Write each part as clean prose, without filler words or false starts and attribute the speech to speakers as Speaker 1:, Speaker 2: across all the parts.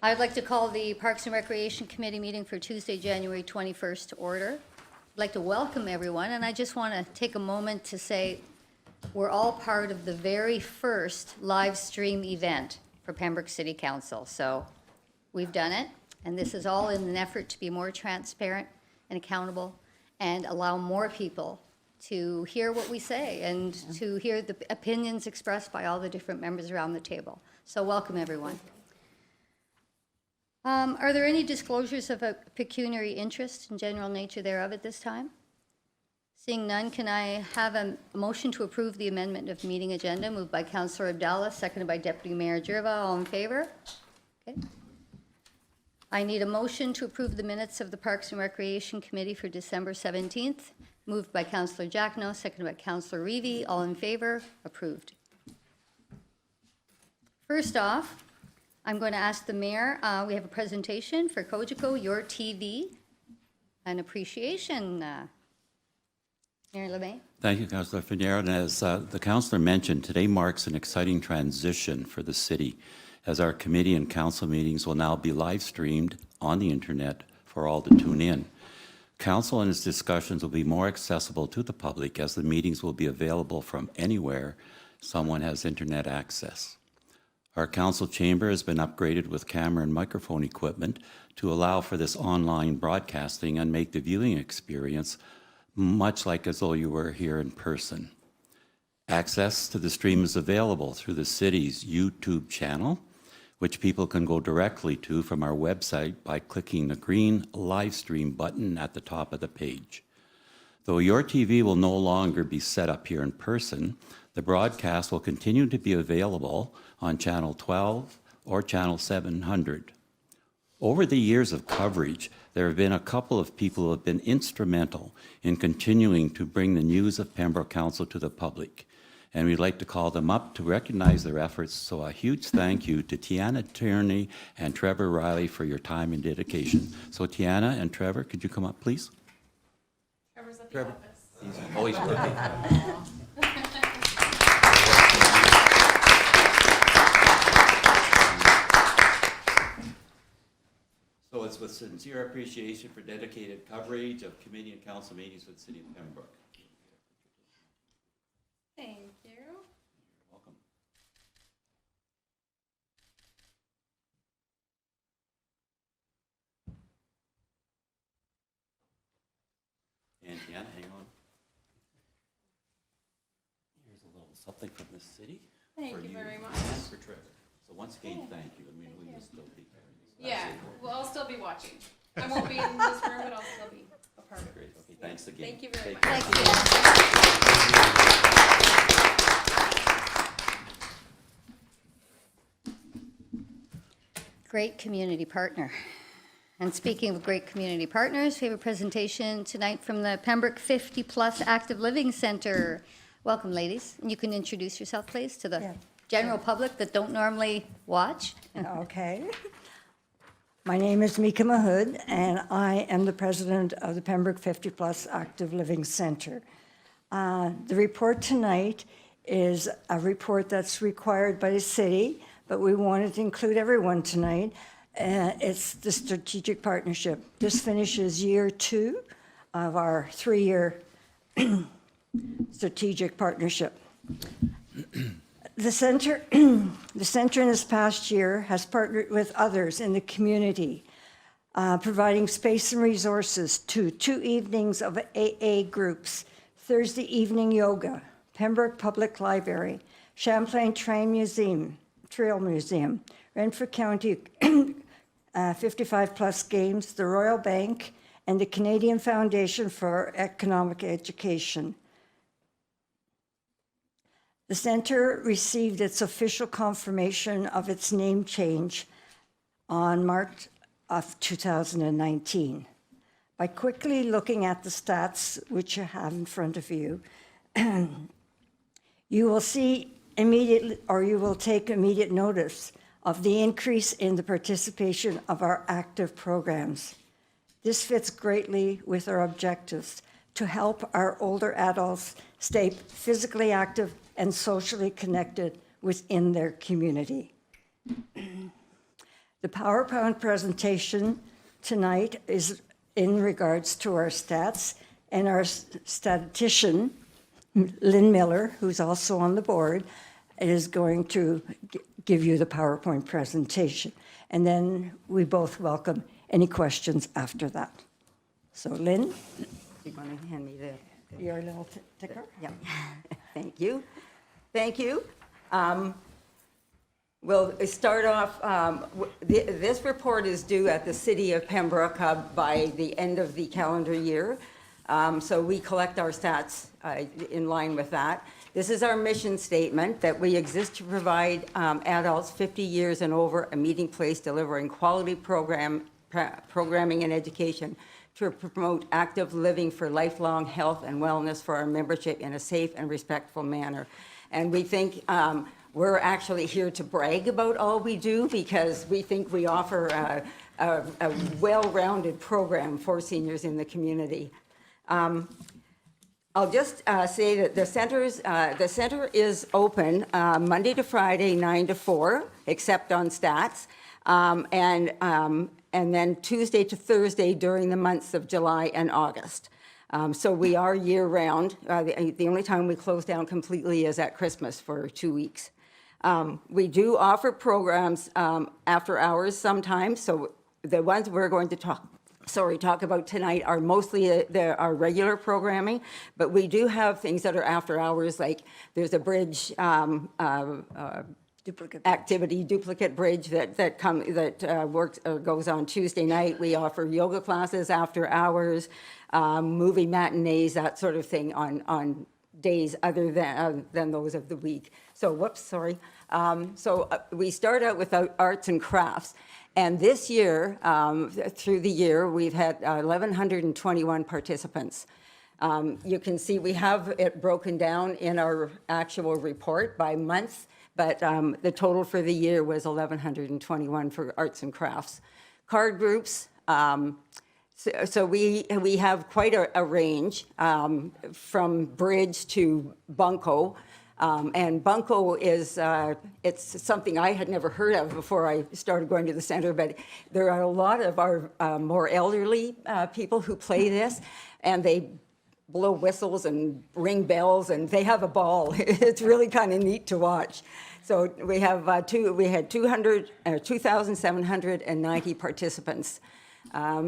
Speaker 1: I'd like to call the Parks and Recreation Committee meeting for Tuesday, January 21st to order. I'd like to welcome everyone, and I just want to take a moment to say we're all part of the very first live stream event for Pembroke City Council. So we've done it, and this is all in an effort to be more transparent and accountable and allow more people to hear what we say and to hear the opinions expressed by all the different members around the table. So welcome, everyone. Are there any disclosures of a pecuniary interest and general nature thereof at this time? Seeing none, can I have a motion to approve the amendment of meeting agenda moved by Councillor Abdallah, seconded by Deputy Mayor Jerva? All in favor? Okay. I need a motion to approve the minutes of the Parks and Recreation Committee for December 17th, moved by Councillor Jackno, seconded by Councillor Reevy. All in favor? Approved. First off, I'm going to ask the Mayor, we have a presentation for Cogeco, Your TV, an appreciation. Mayor LeMay.
Speaker 2: Thank you, Councillor Finier. And as the Councillor mentioned, today marks an exciting transition for the city, as our committee and council meetings will now be live streamed on the internet for all to tune in. Council and its discussions will be more accessible to the public, as the meetings will be available from anywhere someone has internet access. Our council chamber has been upgraded with camera and microphone equipment to allow for this online broadcasting and make the viewing experience much like as though you were here in person. Access to the stream is available through the city's YouTube channel, which people can go directly to from our website by clicking the green live stream button at the top of the page. Though Your TV will no longer be set up here in person, the broadcast will continue to be available on Channel 12 or Channel 700. Over the years of coverage, there have been a couple of people who have been instrumental in continuing to bring the news of Pembroke Council to the public, and we'd like to call them up to recognize their efforts. So a huge thank you to Tiana Tierney and Trevor Riley for your time and dedication. So Tiana and Trevor, could you come up, please?
Speaker 3: Trevor's at the office.
Speaker 2: He's always working. So it's with sincere appreciation for dedicated coverage of committee and council meetings with the City of Pembroke.
Speaker 3: Thank you.
Speaker 2: You're welcome. And Tiana, hang on. Here's a little something from the city.
Speaker 3: Thank you very much.
Speaker 2: And for Trevor. So once again, thank you. I mean, we will still be there.
Speaker 3: Yeah, well, I'll still be watching. I won't be in this room, but I'll still be a part of it.
Speaker 2: Great. Okay, thanks again.
Speaker 3: Thank you very
Speaker 2: Take
Speaker 3: much.
Speaker 2: care.
Speaker 1: Great community partner. And speaking of great community partners, we have a presentation tonight from the Pembroke 50 Plus Active Living Center. Welcome, ladies. And you can introduce yourself, please, to the general public that don't normally watch.
Speaker 4: Okay. My name is Mika Mahood, and I am the president of the Pembroke 50 Plus Active Living Center. The report tonight is a report that's required by the city, but we wanted to include everyone tonight. It's the strategic partnership. This finishes year 2 of our 3-year strategic partnership. The center in this past year has partnered with others in the community, providing space and resources to 2 evenings of AA groups, Thursday evening yoga, Pembroke Public Library, Champlain Trail Museum, Renfrew County 55 Plus Games, the Royal Bank, and the Canadian Foundation for Economic Education. The center received its official confirmation of its name change on March of 2019. By quickly looking at the stats, which you have in front of you, you will see immediately, or you will take immediate notice of the increase in the participation of our active programs. This fits greatly with our objectives to help our older adults stay physically active and socially connected within their community. The PowerPoint presentation tonight is in regards to our stats, and our statistician, Lynn Miller, who's also on the board, is going to give you the PowerPoint presentation. And then we both welcome any questions after that. So Lynn,
Speaker 5: You want to hand me
Speaker 4: your little ticker?
Speaker 5: yeah. Thank you. Thank you. We'll start off, this report is due at the City of Pembroke by the end of the calendar year. So we collect our stats in line with that. This is our mission statement, that we exist to provide adults 50 years and over a meeting place delivering quality programming and education to promote active living for lifelong health and wellness for our membership in a safe and respectful manner. And we think we're actually here to brag about all we do, because we think we offer a well-rounded program for seniors in the community. I'll just say that the center is open Monday to Friday, 9 to 4, except on stats, and then Tuesday to Thursday during the months of July and August. So we are year-round. The only time we close down completely is at Christmas for 2 weeks. We do offer programs after hours sometimes, so the ones we're going to talk about tonight are mostly our regular programming, but we do have things that are after hours, like there's a bridge duplicate bridge that works or goes on Tuesday night. We offer yoga classes after hours, movie matinees, that sort of thing on days other than those of the week. So, we start out with arts and crafts. And this year, through the year, we've had 1,121 participants. You can see we have it broken down in our actual report by month, but the total for the year was 1,121 for arts and crafts. Card groups, so we have quite a range, from bridge to bunco. And bunco is, it's something I had never heard of before I started going to the center, but there are a lot of our more elderly people who play this, and they blow whistles and ring bells, and they have a ball. It's really kind of neat to watch. So we had 2,790 participants.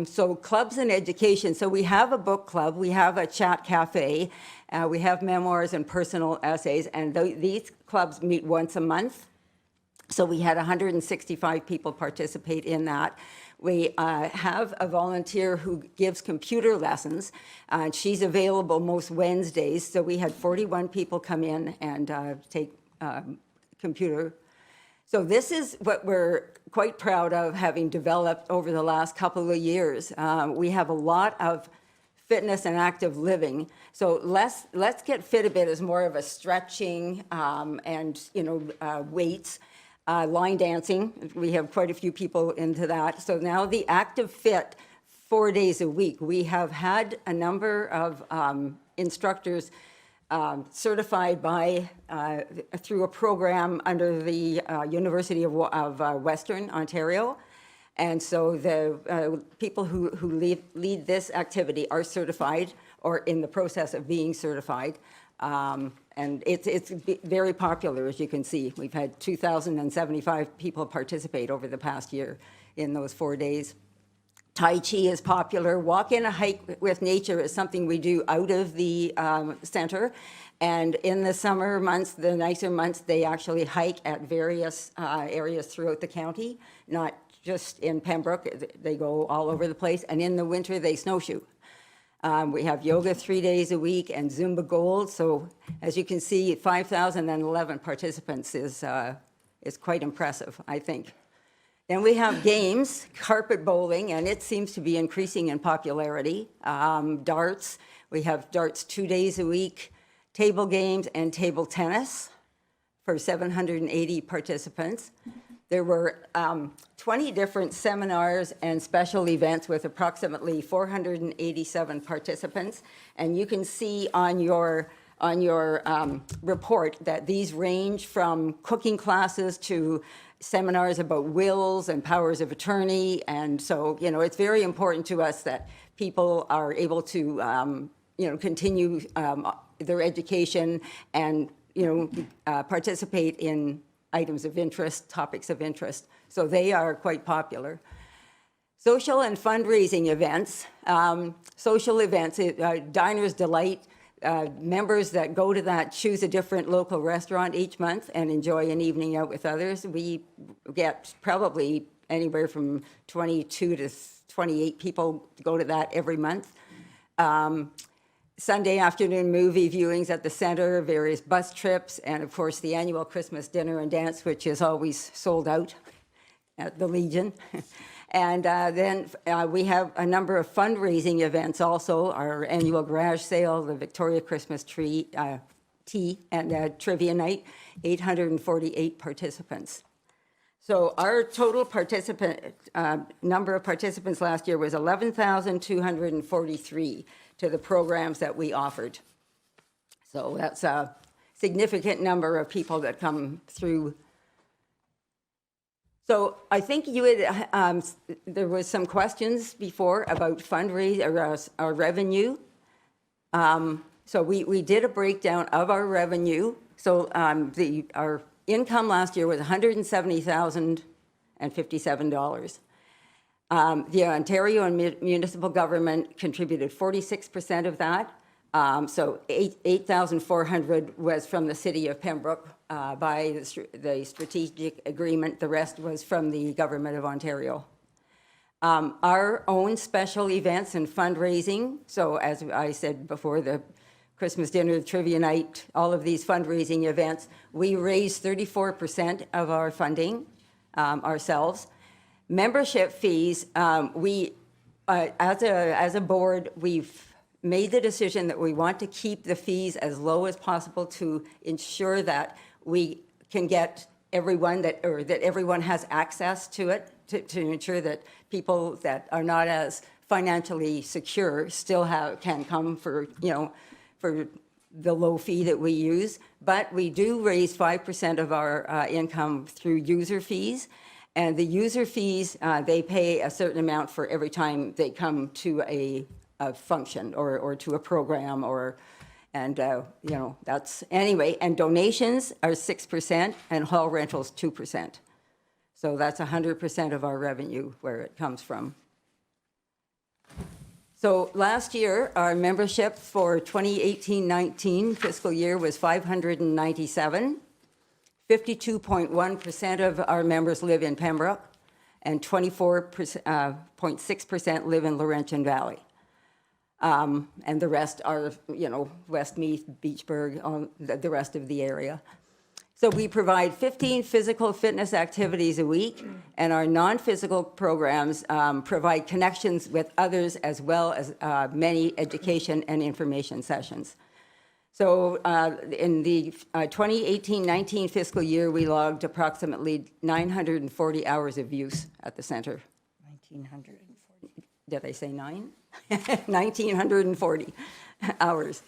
Speaker 5: So clubs and education. So we have a book club, we have a chat cafe, we have memoirs and personal essays, and these clubs meet once a month. So we had 165 people participate in that. We have a volunteer who gives computer lessons. She's available most Wednesdays. So we had 41 people come in and take computer. So this is what we're quite proud of having developed over the last couple of years. We have a lot of fitness and active living. So let's get fit a bit as more of a stretching and weights. Line dancing, we have quite a few people into that. So now the active fit 4 days a week. We have had a number of instructors certified by through a program under the University of Western Ontario. And so the people who lead this activity are certified or in the process of being certified. And it's very popular, as you can see. We've had 2,075 people participate over the past year in those 4 days. Tai Chi is popular. Walk in a hike with nature is something we do out of the center. And in the summer months, the nicer months, they actually hike at various areas throughout the county, not just in Pembroke. They go all over the place. And in the winter, they snowshoe. We have yoga 3 days a week and Zumba Gold. So as you can see, 5,011 participants is quite impressive, I think. Then we have games, carpet bowling, and it seems to be increasing in popularity. Darts, we have darts 2 days a week, table games and table tennis for 780 participants. There were 20 different seminars and special events with approximately 487 participants. And you can see on your on your report that these range from cooking classes to seminars about wills and powers of attorney. And so, you know, it's very important to us that people are able to, you know, continue their education and, you know, participate in items of interest, topics of interest. So they are quite popular. Social and fundraising events. Social events, Diners Delight, members that go to that choose a different local restaurant each month and enjoy an evening out with others. We get probably anywhere from 22 to 28 people go to that every month. Sunday afternoon movie viewings at the center, various bus trips, and of course the annual Christmas dinner and dance, which is always sold out at the Legion. And then we have a number of fundraising events also, our annual garage sale, the Victoria Christmas tree, tea, and trivia night, 848 participants. So our total number of participants last year was 11,243 to the programs that we offered. So that's a significant number of people that come through. So I think you had, there was some questions before about fundraising or our revenue. So we did a breakdown of our revenue. So our income last year was $170,057. The Ontario and municipal government contributed 46% of that. So 8,400 was from the city of Pembroke by the strategic agreement. The rest was from the government of Ontario. Our own special events and fundraising. So as I said before, the Christmas dinner, the trivia night, all of these fundraising events, we raised 34% of our funding ourselves. Membership fees, we, as a board, we've made the decision that we want to keep the fees as low as possible to ensure that we can get everyone that everyone has access to it, to ensure that people that are not as financially secure still can come for, you know, for the low fee that we use. But we do raise 5% of our income through user fees. And the user fees, they pay a certain amount for every time they come to a function or to a program and you know, that's, anyway, and donations are 6% and hall rentals 2%. So that's 100% of our revenue where it comes from. So last year, our membership for 2018-19 fiscal year was 597. 52.1% of our members live in Pembroke, and 24.6% live in Laurentian Valley. And the rest are, you know, Westmeath, Beachburg, the rest of the area. So we provide 15 physical fitness activities a week, and our non-physical programs provide connections with others as well as many education and information sessions. So in the 2018-19 fiscal year, we logged approximately 940 hours of use at the center.
Speaker 4: 1,940.
Speaker 5: Did I say 9? 1,940 hours.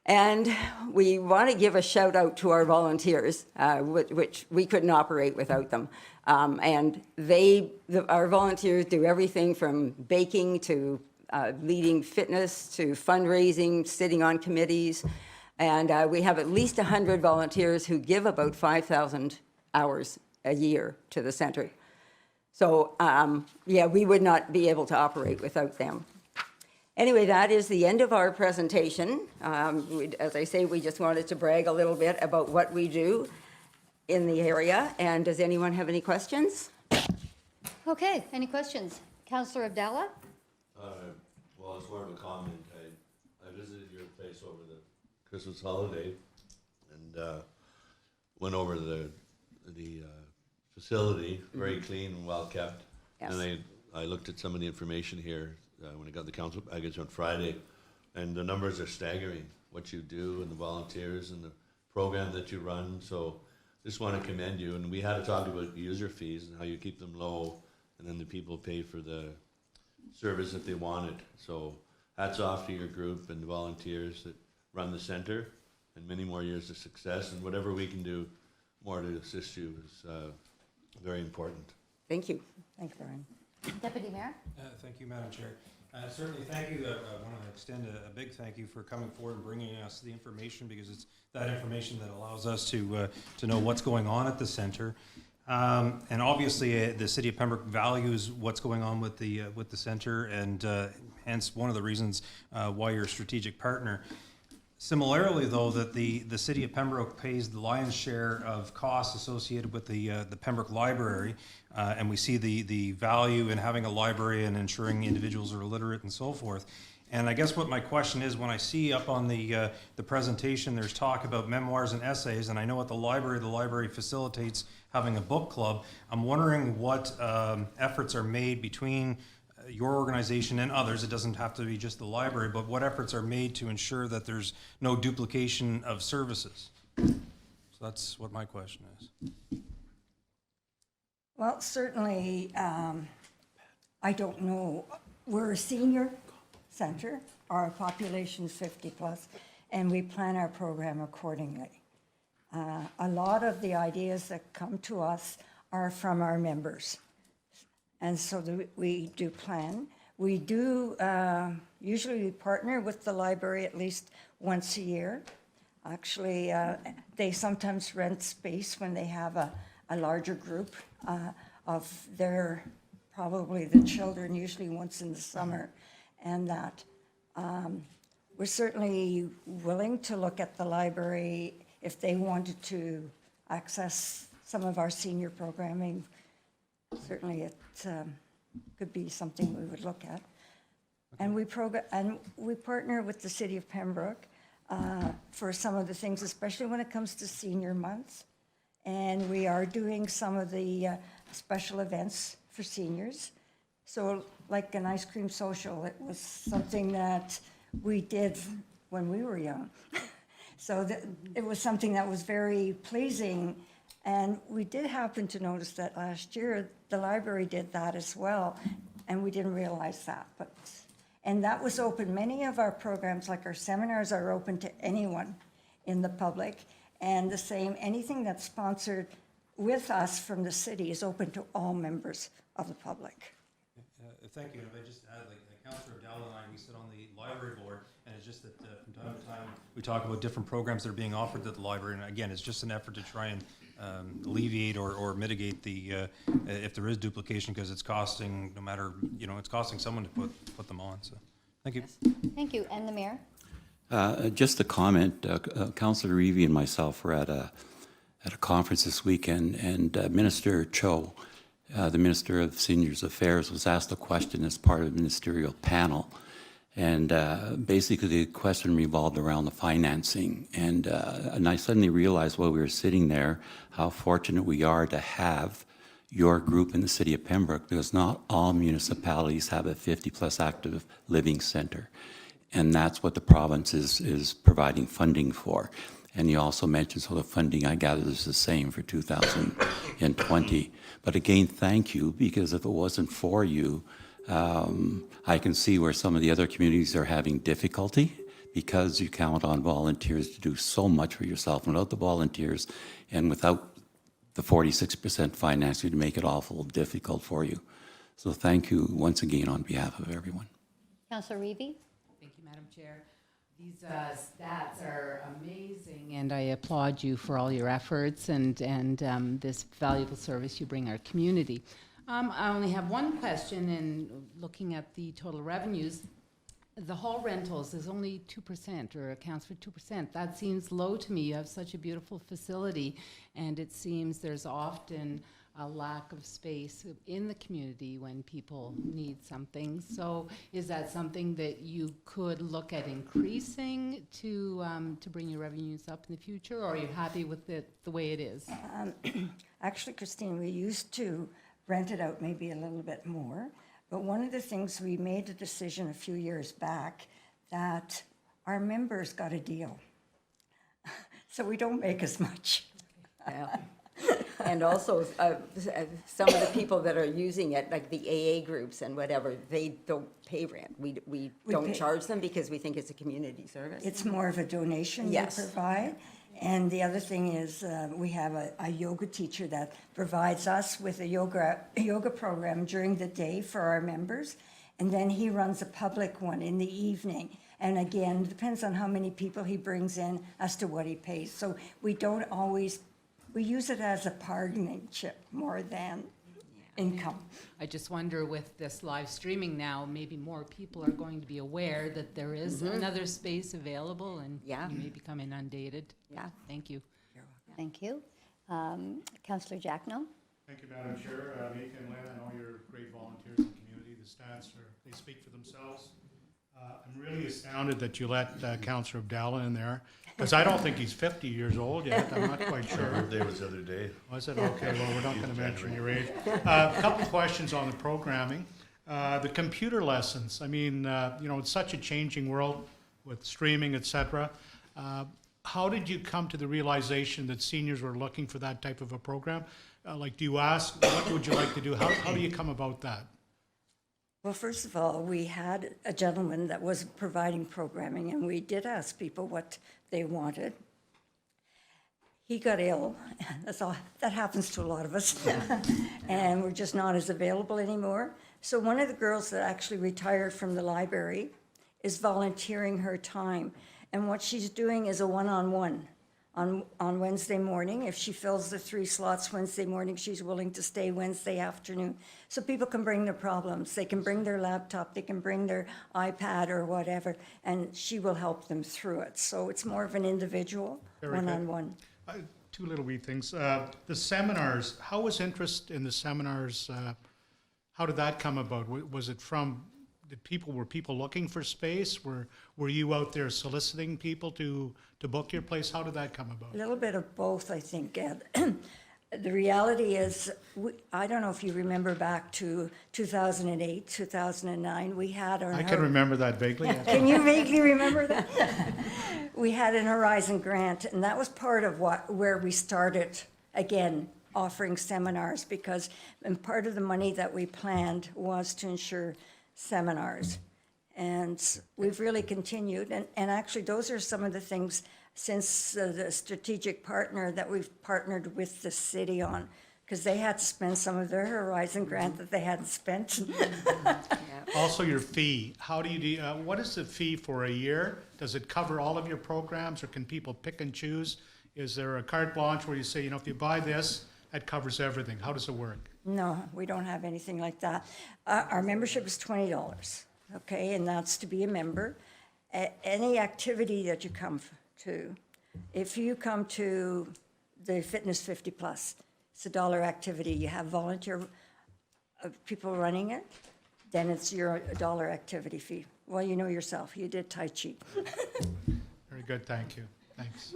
Speaker 5: And we want to give a shout out to our volunteers, which we couldn't operate without them. And our volunteers do everything from baking to leading fitness to fundraising, sitting on committees. And we have at least 100 volunteers who give about 5,000 hours a year to the center. So yeah, we would not be able to operate without them. Anyway, that is the end of our presentation. As I say, we just wanted to brag a little bit about what we do in the area. And does anyone have any questions?
Speaker 1: Okay, any questions? Councillor Abdallah?
Speaker 6: Well, it's more of a comment. I visited your place over the Christmas holiday and went over the facility, very clean and well kept.
Speaker 5: Yes.
Speaker 6: And I looked at some of the information here when I got the council package on Friday, and the numbers are staggering, what you do and the volunteers and the program that you run. So just want to commend you. And we had to talk about user fees and how you keep them low, and then the people pay for the service that they wanted. So hats off to your group and the volunteers that run the center, and many more years of success, and whatever we can do more to assist you is very important.
Speaker 5: Thank you.
Speaker 4: Thank you, Brian.
Speaker 1: Deputy Mayor?
Speaker 7: Thank you, Madam Chair. Certainly, thank you. I want to extend a big thank you for coming forward and bringing us the information, because it's that information that allows us to know what's going on at the center. And obviously, the city of Pembroke values what's going on with the center, and hence one of the reasons why you're a strategic partner. Similarly, though, that the city of Pembroke pays the lion's share of costs associated with the Pembroke Library, and we see the value in having a library and ensuring individuals are literate and so forth. And I guess what my question is, when I see up on the presentation, there's talk about memoirs and essays, and I know at the library facilitates having a book club. I'm wondering what efforts are made between your organization and others. It doesn't have to be just the library, but what efforts are made to ensure that there's no duplication of services? So that's what my question is.
Speaker 4: Well, certainly, I don't know. We're a senior center. Our population is 50 plus, and we plan our program accordingly. A lot of the ideas that come to us are from our members. And so we do plan. We do, usually we partner with the library at least once a year. Actually, they sometimes rent space when they have a larger group of their, probably the children, usually once in the summer, and that. We're certainly willing to look at the library if they wanted to access some of our senior programming. Certainly it could be something we would look at. And we partner with the city of Pembroke for some of the things, especially when it comes to senior months. And we are doing some of the special events for seniors. So like an ice cream social, it was something that we did when we were young. So it was something that was very pleasing. And we did happen to notice that last year, the library did that as well, and we didn't realize that. And that was open. Many of our programs, like our seminars, are open to anyone in the public. And the same, anything that's sponsored with us from the city is open to all members of the public.
Speaker 7: Thank you. And if I just add, like Councillor Dell and I, we sit on the library board, and it's just that from time to time, we talk about different programs that are being offered at the library. And again, it's just an effort to try and alleviate or mitigate the if there is duplication, because it's costing, no matter, it's costing someone to put them on. So thank you.
Speaker 1: Thank you. And the mayor?
Speaker 2: Just a comment. Councillor Reevy and myself were at a conference this weekend, and Minister Cho, the Minister of Seniors Affairs, was asked a question as part of the ministerial panel. And basically the question revolved around the financing. And I suddenly realized while we were sitting there how fortunate we are to have your group in the city of Pembroke, because not all municipalities have a 50-plus active living center. And that's what the province is providing funding for. And you also mentioned, so the funding, I gather, is the same for 2020. But again, thank you, because if it wasn't for you, I can see where some of the other communities are having difficulty, because you count on volunteers to do so much for yourself. Without the volunteers and without the 46% financing, to make it awful difficult for you. So thank you once again on behalf of everyone.
Speaker 1: Councillor Reevy?
Speaker 8: Thank you, Madam Chair. These stats are amazing, and I applaud you for all your efforts and this valuable service you bring our community. I only have one question, and looking at the total revenues, the hall rentals is only 2%, or accounts for 2%. That seems low to me. You have such a beautiful facility, and it seems there's often a lack of space in the community when people need something. So is that something that you could look at increasing to bring your revenues up in the future, or are you happy with it the way it is?
Speaker 4: Actually, Christine, we used to rent it out maybe a little bit more, but one of the things, we made a decision a few years back that our members got a deal. So we don't make as much.
Speaker 5: Yeah. And also, some of the people that are using it, like the AA groups and whatever, they don't pay rent. We don't
Speaker 4: pay-
Speaker 5: charge them because we think it's a community service.
Speaker 4: It's more of a donation we
Speaker 5: Yes.
Speaker 4: provide. And the other thing is, we have a yoga teacher that provides us with a yoga program during the day for our members. And then he runs a public one in the evening. And again, depends on how many people he brings in as to what he pays. So we don't always, we use it as a bargaining chip more than income.
Speaker 8: I just wonder with this live streaming now, maybe more people are going to be aware that there is another space available and
Speaker 5: Yeah.
Speaker 8: you may become inundated.
Speaker 5: Yeah.
Speaker 8: Thank you.
Speaker 1: Thank you. Councillor Jackno?
Speaker 9: Thank you, Madam Chair. Mika and Lynn, I know you're great volunteers in the community. The stats they speak for themselves. I'm really astounded that you let Councillor Abdallah in there, because I don't think he's 50 years old yet. I'm not quite
Speaker 6: My
Speaker 9: sure.
Speaker 6: birthday was the other day.
Speaker 9: Was it? Okay, well, we're not going to mention your age. A couple questions on the programming. The computer lessons, I mean, it's such a changing world with streaming, et cetera. How did you come to the realization that seniors were looking for that type of a program? Do you ask, what would you like to do? How do you come about that?
Speaker 4: Well, first of all, we had a gentleman that was providing programming, and we did ask people what they wanted. He got ill. That's all. That happens to a lot of us. And we're just not as available anymore. So one of the girls that actually retired from the library is volunteering her time. And what she's doing is a one-on-one. On Wednesday morning, if she fills the 3 slots Wednesday morning, she's willing to stay Wednesday afternoon. So people can bring their problems. They can bring their laptop, they can bring their iPad or whatever, and she will help them through it. So it's more of an individual,
Speaker 9: Very good.
Speaker 4: one-on-one.
Speaker 9: 2 little wee things. The seminars, how was interest in the seminars, how did that come about? Was it from, were people looking for space? Were you out there soliciting people to book your place? How did that come about?
Speaker 4: A little bit of both, I think, Ed. The reality is, I don't know if you remember back to 2008, 2009, we had our...
Speaker 9: I can remember that vaguely. Yes.
Speaker 4: Can you vaguely remember that? We had an Horizon grant, and that was part of where we started, again, offering seminars, because and part of the money that we planned was to ensure seminars. And we've really continued, and actually those are some of the things since the strategic partner that we've partnered with the city on, because they had to spend some of their Horizon grant that they hadn't spent.
Speaker 9: Also, your fee. How do you what is the fee for a year? Does it cover all of your programs, or can people pick and choose? Is there a carte blanche where you say, if you buy this, that covers everything? How does it work?
Speaker 4: No, we don't have anything like that. Our membership is $20, okay, and that's to be a member. Any activity that you come to, if you come to the Fitness 50 Plus, it's a $1 activity. You have volunteer people running it, then it's your $1 activity fee. Well, you know yourself, you did Tai Chi.
Speaker 9: Very good, thank you. Thanks.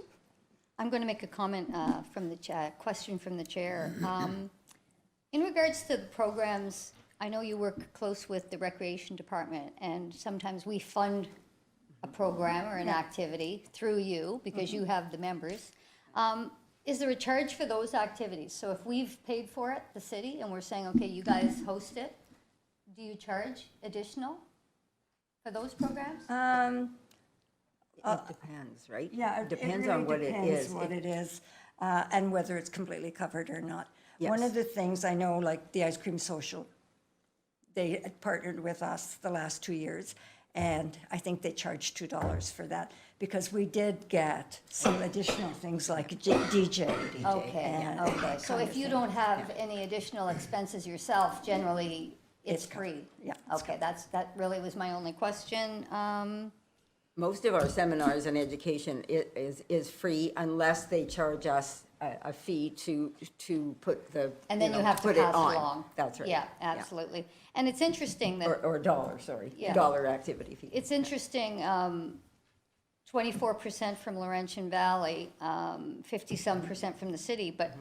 Speaker 1: I'm going to make a comment from the question from the chair. In regards to the programs, I know you work close with the Recreation Department, and sometimes we fund a program or an activity through you because you have the members. Is there a charge for those activities? So if we've paid for it, the city, and we're saying, okay, you guys host it, do you charge additional for those programs?
Speaker 5: It depends, right?
Speaker 4: Yeah,
Speaker 5: It depends
Speaker 4: really
Speaker 5: on what it
Speaker 4: depends
Speaker 5: is.
Speaker 4: what it is, and whether it's completely covered or not. One
Speaker 5: Yes.
Speaker 4: of the things I know, like the Ice Cream Social, they had partnered with us the last 2 years, and I think they charged $2 for that, because we did get some additional things like a DJ.
Speaker 1: Okay,
Speaker 4: and
Speaker 1: okay.
Speaker 4: that
Speaker 1: So
Speaker 4: kind
Speaker 1: if
Speaker 4: of
Speaker 1: you
Speaker 4: thing.
Speaker 1: don't have any additional expenses yourself, generally, it's
Speaker 4: It's covered.
Speaker 1: free?
Speaker 4: Yeah, it's
Speaker 1: Okay, that really was my only question.
Speaker 5: Most of our seminars and education is free unless they charge us a fee to put the,
Speaker 1: And then you
Speaker 5: know,
Speaker 1: have to
Speaker 5: put it
Speaker 1: pass
Speaker 5: on.
Speaker 1: along.
Speaker 5: That's right.
Speaker 1: Yeah, absolutely. And it's interesting that,
Speaker 5: Or $1, sorry,
Speaker 1: Yeah.
Speaker 5: $1 activity fee.
Speaker 1: it's interesting, 24% from Laurentian Valley, 50-some% from the city, but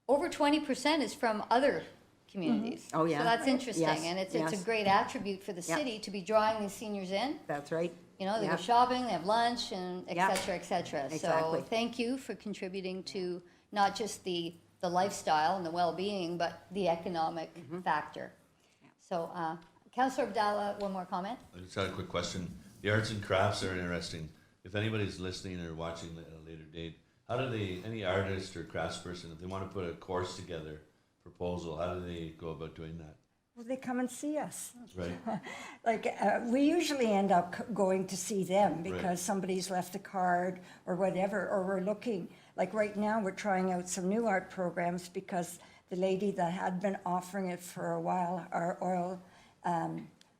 Speaker 1: over 20% is from other communities.
Speaker 5: Oh, yeah.
Speaker 1: So that's interesting,
Speaker 5: Yes,
Speaker 1: and it's
Speaker 5: yes.
Speaker 1: a great attribute for the
Speaker 5: Yeah.
Speaker 1: city to be drawing these seniors in.
Speaker 5: That's right.
Speaker 1: You know, they
Speaker 5: Yeah.
Speaker 1: go shopping, they have lunch, and et
Speaker 5: Yeah.
Speaker 1: cetera, et cetera.
Speaker 5: Exactly.
Speaker 1: So thank you for contributing to not just the the lifestyle and the well-being, but the economic factor. So, Councillor Abdallah, one more comment?
Speaker 6: I just had a quick question. The arts and crafts are interesting. If anybody's listening or watching at a later date, how do they, any artist or craftsperson, if they want to put a course together, proposal, how do they go about doing that?
Speaker 4: Well, they come and see us.
Speaker 6: Right.
Speaker 4: Like, we usually end up going to see them because
Speaker 6: Right.
Speaker 4: somebody's left a card or whatever, or we're looking. Like right now, we're trying out some new art programs because the lady that had been offering it for a while, our oil,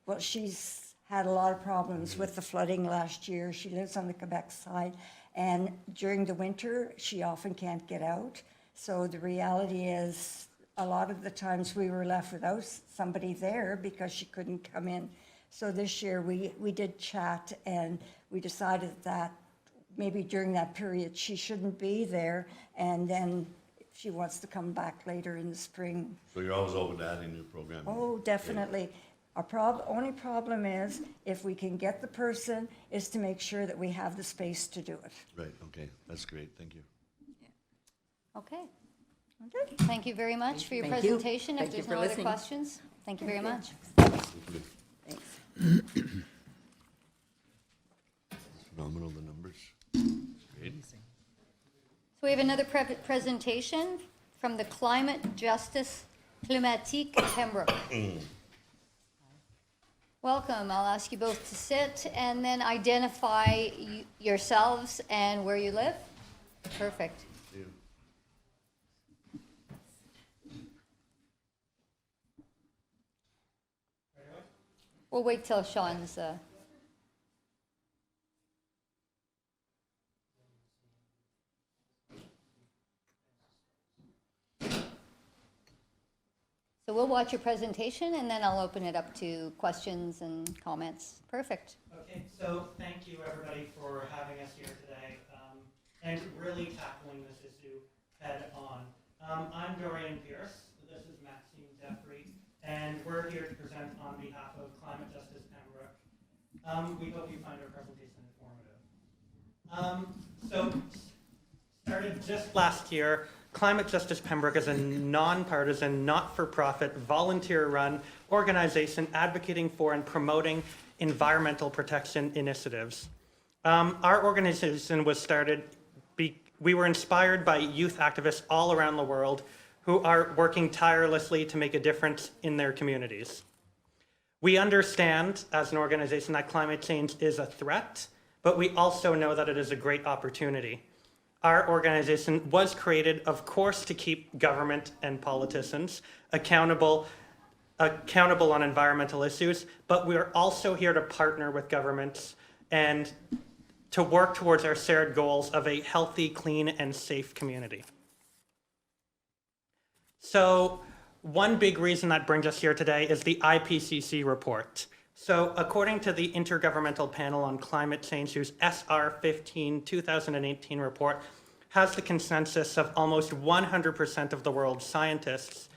Speaker 4: well, she's had a lot of problems with the flooding last year. She lives on the Quebec side, and during the winter, she often can't get out. So the reality is, a lot of the times we were left without somebody there because she couldn't come in. So this year we did chat and we decided that maybe during that period she shouldn't be there, and then if she wants to come back later in the spring.
Speaker 6: So you're always open to adding new programming?
Speaker 4: Oh, definitely. Our only problem is if we can get the person is to make sure that we have the space to do it.
Speaker 6: Right, okay, that's great, thank you.
Speaker 1: Okay.
Speaker 4: Okay.
Speaker 1: Thank you very much for your
Speaker 5: Thank you.
Speaker 1: presentation. If
Speaker 5: Thank you
Speaker 1: there's
Speaker 5: for
Speaker 1: no other
Speaker 5: listening.
Speaker 1: questions, thank you very much.
Speaker 6: Thank you.
Speaker 5: Thanks.
Speaker 6: Phenomenal, the numbers. Great.
Speaker 1: So we have another presentation from the Climate Justice Climatique Pembroke. Welcome. I'll ask you both to sit and then identify yourselves and where you live. Perfect.
Speaker 6: See you.
Speaker 1: We'll wait till Sean's. So we'll watch your presentation and then I'll open it up to questions and comments. Perfect.
Speaker 10: Okay, so thank you everybody for having us here today and really tackling this issue head on. I'm Dorian Pierce, this is Maxine Jeffrey, and we're here to present on behalf of Climate Justice Pembroke. We hope you find our presentation informative. So, started just last year, Climate Justice Pembroke is a nonpartisan, not-for-profit, volunteer-run organization advocating for and promoting environmental protection initiatives. Our organization was started, we were inspired by youth activists all around the world who are working tirelessly to make a difference in their communities. We understand as an organization that climate change is a threat, but we also know that it is a great opportunity. Our organization was created, of course, to keep government and politicians accountable on environmental issues, but we're also here to partner with governments and to work towards our shared goals of a healthy, clean, and safe community. So one big reason that brings us here today is the IPCC report. So according to the Intergovernmental Panel on Climate Change, whose SR 15 2018 report has the consensus of almost 100% of the world's scientists,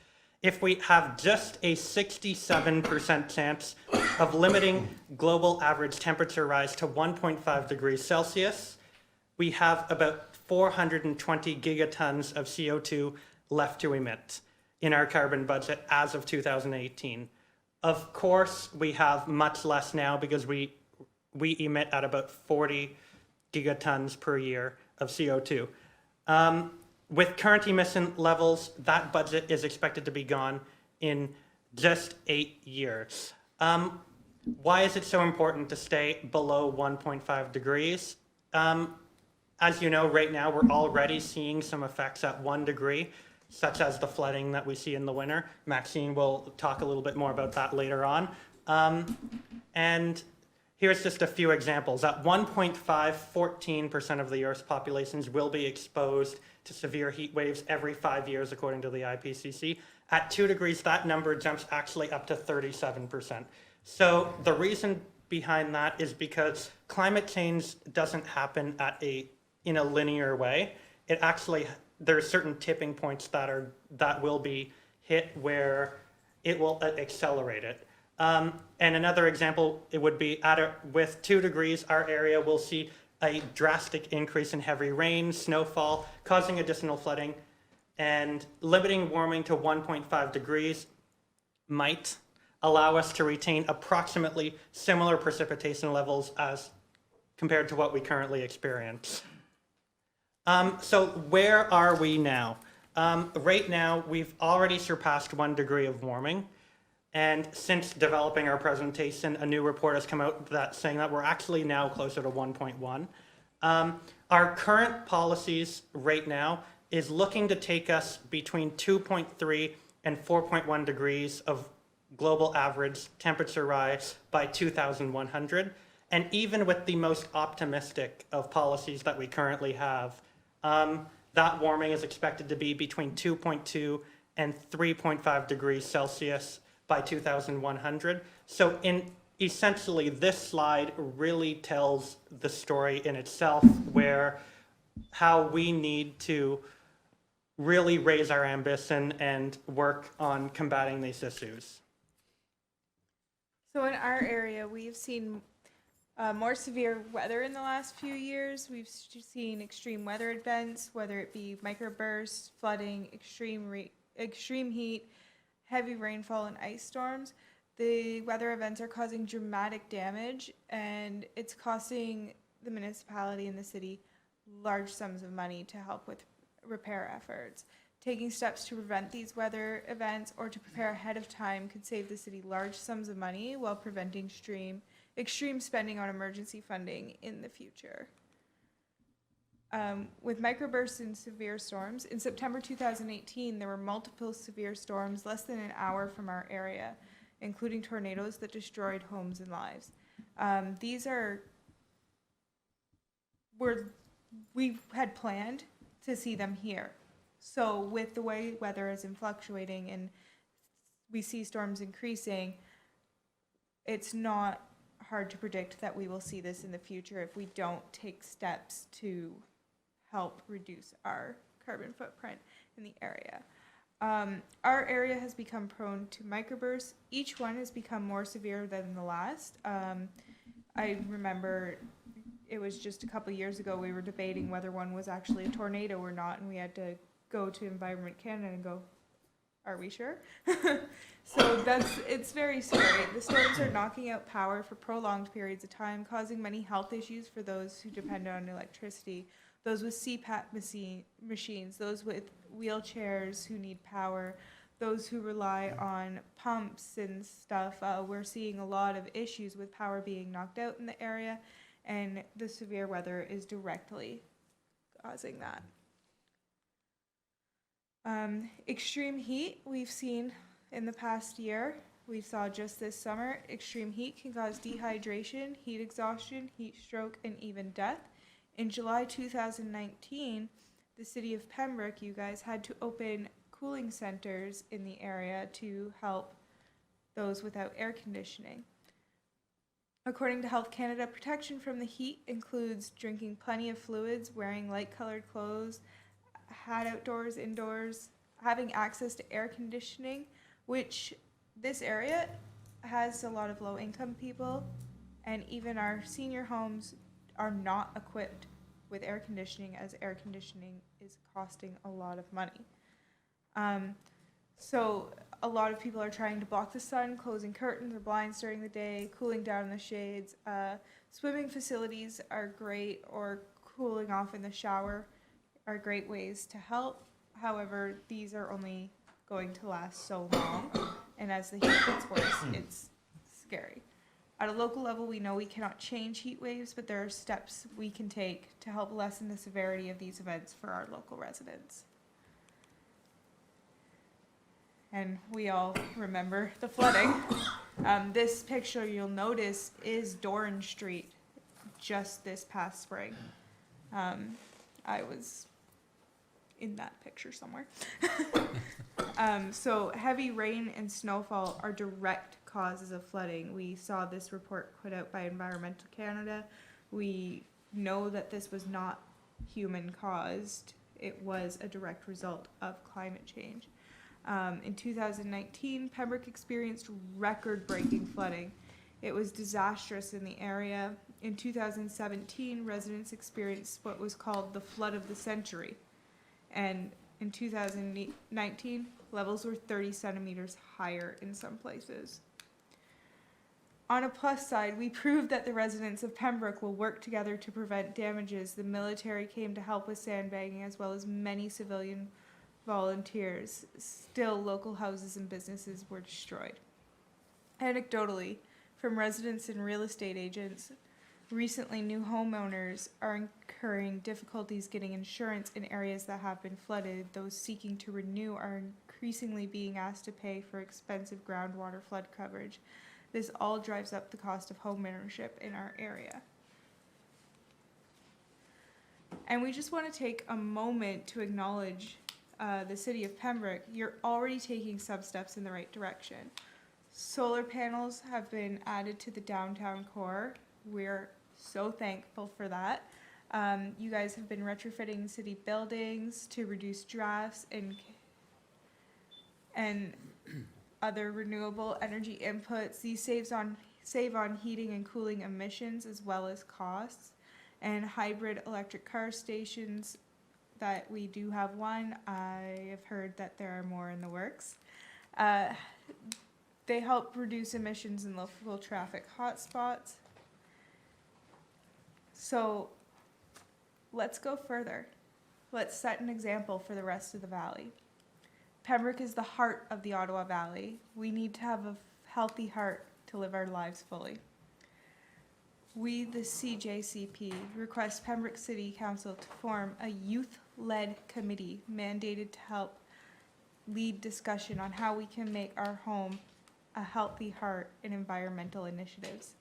Speaker 10: if we have just a 67% chance of limiting global average temperature rise to 1.5 degrees Celsius, we have about 420 gigatons of CO2 left to emit in our carbon budget as of 2018. Of course, we have much less now because we emit at about 40 gigatons per year of CO2. With current emission levels, that budget is expected to be gone in just 8 years. Why is it so important to stay below 1.5 degrees? As you know, right now, we're already seeing some effects at 1 degree, such as the flooding that we see in the winter. Maxine will talk a little bit more about that later on. And here's just a few examples. At 1.5, 14% of the Earth's populations will be exposed to severe heat waves every 5 years, according to the IPCC. At 2 degrees, that number jumps actually up to 37%. So the reason behind that is because climate change doesn't happen in a linear way. It actually, there are certain tipping points that will be hit where it will accelerate it. And another example, it would be with 2 degrees, our area will see a drastic increase in heavy rain, snowfall, causing additional flooding. and limiting warming to 1.5 degrees might allow us to retain approximately similar precipitation levels as compared to what we currently experience. So where are we now? Right now, we've already surpassed 1 degree of warming. And since developing our presentation, a new report has come out saying that we're actually now closer to 1.1. Our current policies right now is looking to take us between 2.3 and 4.1 degrees of global average temperature rise by 2100. And even with the most optimistic of policies that we currently have, that warming is expected to be between 2.2 and 3.5 degrees Celsius by 2100. So essentially, this slide really tells the story in itself, where how we need to really raise our ambition and work on combating these issues.
Speaker 11: So in our area, we've seen more severe weather in the last few years. We've seen extreme weather events, whether it be microbursts, flooding, extreme heat, heavy rainfall, and ice storms. The weather events are causing dramatic damage, and it's costing the municipality and the city large sums of money to help with repair efforts. Taking steps to prevent these weather events or to prepare ahead of time could save the city large sums of money while preventing extreme spending on emergency funding in the future. With microbursts and severe storms, in September 2018, there were multiple severe storms less than an hour from our area, including tornadoes that destroyed homes and lives. We had planned to see them here. So with the way weather is fluctuating and we see storms increasing, it's not hard to predict that we will see this in the future if we don't take steps to help reduce our carbon footprint in the area. Our area has become prone to microbursts. Each one has become more severe than the last. I remember it was just a couple years ago we were debating whether one was actually a tornado or not, and we had to go to Environment Canada and go, are we sure? So it's very scary. The storms are knocking out power for prolonged periods of time, causing many health issues for those who depend on electricity, those with CPAP machines, those with wheelchairs who need power, those who rely on pumps and stuff. We're seeing a lot of issues with power being knocked out in the area, and the severe weather is directly causing that. Extreme heat we've seen in the past year. We saw just this summer, extreme heat can cause dehydration, heat exhaustion, heat stroke, and even death. In July 2019, the city of Pembroke, you guys, had to open cooling centers in the area to help those without air conditioning. According to Health Canada, protection from the heat includes drinking plenty of fluids, wearing light-colored clothes, hat outdoors, indoors, having access to air conditioning, which this area has a lot of low-income people, and even our senior homes are not equipped with air conditioning, as air conditioning is costing a lot of money. So a lot of people are trying to block the sun, closing curtains or blinds during the day, cooling down in the shades. Swimming facilities are great, or cooling off in the shower are great ways to help. However, these are only going to last so long, and as the heat gets worse, it's scary. At a local level, we know we cannot change heat waves, but there are steps we can take to help lessen the severity of these events for our local residents. And we all remember the flooding. This picture you'll notice is Doran Street just this past spring. I was in that picture somewhere. So heavy rain and snowfall are direct causes of flooding. We saw this report put out by Environmental Canada. We know that this was not human caused. It was a direct result of climate change. In 2019, Pembroke experienced record-breaking flooding. It was disastrous in the area. In 2017, residents experienced what was called the flood of the century. And In 2019, levels were 30 centimeters higher in some places. On a plus side, we proved that the residents of Pembroke will work together to prevent damages. The military came to help with sandbagging, as well as many civilian volunteers. Still, local houses and businesses were destroyed. Anecdotally, from residents and real estate agents, recently new homeowners are incurring difficulties getting insurance in areas that have been flooded. Those seeking to renew are increasingly being asked to pay for expensive groundwater flood coverage. This all drives up the cost of home ownership in our area. And we just want to take a moment to acknowledge the city of Pembroke. You're already taking some steps in the right direction. Solar panels have been added to the downtown core. We're so thankful for that. You guys have been retrofitting city buildings to reduce drafts and other renewable energy inputs. These save on heating and cooling emissions as well as costs. And hybrid electric car stations, that we do have one. I have heard that there are more in the works. They help reduce emissions in local traffic hotspots. So let's go further. Let's set an example for the rest of the valley. Pembroke is the heart of the Ottawa Valley. We need to have a healthy heart to live our lives fully. We, the CJCP, request Pembroke City Council to form a youth-led committee mandated to help lead discussion on how we can make our home a healthy heart in environmental initiatives.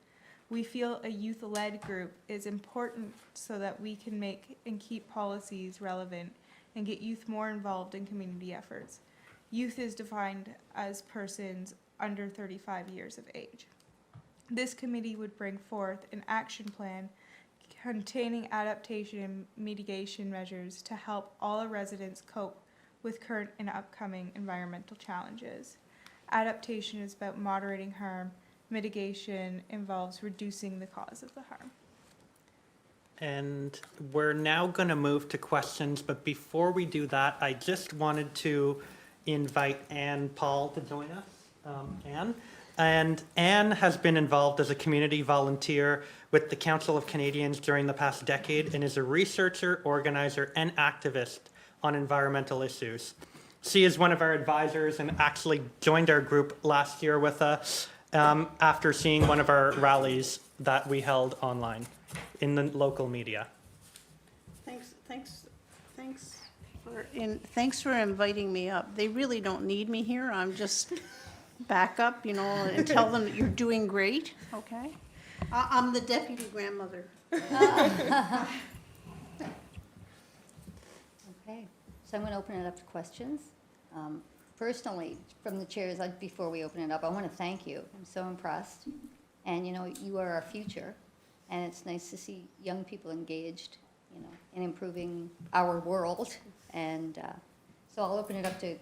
Speaker 11: We feel a youth-led group is important so that we can make and keep policies relevant and get youth more involved in community efforts. Youth is defined as persons under 35 years of age. This committee would bring forth an action plan containing adaptation and mitigation measures to help all our residents cope with current and upcoming environmental challenges. Adaptation is about moderating harm. Mitigation involves reducing the cause of the harm.
Speaker 10: And we're now going to move to questions, but before we do that, I just wanted to invite Ann Paul to join us. Ann. And Ann has been involved as a community volunteer with the Council of Canadians during the past decade and is a researcher, organizer, and activist on environmental issues. She is one of our advisors and actually joined our group last year with us after seeing one of our rallies that we held online in the local media.
Speaker 12: Thanks for inviting me up. They really don't need me here. I'm just back up, and tell them that you're doing great, okay? I'm the deputy grandmother.
Speaker 1: Okay, so I'm going to open it up to questions. Personally, from the chairs, before we open it up, I want to thank you. I'm so impressed. And, you are our future. And it's nice to see young people engaged, in improving our world. And so I'll open it up to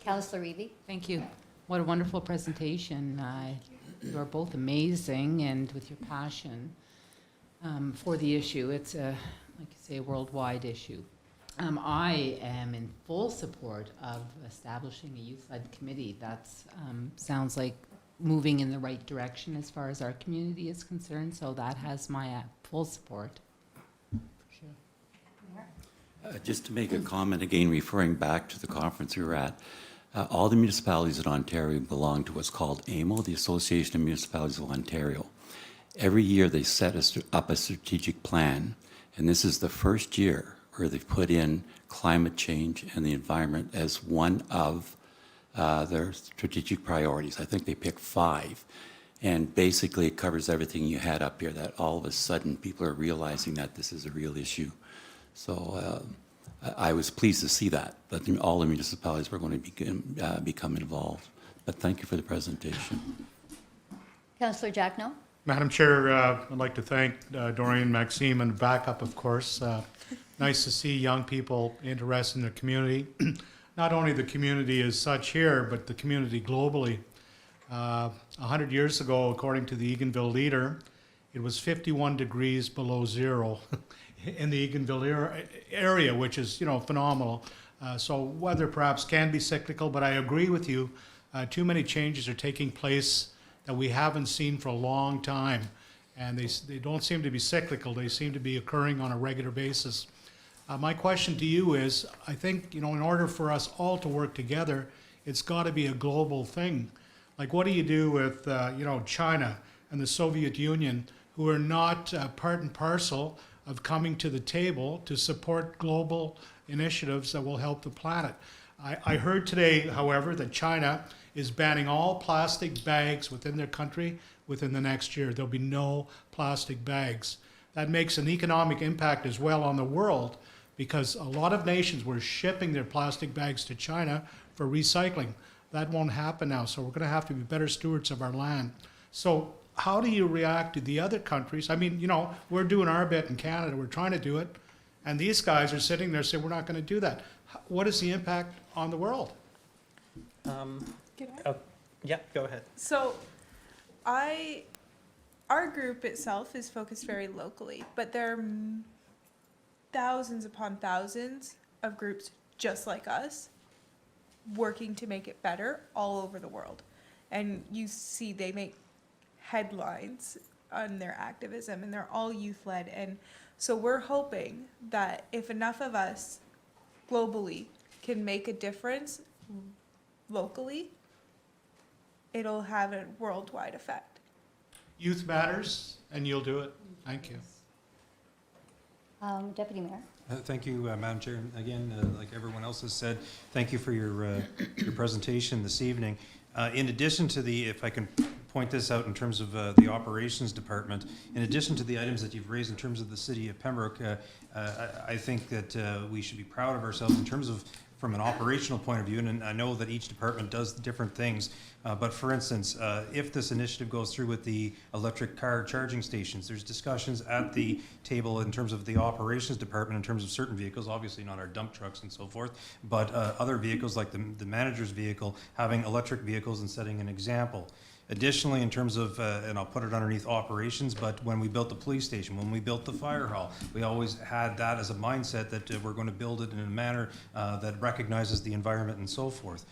Speaker 1: Councillor Reevy.
Speaker 8: Thank you. What a wonderful presentation. You are both amazing and with your passion for the issue. It's like you say, a worldwide issue. I am in full support of establishing a youth-led committee. That sounds like moving in the right direction as far as our community is concerned, so that has my full support.
Speaker 2: Just to make a comment again, referring back to the conference we were at, all the municipalities in Ontario belong to what's called AMO, the Association of Municipalities of Ontario. Every year they set up a strategic plan, and this is the first year where they've put in climate change and the environment as one of their strategic priorities. I think they picked 5. And basically it covers everything you had up here, that all of a sudden people are realizing that this is a real issue. So I was pleased to see that all the municipalities were going to become involved. But thank you for the presentation.
Speaker 1: Councillor Jackno?
Speaker 9: Madam Chair, I'd like to thank Dorian, Maxime, and backup, of course. Nice to see young people interested in the community. Not only the community as such here, but the community globally. 100 years ago, according to the Eganville Leader, it was 51 degrees below zero in the Eganville area, which is, phenomenal. So weather perhaps can be cyclical, but I agree with you. Too many changes are taking place that we haven't seen for a long time. And they don't seem to be cyclical. They seem to be occurring on a regular basis. My question to you is, I think, in order for us all to work together, it's got to be a global thing. Like, what do you do with, China and the Soviet Union, who are not part and parcel of coming to the table to support global initiatives that will help the planet? I heard today, however, that China is banning all plastic bags within their country within the next year. There'll be no plastic bags. That makes an economic impact as well on the world, because a lot of nations were shipping their plastic bags to China for recycling. That won't happen now, so we're going to have to be better stewards of our land. So how do you react to the other countries? I mean, we're doing our bit in Canada, we're trying to do it, and these guys are sitting there saying, we're not going to do that. What is the impact on the world?
Speaker 10: Yeah, go ahead.
Speaker 11: So, our group itself is focused very locally, but there are thousands upon thousands of groups just like us working to make it better all over the world. And you see they make headlines on their activism, and they're all youth-led. And so we're hoping that if enough of us globally can make a difference locally, it'll have a worldwide effect.
Speaker 9: Youth matters, and you'll do it. Thank you.
Speaker 1: Deputy Mayor.
Speaker 7: Thank you, Madam Chair. And again, like everyone else has said, thank you for your presentation this evening. In addition to if I can point this out in terms of the operations department, in addition to the items that you've raised in terms of the city of Pembroke, I think that we should be proud of ourselves in terms of from an operational point of view, and I know that each department does different things, but for instance, if this initiative goes through with the electric car charging stations, there's discussions at the table in terms of the operations department in terms of certain vehicles, obviously not our dump trucks and so forth, but other vehicles like the manager's vehicle, having electric vehicles and setting an example. Additionally, in terms of, and I'll put it underneath operations, but when we built the police station, when we built the fire hall, we always had that as a mindset that we're going to build it in a manner that recognizes the environment and so forth.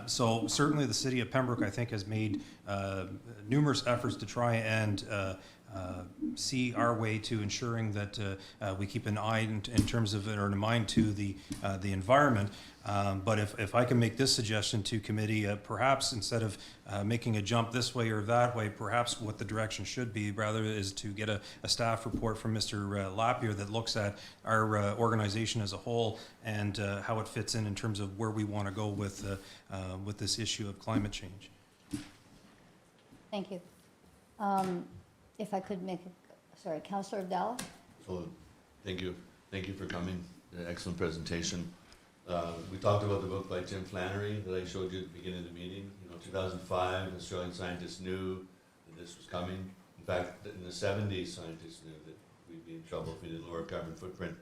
Speaker 7: So certainly the city of Pembroke, I think, has made numerous efforts to try and see our way to ensuring that we keep an eye in terms of, or in mind to the environment. But if I can make this suggestion to committee, perhaps instead of making a jump this way or that way, perhaps what the direction should be rather is to get a staff report from Mr. Lapierre that looks at our organization as a whole and how it fits in terms of where we want to go with this issue of climate change.
Speaker 1: Thank you. If I could make, Councillor Abdallah?
Speaker 6: So, thank you. Thank you for coming. Excellent presentation. We talked about the book by Tim Flannery that I showed you at the beginning of the meeting. 2005, Australian scientists knew that this was coming. In fact, in the 70s, scientists knew that we'd be in trouble if we didn't lower carbon footprint.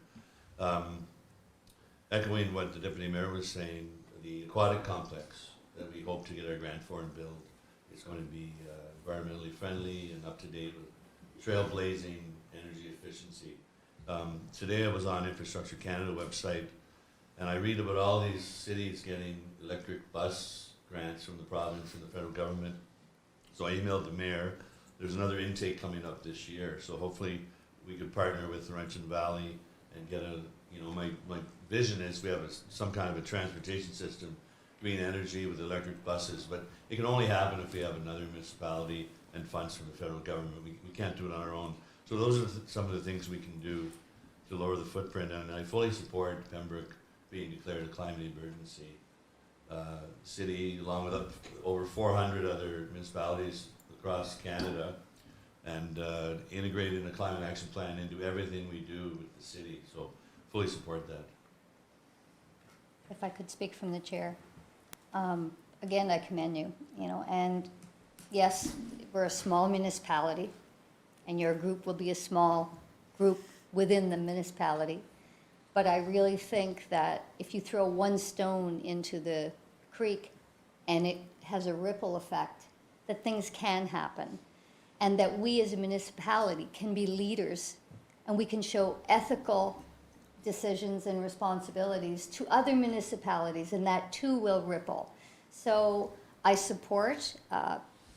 Speaker 6: Echoing what the Deputy Mayor was saying, the aquatic complex that we hope to get our grant for and build is going to be environmentally friendly and up to date with trailblazing energy efficiency. Today I was on Infrastructure Canada website, and I read about all these cities getting electric bus grants from the province and the federal government. So I emailed the mayor. There's another intake coming up this year, so hopefully we could partner with Laurentian Valley and get my vision is we have some kind of a transportation system, green energy with electric buses, but it can only happen if we have another municipality and funds from the federal government. We can't do it on our own. So those are some of the things we can do to lower the footprint, and I fully support Pembroke being declared a climate emergency. City, along with over 400 other municipalities across Canada, and integrating a climate action plan into everything we do with the city. So fully support that.
Speaker 1: If I could speak from the chair. Again, I commend you, and yes, we're a small municipality, and your group will be a small group within the municipality. But I really think that if you throw one stone into the creek and it has a ripple effect, that things can happen. and that we as a municipality can be leaders and we can show ethical decisions and responsibilities to other municipalities, and that too will ripple. So I support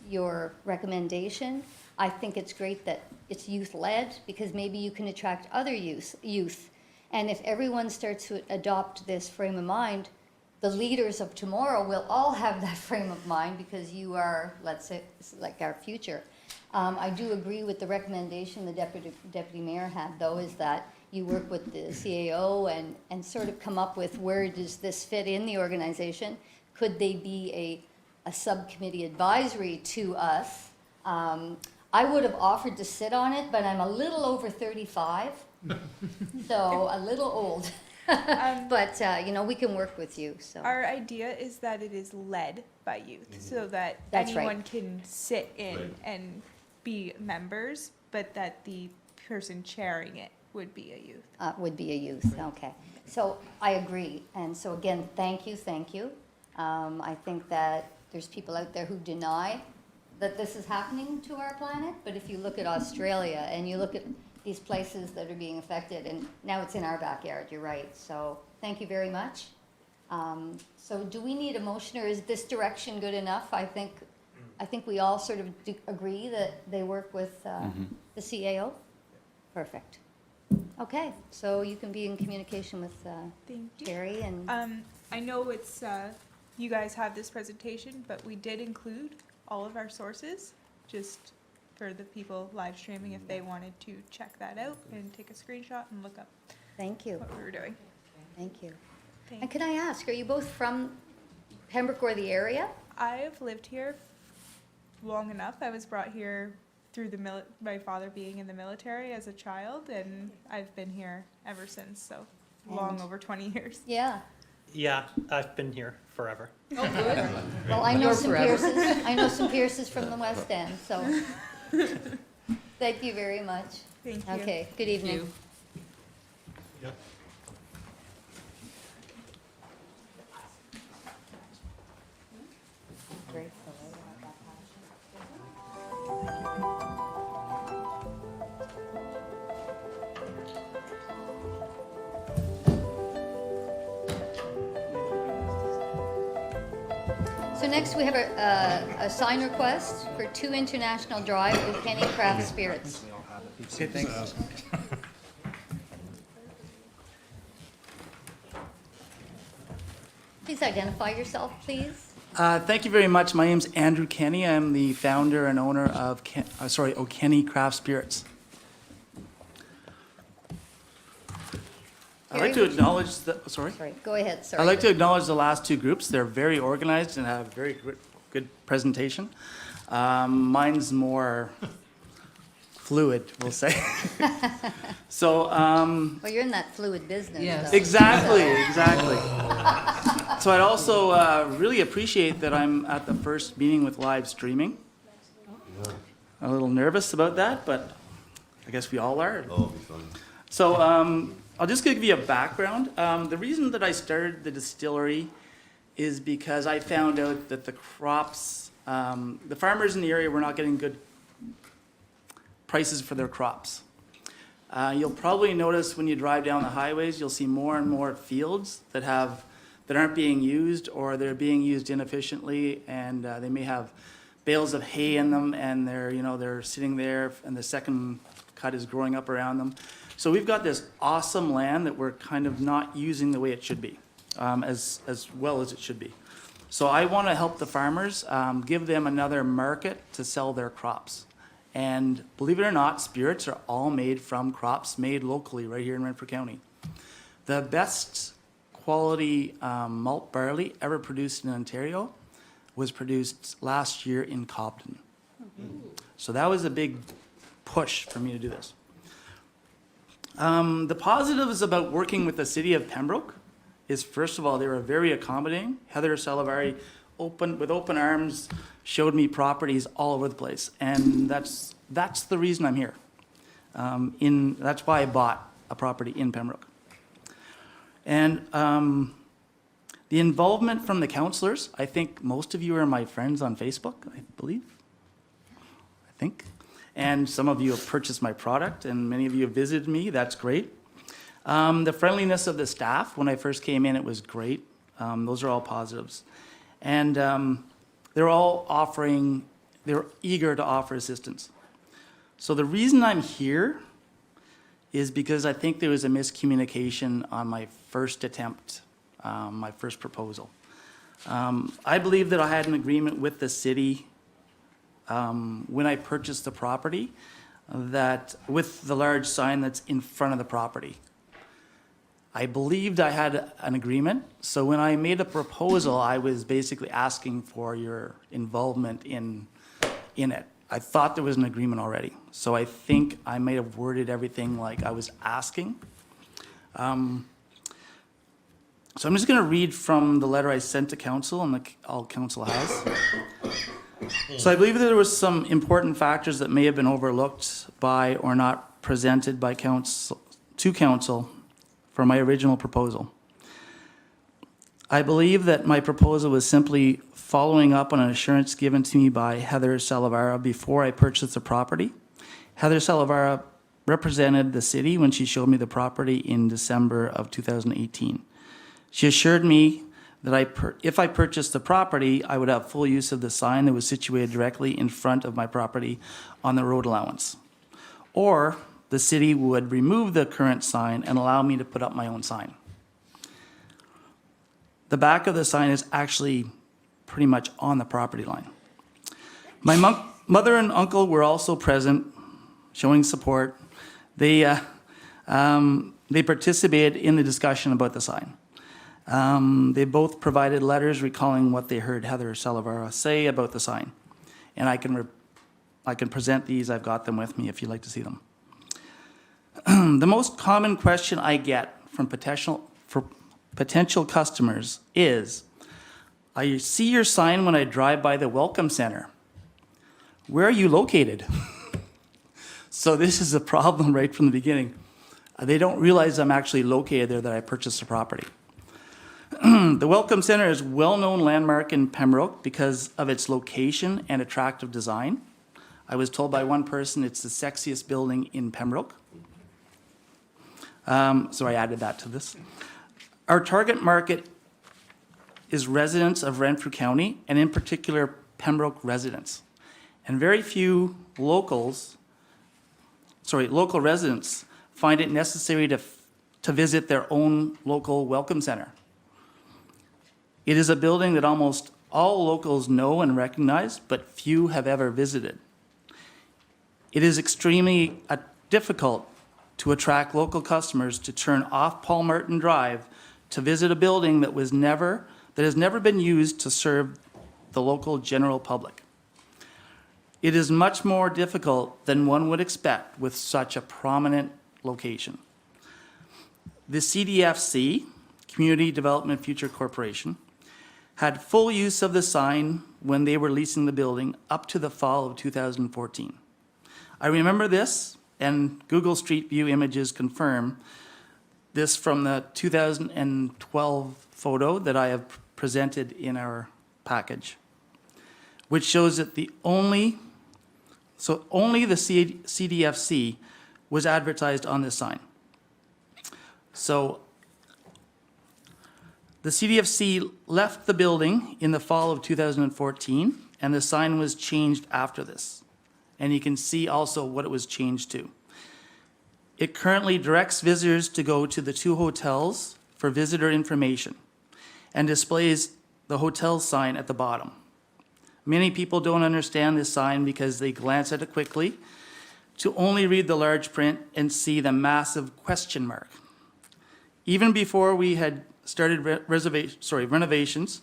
Speaker 1: your recommendation. I think it's great that it's youth-led, because maybe you can attract other youth. And if everyone starts to adopt this frame of mind, the leaders of tomorrow will all have that frame of mind, because you are, let's say, like our future. I do agree with the recommendation the deputy mayor had, though, is that you work with the CAO and sort of come up with where does this fit in the organization? Could they be a subcommittee advisory to us? I would have offered to sit on it, but I'm a little over 35, so a little old. But, you know, we can work with you, so.
Speaker 11: Our idea is that it is led by youth, so that
Speaker 1: That's right.
Speaker 11: anyone can sit in
Speaker 6: Right.
Speaker 11: and be members, but that the person chairing it would be a youth.
Speaker 1: Would be a youth, okay. So I agree, and so again, thank you, thank you. I think that there's people out there who deny that this is happening to our planet, but if you look at Australia and you look at these places that are being affected, and now it's in our backyard, you're right, so thank you very much. So do we need a motion, or is this direction good enough? I think we all sort of agree that they work with the CAO? Perfect. Okay, so you can be in communication with
Speaker 11: Thank you.
Speaker 1: Terry and,
Speaker 11: I know it's, you guys have this presentation, but we did include all of our sources, just for the people live streaming if they wanted to check that out and take a screenshot and look up
Speaker 1: thank you,
Speaker 11: what we were doing.
Speaker 1: thank you. And
Speaker 11: Thank
Speaker 1: can I ask, are you both from Pembroke or the area?
Speaker 11: I've lived here long enough. I was brought here through my father being in the military as a child, and I've been here ever since, so long
Speaker 1: And-
Speaker 11: over 20 years.
Speaker 1: Yeah.
Speaker 10: Yeah, I've been here forever.
Speaker 1: Well, I know some Pierces, I know some Pierces from the West End, so. Thank you very much.
Speaker 11: Thank you.
Speaker 1: Okay, good evening.
Speaker 9: Yep.
Speaker 1: So next we have a sign request for 2 International Drive with Kenny Craft Spirits. Please identify yourself, please.
Speaker 13: Thank you very much. My name's Andrew Kenny. I'm the founder and owner of O'Kenny Craft Spirits. I'd like to acknowledge
Speaker 1: Sorry, go ahead, sorry.
Speaker 13: I'd like to acknowledge the last 2 groups. They're very organized and have a very good presentation. Mine's more fluid, we'll say. So,
Speaker 1: Well, you're in that fluid business.
Speaker 8: Yes.
Speaker 1: though.
Speaker 13: exactly. So I'd also really appreciate that I'm at the first meeting with live streaming. A little nervous about that, but I guess we all are.
Speaker 6: Oh, it'll be fun.
Speaker 13: So I'll just give you a background. The reason that I started the distillery is because I found out that the crops, the farmers in the area were not getting good prices for their crops. You'll probably notice when you drive down the highways, you'll see more and more fields that aren't being used, or they're being used inefficiently, and they may have bales of hay in them, and they're sitting there, and the second cut is growing up around them. So we've got this awesome land that we're kind of not using the way it should be, as well as it should be. So I want to help the farmers, give them another market to sell their crops. And believe it or not, spirits are all made from crops made locally right here in Renfrew County. The best quality malt barley ever produced in Ontario was produced last year in Cobden. So that was a big push for me to do this. The positives about working with the city of Pembroke is, first of all, they were very accommodating. Heather Salavari, with open arms, showed me properties all over the place, and that's the reason I'm here. That's why I bought a property in Pembroke. And the involvement from the councillors, I think most of you are my friends on Facebook, I believe. I think. and some of you have purchased my product, and many of you have visited me. That's great. The friendliness of the staff, when I first came in, it was great. Those are all positives. And they're eager to offer assistance. So the reason I'm here is because I think there was a miscommunication on my first attempt, my first proposal. I believe that I had an agreement with the city when I purchased the property, that with the large sign that's in front of the property. I believed I had an agreement, so when I made a proposal, I was basically asking for your involvement in it. I thought there was an agreement already, so I think I may have worded everything like I was asking. So I'm just going to read from the letter I sent to council, and all council has. So I believe that there was some important factors that may have been overlooked by or not presented by council to council for my original proposal. I believe that my proposal was simply following up on an assurance given to me by Heather Salavara before I purchased the property. Heather Salavara represented the city when she showed me the property in December of 2018. She assured me that if I purchased the property, I would have full use of the sign that was situated directly in front of my property on the road allowance. Or the city would remove the current sign and allow me to put up my own sign. The back of the sign is actually pretty much on the property line. My mother and uncle were also present, showing support. They participated in the discussion about the sign. They both provided letters recalling what they heard Heather Salavara say about the sign. And I can present these. I've got them with me if you'd like to see them. The most common question I get from potential customers is, I see your sign when I drive by the Welcome Center. Where are you located? So this is a problem right from the beginning. They don't realize I'm actually located there, that I purchased the property. The Welcome Center is a well-known landmark in Pembroke because of its location and attractive design. I was told by one person it's the sexiest building in Pembroke. So I added that to this. Our target market is residents of Renfrew County, and in particular, Pembroke residents. And very few local residents find it necessary to visit their own local Welcome Center. It is a building that almost all locals know and recognize, but few have ever visited. It is extremely difficult to attract local customers to turn off Paul Martin Drive to visit a building that has never been used to serve the local general public. It is much more difficult than one would expect with such a prominent location. The CDFC, Community Development Future Corporation, had full use of the sign when they were leasing the building up to the fall of 2014. I remember this, and Google Street View images confirm this from the 2012 photo that I have presented in our package, which shows that only the CDFC was advertised on this sign. So the CDFC left the building in the fall of 2014, and the sign was changed after this. And you can see also what it was changed to. It currently directs visitors to go to the 2 hotels for visitor information and displays the hotel sign at the bottom. Many people don't understand this sign because they glance at it quickly to only read the large print and see the massive question mark. Even before we had started renovations,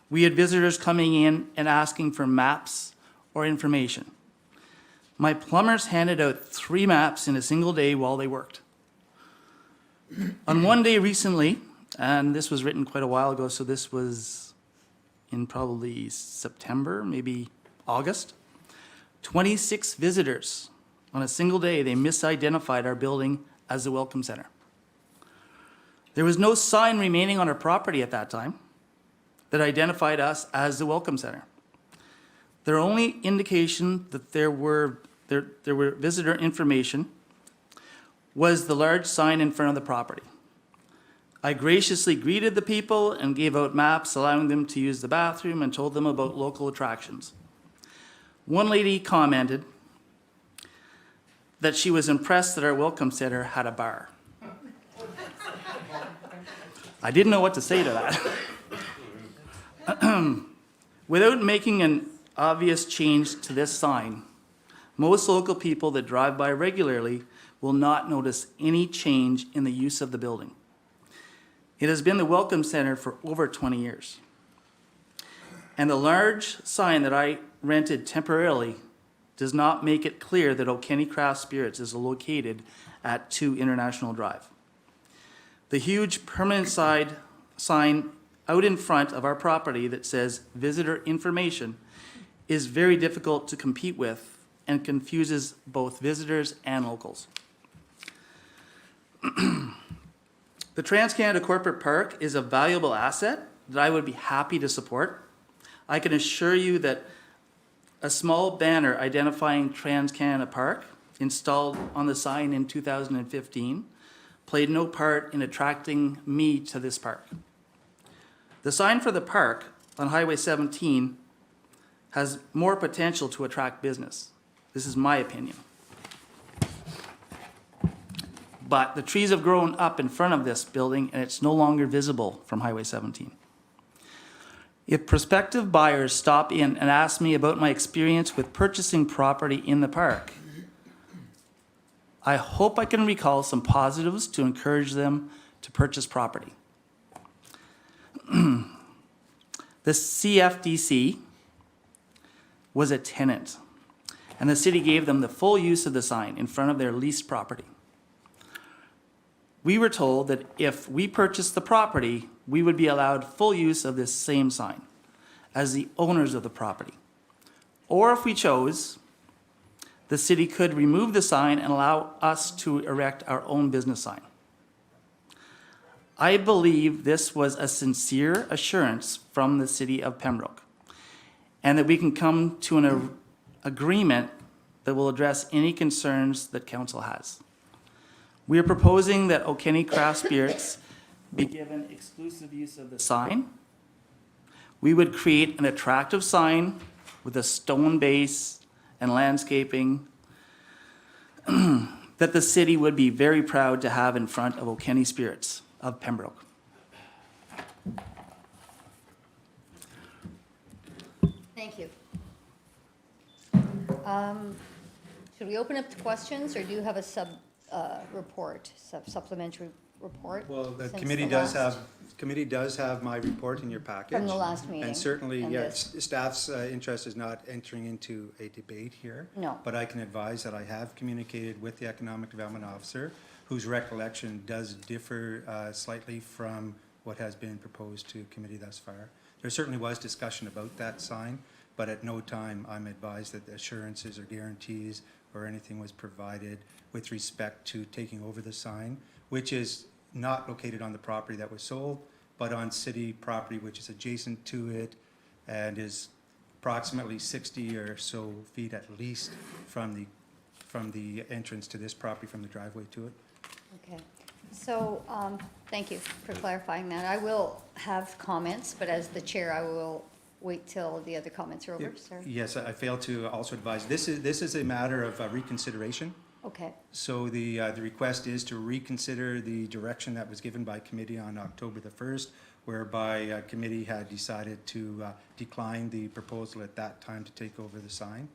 Speaker 13: we had visitors coming in and asking for maps or information. My plumbers handed out 3 maps in a single day while they worked. On one day recently, and this was written quite a while ago, so this was in probably September, maybe August, 26 visitors on a single day, they misidentified our building as the Welcome Center. There was no sign remaining on our property at that time that identified us as the Welcome Center. Their only indication that there were there were visitor information, was the large sign in front of the property. I graciously greeted the people and gave out maps allowing them to use the bathroom and told them about local attractions. One lady commented that she was impressed that our welcome center had a bar. I didn't know what to say to that. Without making an obvious change to this sign, most local people that drive by regularly will not notice any change in the use of the building. It has been the Welcome Center for over 20 years. And the large sign that I rented temporarily does not make it clear that O'Kenny Craft Spirits is located at 2 International Drive. The huge permanent sign out in front of our property that says visitor information is very difficult to compete with and confuses both visitors and locals. The TransCanada Corporate Park is a valuable asset that I would be happy to support. I can assure you that a small banner identifying TransCanada Park installed on the sign in 2015 played no part in attracting me to this park. The sign for the park on Highway 17 has more potential to attract business. This is my opinion. But the trees have grown up in front of this building and it's no longer visible from Highway 17. If prospective buyers stop in and ask me about my experience with purchasing property in the park, I hope I can recall some positives to encourage them to purchase property. The CFDC was a tenant, and the city gave them the full use of the sign in front of their leased property. We were told that if we purchased the property, we would be allowed full use of this same sign as the owners of the property. Or if we chose, the city could remove the sign and allow us to erect our own business sign. I believe this was a sincere assurance from the city of Pembroke, and that we can come to an agreement that will address any concerns that council has. We are proposing that O'Kenny Craft Spirits be given exclusive use of the sign. We would create an attractive sign with a stone base and landscaping that the city would be very proud to have in front of O'Kenny Spirits of Pembroke.
Speaker 1: Thank you. Should we open up to questions, or do you have a supplementary report?
Speaker 14: Well, the
Speaker 1: since
Speaker 14: committee
Speaker 1: the
Speaker 14: does
Speaker 1: last-
Speaker 14: have my report in your package.
Speaker 1: From the last meeting.
Speaker 14: And certainly,
Speaker 1: and
Speaker 14: yes,
Speaker 1: this.
Speaker 14: staff's interest is not entering into a debate here.
Speaker 1: No.
Speaker 14: But I can advise that I have communicated with the Economic Development Officer, whose recollection does differ slightly from what has been proposed to committee thus far. There certainly was discussion about that sign, but at no time I'm advised that the assurances or guarantees or anything was provided with respect to taking over the sign, which is not located on the property that was sold, but on city property which is adjacent to it and is approximately 60 or so feet at least from the entrance to this property, from the driveway to it.
Speaker 1: Okay, so, thank you for clarifying that. I will have comments, but as the chair, I will wait till the other comments are over, sorry.
Speaker 14: Yes, I failed to also advise, this is a matter of reconsideration.
Speaker 1: Okay,
Speaker 14: So the request is to reconsider the direction that was given by committee on October the 1st, whereby committee had decided to decline the proposal at that time to take over the sign.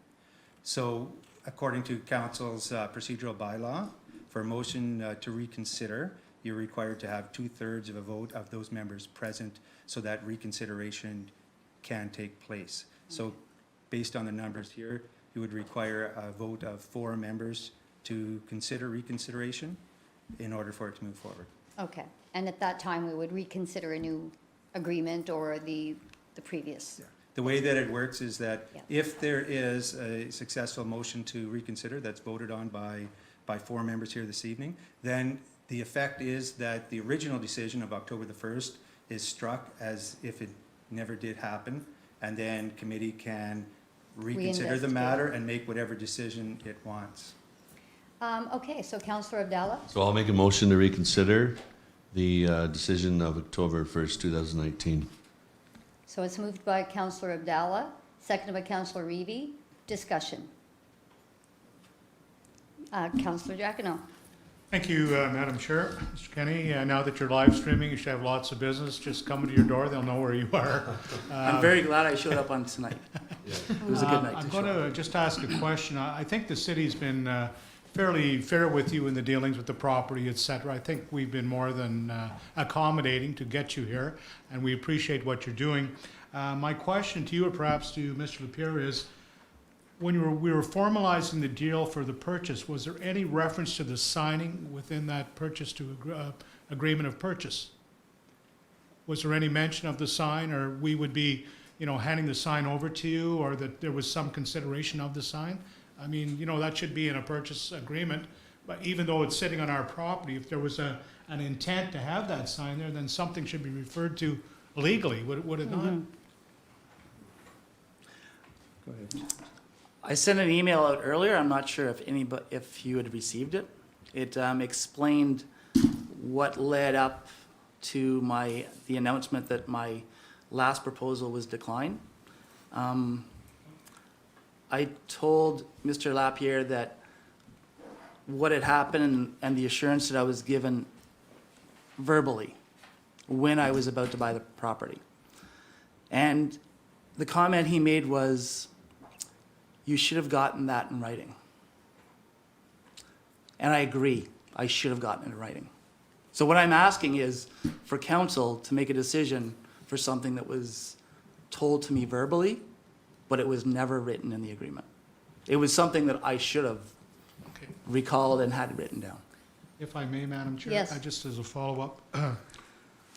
Speaker 14: So according to council's procedural bylaw, for a motion to reconsider, you're required to have 2/3 of a vote of those members present so that reconsideration can take place. So based on the numbers here, you would require a vote of 4 members to consider reconsideration in order for it to move forward.
Speaker 1: okay. And at that time, we would reconsider a new agreement or the previous?
Speaker 14: The way that it works is that
Speaker 1: Yeah.
Speaker 14: if there is a successful motion to reconsider that's voted on by 4 members here this evening, then the effect is that the original decision of October the 1st is struck as if it never did happen, and then committee can reconsider the
Speaker 1: Reinvestigate.
Speaker 14: matter and make whatever decision it wants.
Speaker 1: Okay, so Councillor Abdallah,
Speaker 6: So I'll make a motion to reconsider the decision of October 1st, 2019.
Speaker 1: so it's moved by Councillor Abdallah, seconded by Councillor Reevy. Discussion. Councillor Giacono.
Speaker 9: Thank you, Madam Chair. Mr. Kenny, now that you're live streaming, you should have lots of business. Just come to your door, they'll know where you are.
Speaker 13: I'm very glad I showed up on tonight. It was a good night
Speaker 9: I'm
Speaker 13: to
Speaker 9: going
Speaker 13: show
Speaker 9: to
Speaker 13: up.
Speaker 9: just ask a question. I think the city's been fairly fair with you in the dealings with the property, et cetera. I think we've been more than accommodating to get you here, and we appreciate what you're doing. My question to you, or perhaps to Mr. Lapierre, is when we were formalizing the deal for the purchase, was there any reference to the signing within that purchase to agreement of purchase? Was there any mention of the sign, or we would be, handing the sign over to you, or that there was some consideration of the sign? I mean, that should be in a purchase agreement, but even though it's sitting on our property, if there was an intent to have that sign there, then something should be referred to legally, would it not?
Speaker 14: Go ahead.
Speaker 13: I sent an email out earlier. I'm not sure if you had received it. It explained what led up to the announcement that my last proposal was declined. I told Mr. Lapierre that what had happened and the assurance that I was given verbally when I was about to buy the property. And the comment he made was, "You should have gotten that in writing." And I agree, I should have gotten it in writing. So what I'm asking is for council to make a decision for something that was told to me verbally, but it was never written in the agreement. It was something that I should have
Speaker 9: Okay.
Speaker 13: recalled and had written down.
Speaker 9: If I may, Madam Chair?
Speaker 1: Yes.
Speaker 9: Just as a follow-up.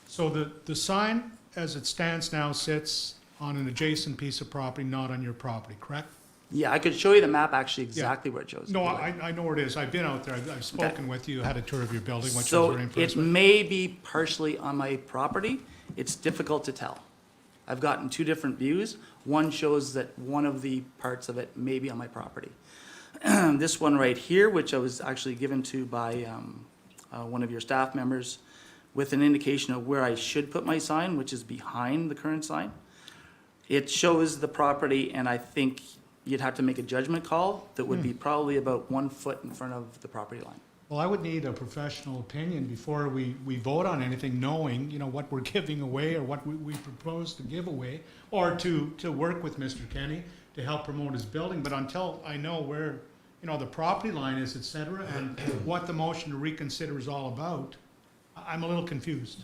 Speaker 9: So the sign, as it stands now, sits on an adjacent piece of property, not on your property, correct?
Speaker 13: Yeah, I could show you the map actually exactly where it shows.
Speaker 9: No, I know where it is. I've been out there. I've spoken with you, had a tour of your building, which I was
Speaker 13: So
Speaker 9: very impressed
Speaker 13: it
Speaker 9: with.
Speaker 13: may be partially on my property. It's difficult to tell. I've gotten two different views. One shows that one of the parts of it may be on my property. This one right here, which I was actually given to by one of your staff members with an indication of where I should put my sign, which is behind the current sign. It shows the property, and I think you'd have to make a judgment call that would be probably about 1 foot in front of the property line.
Speaker 9: Well, I would need a professional opinion before we vote on anything, knowing, what we're giving away or what we propose to give away, or to work with Mr. Kenny to help promote his building. But until I know where, the property line is, et cetera, and what the motion to reconsider is all about, I'm a little confused.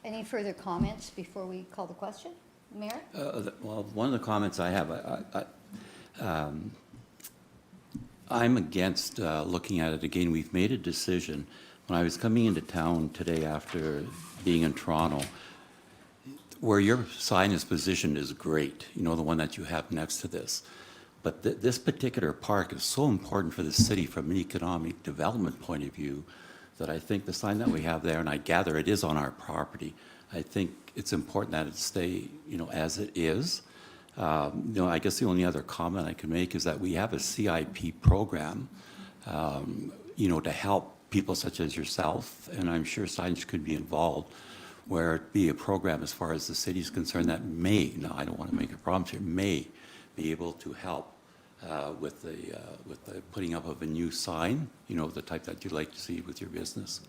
Speaker 1: Any further comments before we call the question? Mayor?
Speaker 2: Well, one of the comments I have, I'm against looking at it again. We've made a decision. When I was coming into town today after being in Toronto, where your sign is positioned is great, the one that you have next to this. But this particular park is so important for the city from an economic development point of view that I think the sign that we have there, and I gather it is on our property, I think it's important that it stay, as it is. I guess the only other comment I can make is that we have a CIP program, to help people such as yourself, and I'm sure signs could be involved, where it be a program as far as the city's concerned that may, now I don't want to make a promise here, may be able to help with the putting up of a new sign, the type that you'd like to see with your business.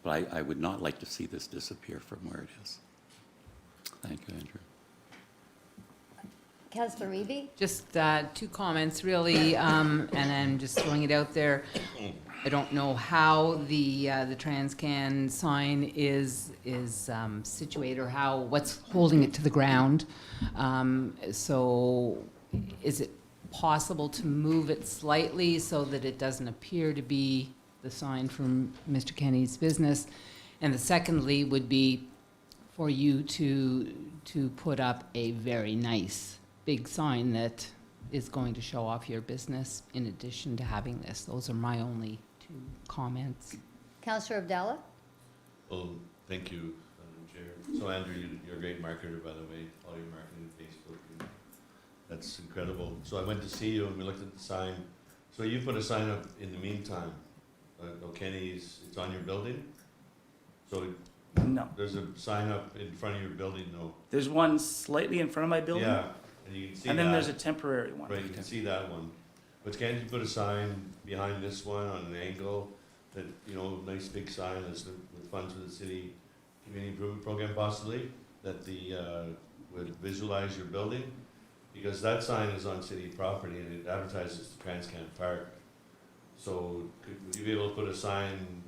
Speaker 2: But I would not like to see this disappear from where it is. Thank you, Andrew.
Speaker 1: Councillor Reevy?
Speaker 8: Just two comments, really, and I'm just throwing it out there. I don't know how the Transcan sign is situated, or what's holding it to the ground. So, is it possible to move it slightly so that it doesn't appear to be the sign from Mr. Kenny's business? And the secondly would be for you to put up a very nice big sign that is going to show off your business in addition to having this. Those are my only two comments.
Speaker 1: Councillor Abdallah?
Speaker 6: Well, thank you, Madam Chair. So Andrew, you're a great marketer, by the way, all your marketing, Facebook, That's incredible. So I went to see you and we looked at the sign. So you put a sign up in the meantime. O'Kenny's, it's on your building? So
Speaker 13: No.
Speaker 6: there's a sign up in front of your building, no?
Speaker 13: There's one slightly in front of my building.
Speaker 6: Yeah, and you can see that.
Speaker 13: And then there's a temporary one.
Speaker 6: Right, you can see that one. But can't you put a sign behind this one on an angle that, you know, nice big sign as the, with funds for the city community improvement program possibly, that the, would visualize your building? Because that sign is on city property and it advertises the Transcam Park. So would you be able to put a sign,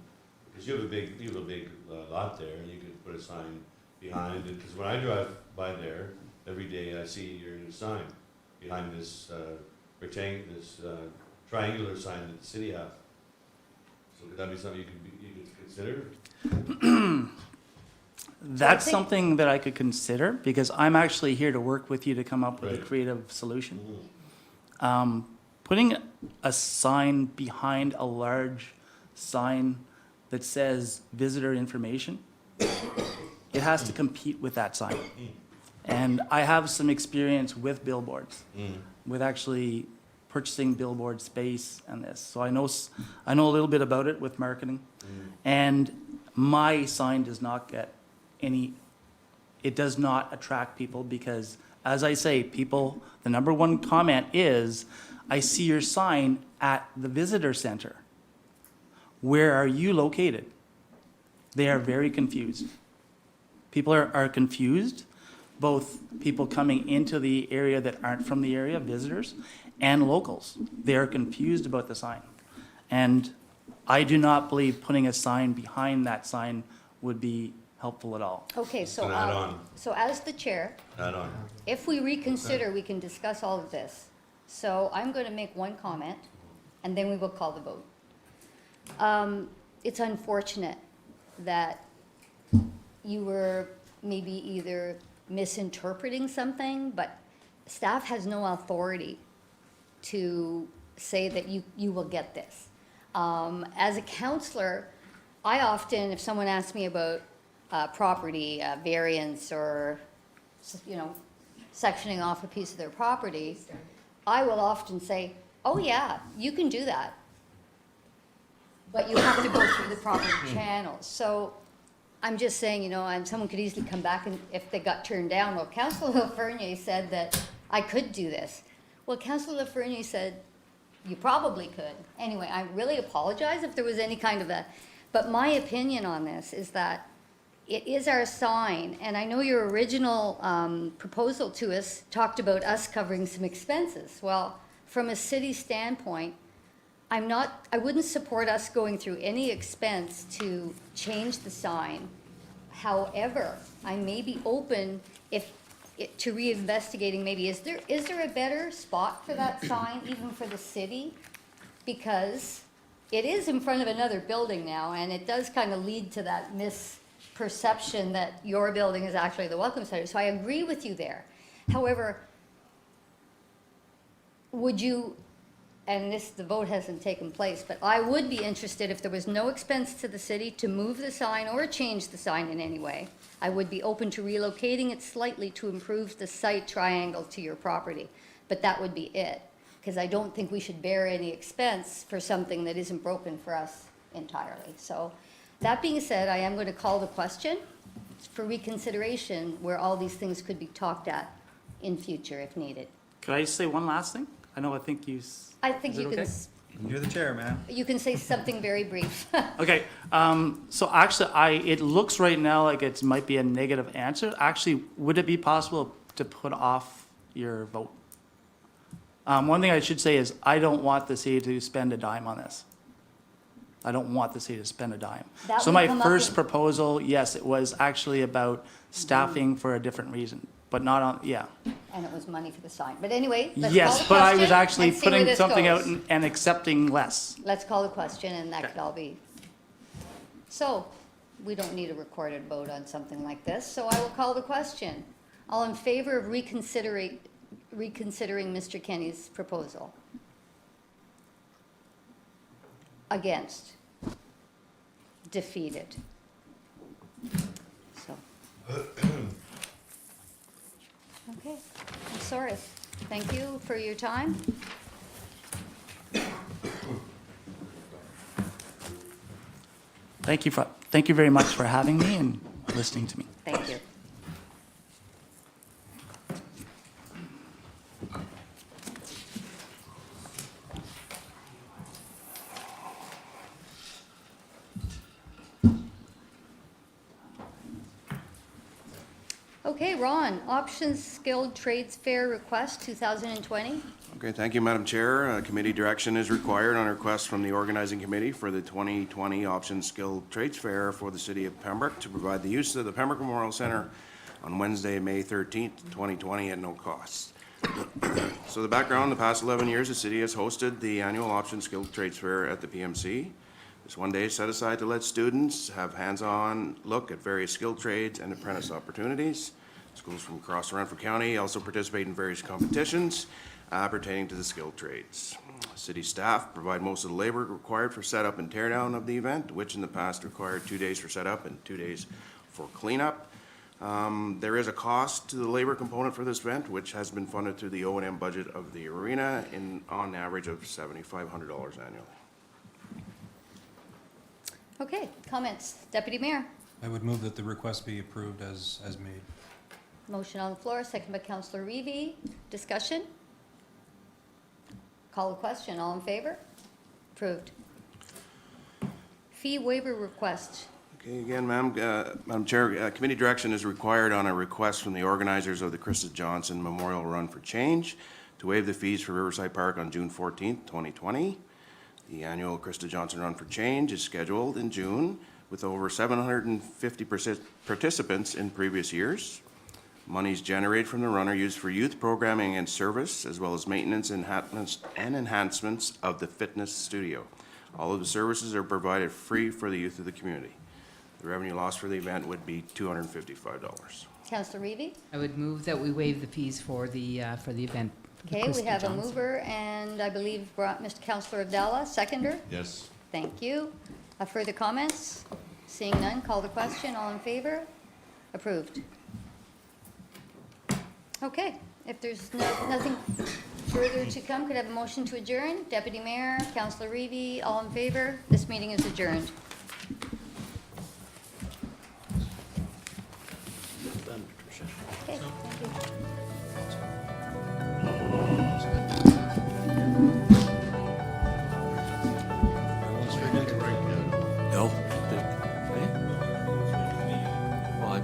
Speaker 6: because you have a big lot there, and you could put a sign behind it, because when I drive by there, every day I see your new sign behind this, triangular sign that the city have. So could that be something you could consider?
Speaker 13: That's something that I could consider, because I'm actually here to work with you to come up with a
Speaker 6: Right.
Speaker 13: creative solution. Putting a sign behind a large sign that says visitor information, it has to compete with that sign. And I have some experience with billboards, with actually purchasing billboard space and this. So I know a little bit about it with marketing. And my sign does not get it does not attract people, because, as I say, people, the number one comment is, I see your sign at the visitor center. Where are you located? They are very confused. People are confused, both people coming into the area that aren't from the area, visitors, and locals. They are confused about the sign. And I do not believe putting a sign behind that sign would be helpful at all.
Speaker 1: Okay, so,
Speaker 6: An add-on.
Speaker 1: so as the chair,
Speaker 6: Add on.
Speaker 1: if we reconsider, we can discuss all of this. So I'm going to make one comment, and then we will call the vote. It's unfortunate that you were maybe either misinterpreting something, but staff has no authority to say that you will get this. As a counselor, I often, if someone asks me about property variance or, you know, sectioning off a piece of their property, I will often say, oh yeah, you can do that. But you have to go through the proper channels. So I'm just saying, you know, and someone could easily come back and if they got turned down, well, Councillor Lafreniere said that I could do this. Well, Councillor Lafreniere said, you probably could. Anyway, I really apologize if there was any kind of a, but my opinion on this is that it is our sign, and I know your original proposal to us talked about us covering some expenses. Well, from a city standpoint, I wouldn't support us going through any expense to change the sign. However, I may be open to reinvestigating maybe, is there a better spot for that sign, even for the city? Because it is in front of another building now, and it does kind of lead to that misperception that your building is actually the Welcome Center. So I agree with you there. However, would you, and the vote hasn't taken place, but I would be interested if there was no expense to the city to move the sign or change the sign in any way. I would be open to relocating it slightly to improve the site triangle to your property, but that would be it. Because I don't think we should bear any expense for something that isn't broken for us entirely. So that being said, I am going to call the question for reconsideration where all these things could be talked at in future if needed.
Speaker 13: Could I just say one last thing? I think you.
Speaker 1: I think
Speaker 13: Is it
Speaker 1: you can,
Speaker 13: okay?
Speaker 14: You're the chair, man.
Speaker 1: you can say something very brief.
Speaker 13: Okay, so actually, it looks right now like it might be a negative answer. Actually, would it be possible to put off your vote? One thing I should say is I don't want the city to spend a dime on this. I don't want the city to spend a dime.
Speaker 1: That
Speaker 13: So
Speaker 1: would
Speaker 13: my
Speaker 1: come up
Speaker 13: first
Speaker 1: in-
Speaker 13: proposal, yes, it was actually about staffing for a different reason, but not on, yeah.
Speaker 1: And it was money for the sign. But anyway, let's call the
Speaker 13: Yes, but I was
Speaker 1: question
Speaker 13: actually
Speaker 1: and see where
Speaker 13: putting
Speaker 1: this
Speaker 13: something out
Speaker 1: goes.
Speaker 13: and accepting less.
Speaker 1: Let's call the question, and that
Speaker 13: Okay.
Speaker 1: could all be. So, we don't need a recorded vote on something like this, so I will call the question. All in favor of reconsidering Mr. Kenny's proposal? Against? Defeated? So. Okay, I'm sorry. Thank you for your time.
Speaker 13: Thank you very much for having me and listening to me.
Speaker 1: Thank you. Okay, Ron, Options Skilled Trades Fair Request 2020.
Speaker 15: Okay, thank you, Madam Chair. Committee direction is required on request from the organizing committee for the 2020 Options Skilled Trades Fair for the city of Pembroke to provide the use of the Pembroke Memorial Center on Wednesday, May 13th, 2020 at no cost. So the background, the past 11 years, the city has hosted the annual Options Skilled Trades Fair at the PMC. This one day is set aside to let students have hands-on look at various skilled trades and apprentice opportunities. Schools from across Renfrew County also participate in various competitions pertaining to the skilled trades. City staff provide most of the labor required for setup and teardown of the event, which in the past required 2 days for setup and 2 days for cleanup. There is a cost to the labor component for this event, which has been funded through the O&M budget of the arena on average of $7,500 annually.
Speaker 1: Okay, comments? Deputy Mayor.
Speaker 7: I would move that the request be approved as made.
Speaker 1: Motion on the floor, second by Councillor Reevy. Discussion? Call the question. All in favor? Approved. Fee waiver request.
Speaker 15: Okay, again, Madam Chair, committee direction is required on a request from the organizers of the Krista Johnson Memorial Run for Change to waive the fees for Riverside Park on June 14th, 2020. The annual Krista Johnson Run for Change is scheduled in June with over 750 participants in previous years. Monies generated from the run are used for youth programming and service, as well as maintenance and enhancements of the fitness studio. All of the services are provided free for the youth of the community. The revenue loss for the event would be $255.
Speaker 1: Councillor Reevy.
Speaker 8: I would move that we waive the fees for the event. for the
Speaker 1: Okay, we
Speaker 8: Krista
Speaker 1: have a
Speaker 8: Johnson.
Speaker 1: mover, and I believe Mr. Councillor Abdallah, seconder.
Speaker 6: Yes.
Speaker 1: Thank you. Further comments? Seeing none, call the question. All in favor? Approved. Okay, if there's nothing further to come, could I have a motion to adjourn? Deputy Mayor, Councillor Reevy, all in favor? This meeting is adjourned. Okay, thank you.
Speaker 2: No. Well, I-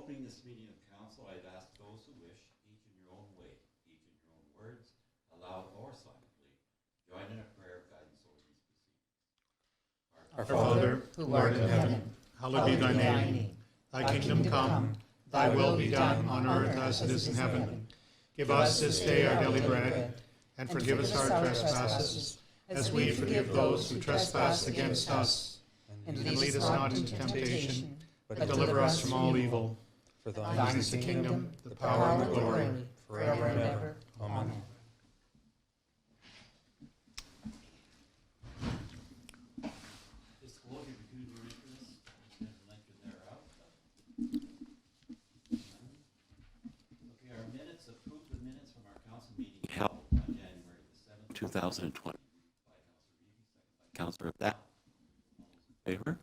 Speaker 2: opening this meeting of council, I'd ask those who wish, each in your own way, each in your own words, aloud or silently, join in a prayer of guidance over these proceedings.
Speaker 9: Our Father, who art in heaven, hallowed be thy name. Thy kingdom come, thy will be done on earth as it is in heaven. Give us this day our daily bread, and forgive us our trespasses, as we forgive those who trespass against us. And lead us not into temptation, but deliver us from all evil. For thine is the kingdom, the power, and the glory, forever and ever. Amen.
Speaker 2: Disclosure between your interests and lecture thereof. Okay, our minutes, approve the minutes from our council meeting held on January the 7th, 2020. Councillor Abdallah. Favor?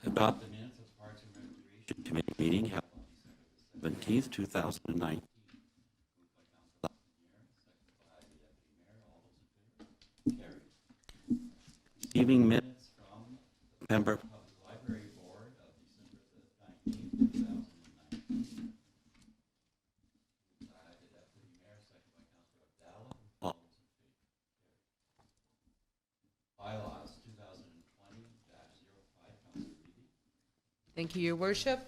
Speaker 2: Adopt the minutes of Parks and Recreation Committee meeting held on December 17th, 2019. Receiving minutes from Pembroke Public Library Board of December the 19th, 2019. By the Deputy Mayor, second by Councillor Abdallah. All those in favor? Bylaws 2020-05, Councillor Reedy.
Speaker 8: Thank you, Your Worship.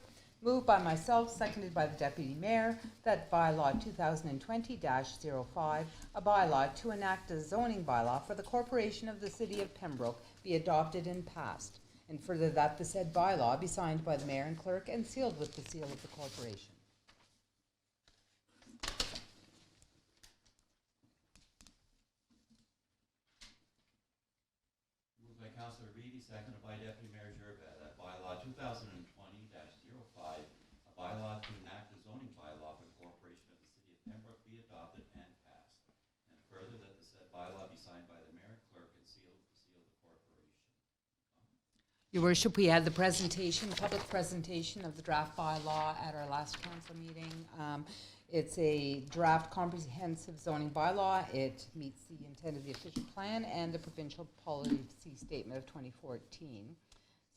Speaker 8: Moved by myself, seconded by the Deputy Mayor, that bylaw 2020-05, a bylaw to enact a zoning bylaw for the Corporation of the City of Pembroke, be adopted and passed, and further that the said bylaw be signed by the Mayor and Clerk and sealed with the seal of the Corporation.
Speaker 2: Moved by Councillor Reedy, seconded by Deputy Mayor Gervais, that bylaw 2020-05, a bylaw to enact a zoning bylaw for the Corporation of the City of Pembroke be adopted and passed. And further, that the said bylaw be signed by the Mayor and Clerk and sealed with the seal of the Corporation.
Speaker 8: Your Worship, we had the presentation, public presentation of the draft bylaw at our last council meeting. It's a draft comprehensive zoning bylaw. It meets the intent of the official plan and the provincial policy statement of 2014.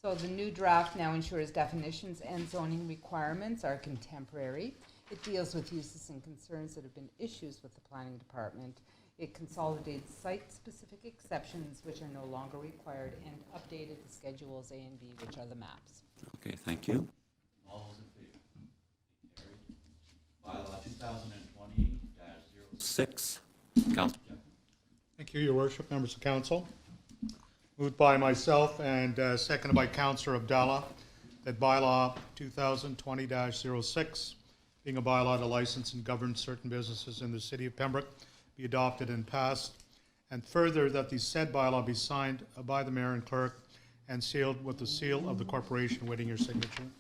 Speaker 8: So the new draft now ensures definitions and zoning requirements are contemporary. It deals with uses and concerns that have been issues with the planning department. It consolidates site-specific exceptions which are no longer required and updated the schedules A and B, which are the maps.
Speaker 2: Okay, thank you. All those in favor? Carried. Bylaw 2020-06, Councillor Jeff.
Speaker 9: Thank you, Your Worship, members of council. Moved by myself and seconded by Councillor Abdallah, that bylaw 2020-06, being a bylaw to license and govern certain businesses in the City of Pembroke, be adopted and passed. And further, that the said bylaw be signed by the Mayor and Clerk and sealed with the seal of the Corporation awaiting your signature.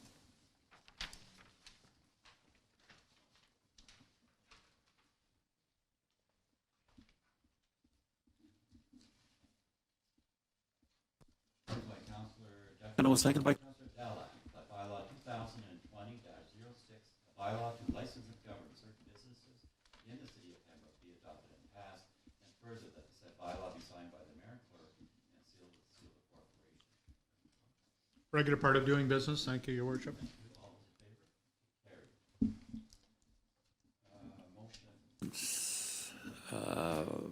Speaker 2: And it was seconded by Councillor Abdallah, that bylaw 2020-06, a bylaw to license and govern certain businesses in the City of Pembroke be adopted and passed, and further that the said bylaw be signed by the Mayor and Clerk and sealed with the seal of the Corporation.
Speaker 9: Regular part of doing business. Thank you, Your Worship.
Speaker 2: All those in favor? Carried.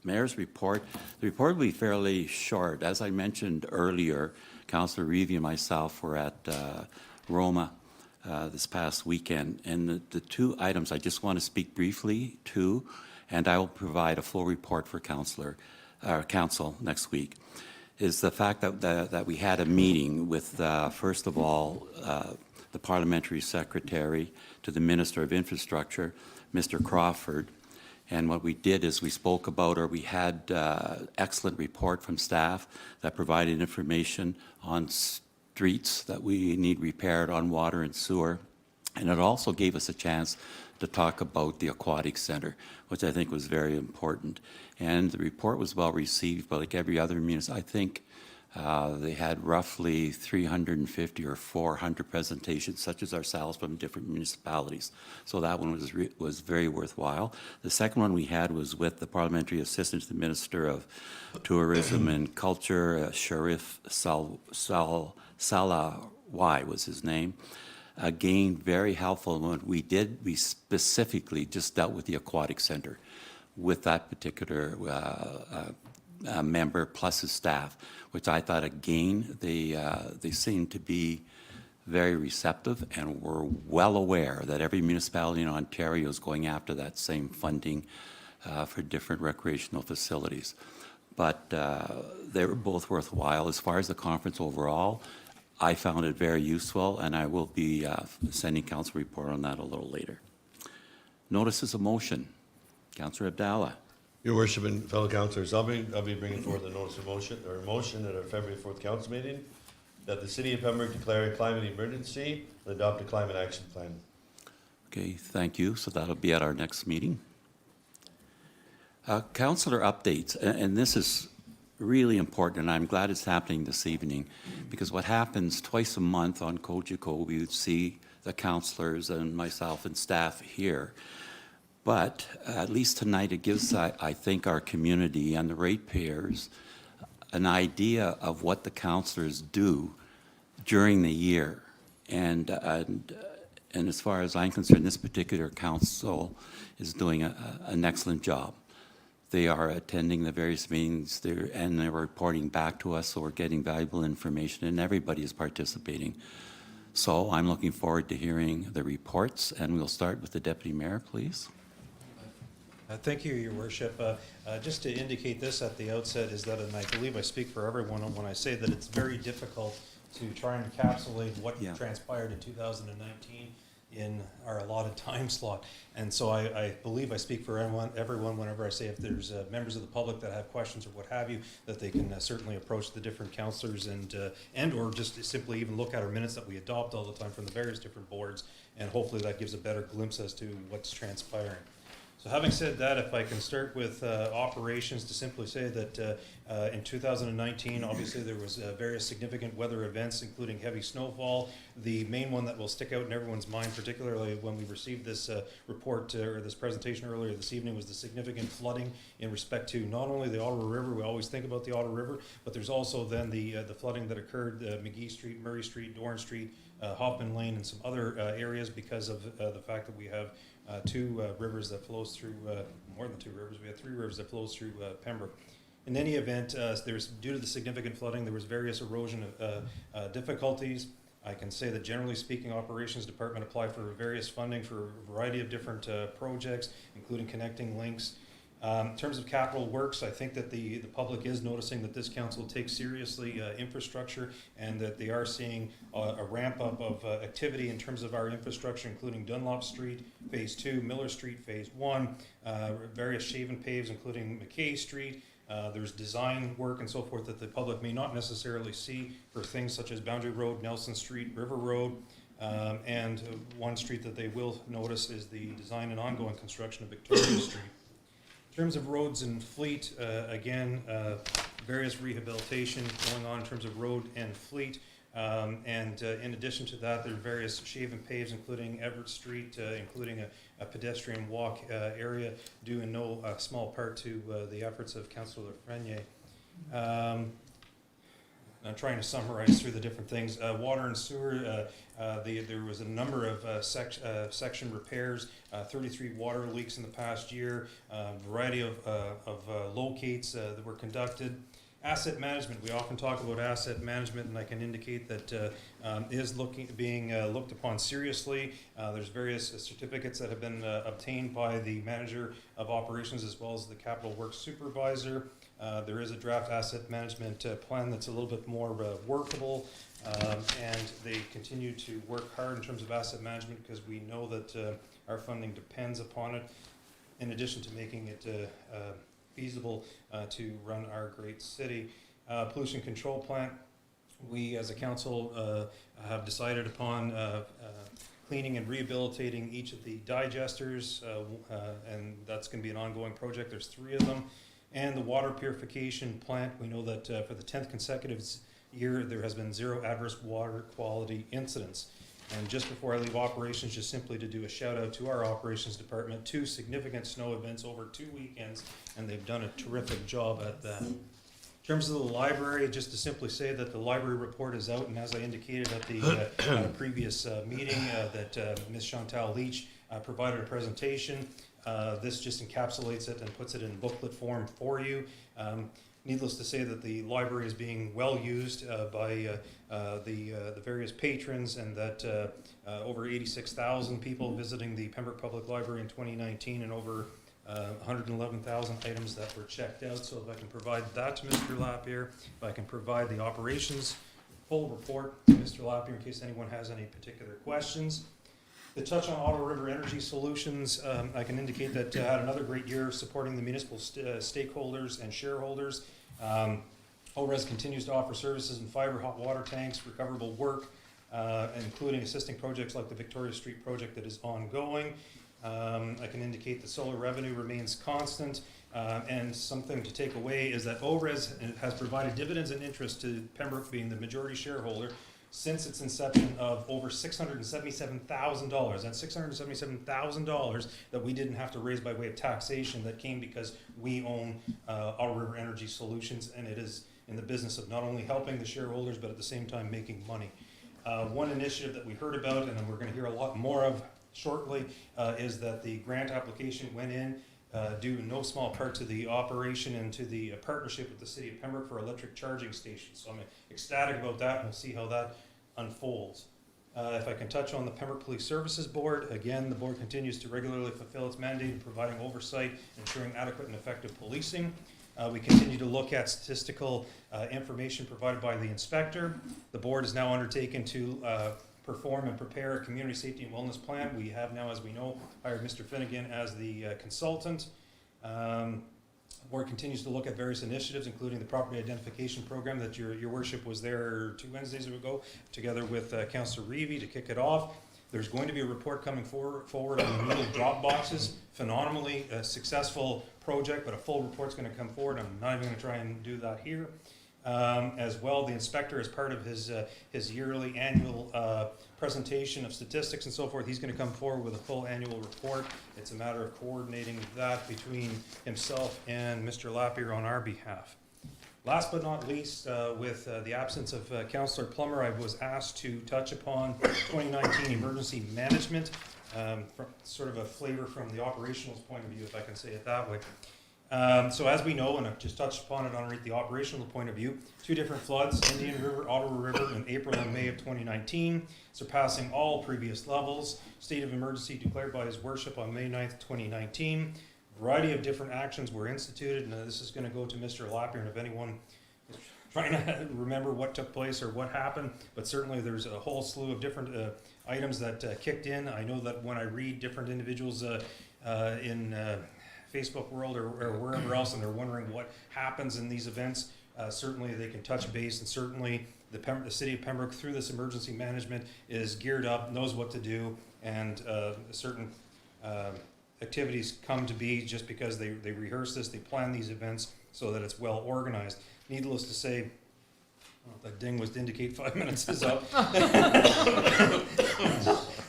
Speaker 2: Mayor's report. The report will be fairly short. As I mentioned earlier, Councillor Reevy and myself were at Roma this past weekend, and the two items I just want to speak briefly to, and I will provide a full report for council next week, is the fact that we had a meeting with, first of all, the Parliamentary Secretary to the Minister of Infrastructure, Mr. Crawford. And what we did is we spoke about, or we had excellent report from staff that provided information on streets that we need repaired, on water and sewer. And it also gave us a chance to talk about the aquatic center, which I think was very important. And the report was well received, but like every other municipality, I think they had roughly 350 or 400 presentations, such as ourselves, from different municipalities. So that one was very worthwhile. The second one we had was with the Parliamentary Assistant to the Minister of Tourism and Culture, Sharif Salah Y was his name. Again, very helpful. When we specifically just dealt with the aquatic center with that particular member plus his staff, which I thought, again, they seemed to be very receptive and were well aware that every municipality in Ontario is going after that same funding for different recreational facilities. But they were both worthwhile. As far as the conference overall, I found it very useful, and I will be sending council report on that a little later. Notices of motion. Councillor Abdallah.
Speaker 6: Your worship and fellow councillors, I'll be bringing forward the notice of motion at our February 4th council meeting that the city of Pembroke declare a climate emergency and adopt a climate action plan.
Speaker 2: Okay, thank you. So that'll be at our next meeting. Councillor updates, and this is really important, and I'm glad it's happening this evening, because what happens twice a month on Kojiko, we would see the councillors and myself and staff here. But at least tonight, it gives, I think, our community and the ratepayers an idea of what the councillors do during the year. And as far as I'm concerned, this particular council is doing an excellent job. They are attending the various meetings and they're reporting back to us, so we're getting valuable information, and everybody is participating. So I'm looking forward to hearing the reports, and we'll start with the Deputy Mayor, please.
Speaker 7: Thank you, Your Worship. Just to indicate this at the outset is that, and I believe I speak for everyone when I say that it's very difficult to try and encapsulate what transpired in 2019 in our allotted time slot. And so I believe I speak for everyone whenever I say if there's members of the public that have questions or what have you, that they can certainly approach the different councillors and or just simply even look at our minutes that we adopt all the time from the various different boards, and hopefully that gives a better glimpse as to what's transpiring. So having said that, if I can start with operations, to simply say that in 2019, obviously there was various significant weather events, including heavy snowfall. The main one that will stick out in everyone's mind, particularly when we received this report or this presentation earlier this evening, was the significant flooding in respect to not only the Ottawa River. We always think about the Ottawa River, but there's also then the flooding that occurred McGee Street, Murray Street, Dorn Street, Hoffman Lane, and some other areas because of the fact that we have two rivers that flows through, more than two rivers, we have three rivers that flows through Pembroke. In any event, due to the significant flooding, there was various erosion difficulties. I can say that generally speaking, Operations Department applied for various funding for a variety of different projects, including connecting links. In terms of capital works, I think that the public is noticing that this council takes seriously infrastructure, and that they are seeing a ramp up of activity in terms of our infrastructure, including Dunlop Street, Phase 2, Miller Street, Phase 1, various shave and paves, including McKay Street. There's design work and so forth that the public may not necessarily see for things such as Boundary Road, Nelson Street, River Road, and one street that they will notice is the design and ongoing construction of Victoria Street. In terms of roads and fleet, again, various rehabilitation going on in terms of road and fleet. And in addition to that, there are various shave and paves, including Everett Street, including a pedestrian walk area, due in no small part to the efforts of Councillor Frenier. I'm trying to summarize through the different things. Water and sewer, there was a number of section repairs, 33 water leaks in the past year, a variety of locates that were conducted. Asset management, we often talk about asset management, and I can indicate that is being looked upon seriously. There's various certificates that have been obtained by the manager of operations as well as the capital works supervisor. There is a draft asset management plan that's a little bit more workable, and they continue to work hard in terms of asset management because we know that our funding depends upon it, in addition to making it feasible to run our great city. Pollution control plant, we as a council have decided upon cleaning and rehabilitating each of the digesters, and that's going to be an ongoing project. There's 3 of them. And the water purification plant, we know that for the 10th consecutive year, there has been 0 adverse water quality incidents. And just before I leave operations, just simply to do a shout out to our operations department, 2 significant snow events over 2 weekends, and they've done a terrific job at that. In terms of the library, just to simply say that the library report is out, and as I indicated at the previous meeting, that Ms. Chantal Leach provided a presentation. This just encapsulates it and puts it in booklet form for you. Needless to say that the library is being well used by the various patrons, and that over 86,000 people visiting the Pembroke Public Library in 2019, and over 111,000 items that were checked out. So if I can provide that to Mr. Lapierre, if I can provide the operations full report to Mr. Lapierre in case anyone has any particular questions. To touch on Ottawa River Energy Solutions, I can indicate that had another great year supporting the municipal stakeholders and shareholders. ORES continues to offer services in fiber, hot water tanks, recoverable work, including assisting projects like the Victoria Street project that is ongoing. I can indicate that solar revenue remains constant, and something to take away is that ORES has provided dividends and interest to Pembroke, being the majority shareholder, since its inception of over $677,000. That's $677,000 that we didn't have to raise by way of taxation, that came because we own Ottawa River Energy Solutions, and it is in the business of not only helping the shareholders, but at the same time making money. One initiative that we heard about, and we're going to hear a lot more of shortly, is that the grant application went in due in no small part to the operation and to the partnership with the City of Pembroke for electric charging stations. So I'm ecstatic about that, and we'll see how that unfolds. If I can touch on the Pembroke Police Services Board, again, the board continues to regularly fulfill its mandate in providing oversight, ensuring adequate and effective policing. We continue to look at statistical information provided by the inspector. The board is now undertaken to perform and prepare a community safety and wellness plan. We have now, as we know, hired Mr. Finnegan as the consultant. The board continues to look at various initiatives, including the property identification program that your worship was there 2 Wednesdays ago, together with Councillor Reevy to kick it off. There's going to be a report coming forward on the needle drop boxes. Phenomenally successful project, but a full report's going to come forward. I'm not even going to try and do that here. As well, the inspector, as part of his yearly annual presentation of statistics and so forth, he's going to come forward with a full annual report. It's a matter of coordinating that between himself and Mr. Lapierre on our behalf. Last but not least, with the absence of Councillor Plummer, I was asked to touch upon 2019 emergency management, sort of a flavor from the operational point of view, if I can say it that way. So as we know, and I've just touched upon it on the operational point of view, 2 different floods, Indian River, Ottawa River, in April and May of 2019, surpassing all previous levels. State of emergency declared by His Worship on May 9th, 2019. A variety of different actions were instituted, and this is going to go to Mr. Lapierre, and if anyone is trying to remember what took place or what happened, but certainly there's a whole slew of different items that kicked in. I know that when I read different individuals in Facebook world or wherever else, and they're wondering what happens in these events, certainly they can touch base, and certainly the City of Pembroke, through this emergency management, is geared up, knows what to do, and certain activities come to be just because they rehearse this, they plan these events so that it's well organized. Needless to say, that ding was to indicate 5 minutes is up.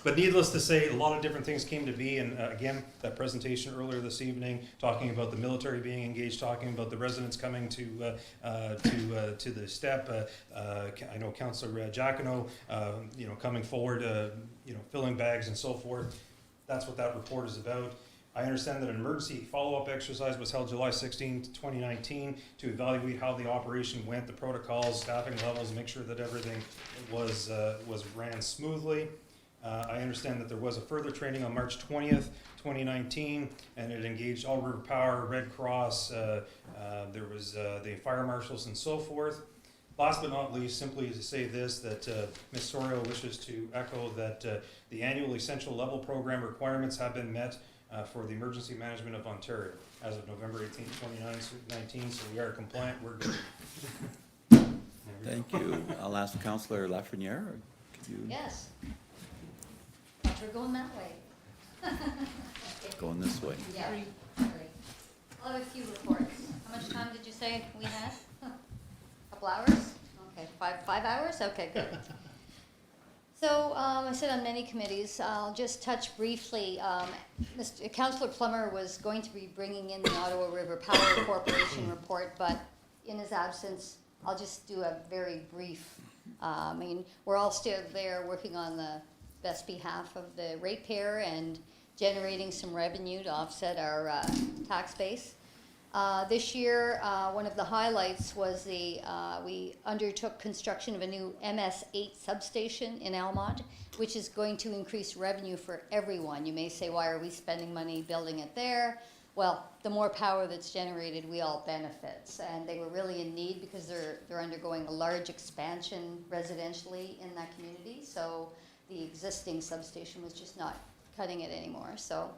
Speaker 7: But needless to say, a lot of different things came to be, and again, that presentation earlier this evening, talking about the military being engaged, talking about the residents coming to the step. I know Councillor Giacono, coming forward, filling bags and so forth. That's what that report is about. I understand that an emergency follow-up exercise was held July 16, 2019 to evaluate how the operation went, the protocols, staffing levels, make sure that everything was ran smoothly. I understand that there was a further training on March 20th, 2019, and it engaged All River Power, Red Cross, there was the fire marshals and so forth. Last but not least, simply to say this, that Ms. Sorio wishes to echo that the annual essential level program requirements have been met for the emergency management of Ontario as of November 18, 2019, so we are compliant, we're good.
Speaker 2: Thank you. I'll ask Councillor Lafreniere. Could you
Speaker 1: Yes. Thought you were going that way.
Speaker 2: going this way?
Speaker 1: Yeah. Great. I'll have a few reports. How much time did you say we had? Couple hours? Okay, five hours? Okay, good. So I sit on many committees. I'll just touch briefly. Councillor Plummer was going to be bringing in the Ottawa River Power Corporation report, but in his absence, I'll just do a very brief, I mean, we're all still there working on the best behalf of the ratepayer and generating some revenue to offset our tax base. This year, one of the highlights was we undertook construction of a new MS8 substation in Almont, which is going to increase revenue for everyone. You may say, why are we spending money building it there? Well, the more power that's generated, we all benefit. And they were really in need because they're undergoing a large expansion residentially in that community. So the existing substation was just not cutting it anymore. So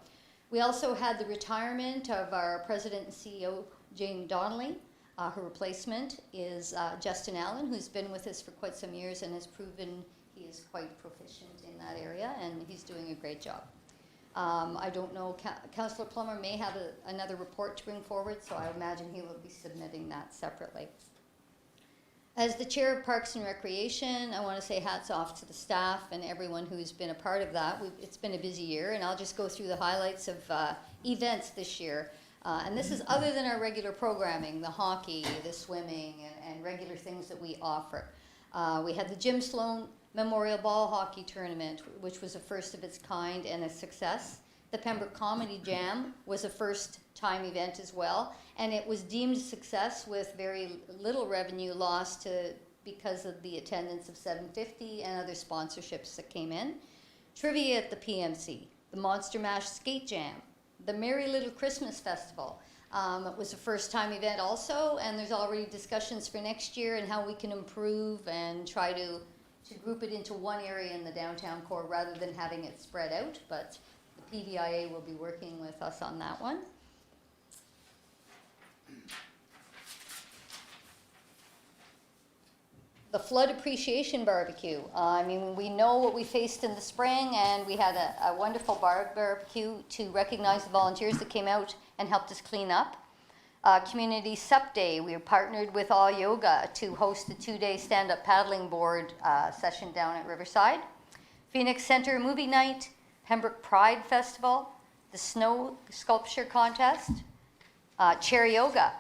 Speaker 1: we also had the retirement of our president and CEO, Jane Donnelly. Her replacement is Justin Allen, who's been with us for quite some years and has proven he is quite proficient in that area, and he's doing a great job. I don't know, Councillor Plummer may have another report to bring forward, so I imagine he will be submitting that separately. As the chair of Parks and Recreation, I want to say hats off to the staff and everyone who's been a part of that. It's been a busy year, and I'll just go through the highlights of events this year. And this is other than our regular programming, the hockey, the swimming, and regular things that we offer. We had the Jim Sloan Memorial Ball Hockey Tournament, which was a first of its kind and a success. The Pembroke Comedy Jam was a first-time event as well, and it was deemed a success with very little revenue lost because of the attendance of 750 and other sponsorships that came in. Trivia at the PMC, the Monster Mash Skate Jam, the Merry Little Christmas Festival. It was a first-time event also, and there's already discussions for next year and how we can improve and try to group it into one area in the downtown core rather than having it spread out, but the PVIA will be working with us on that one. The Flood Appreciation Barbecue. I mean, we know what we faced in the spring, and we had a wonderful barbecue to recognize the volunteers that came out and helped us clean up. Community Sup Day, we partnered with All Yoga to host a 2-day stand-up paddling board session down at Riverside. Phoenix Center Movie Night, Pembroke Pride Festival, the Snow Sculpture Contest, Chair Yoga.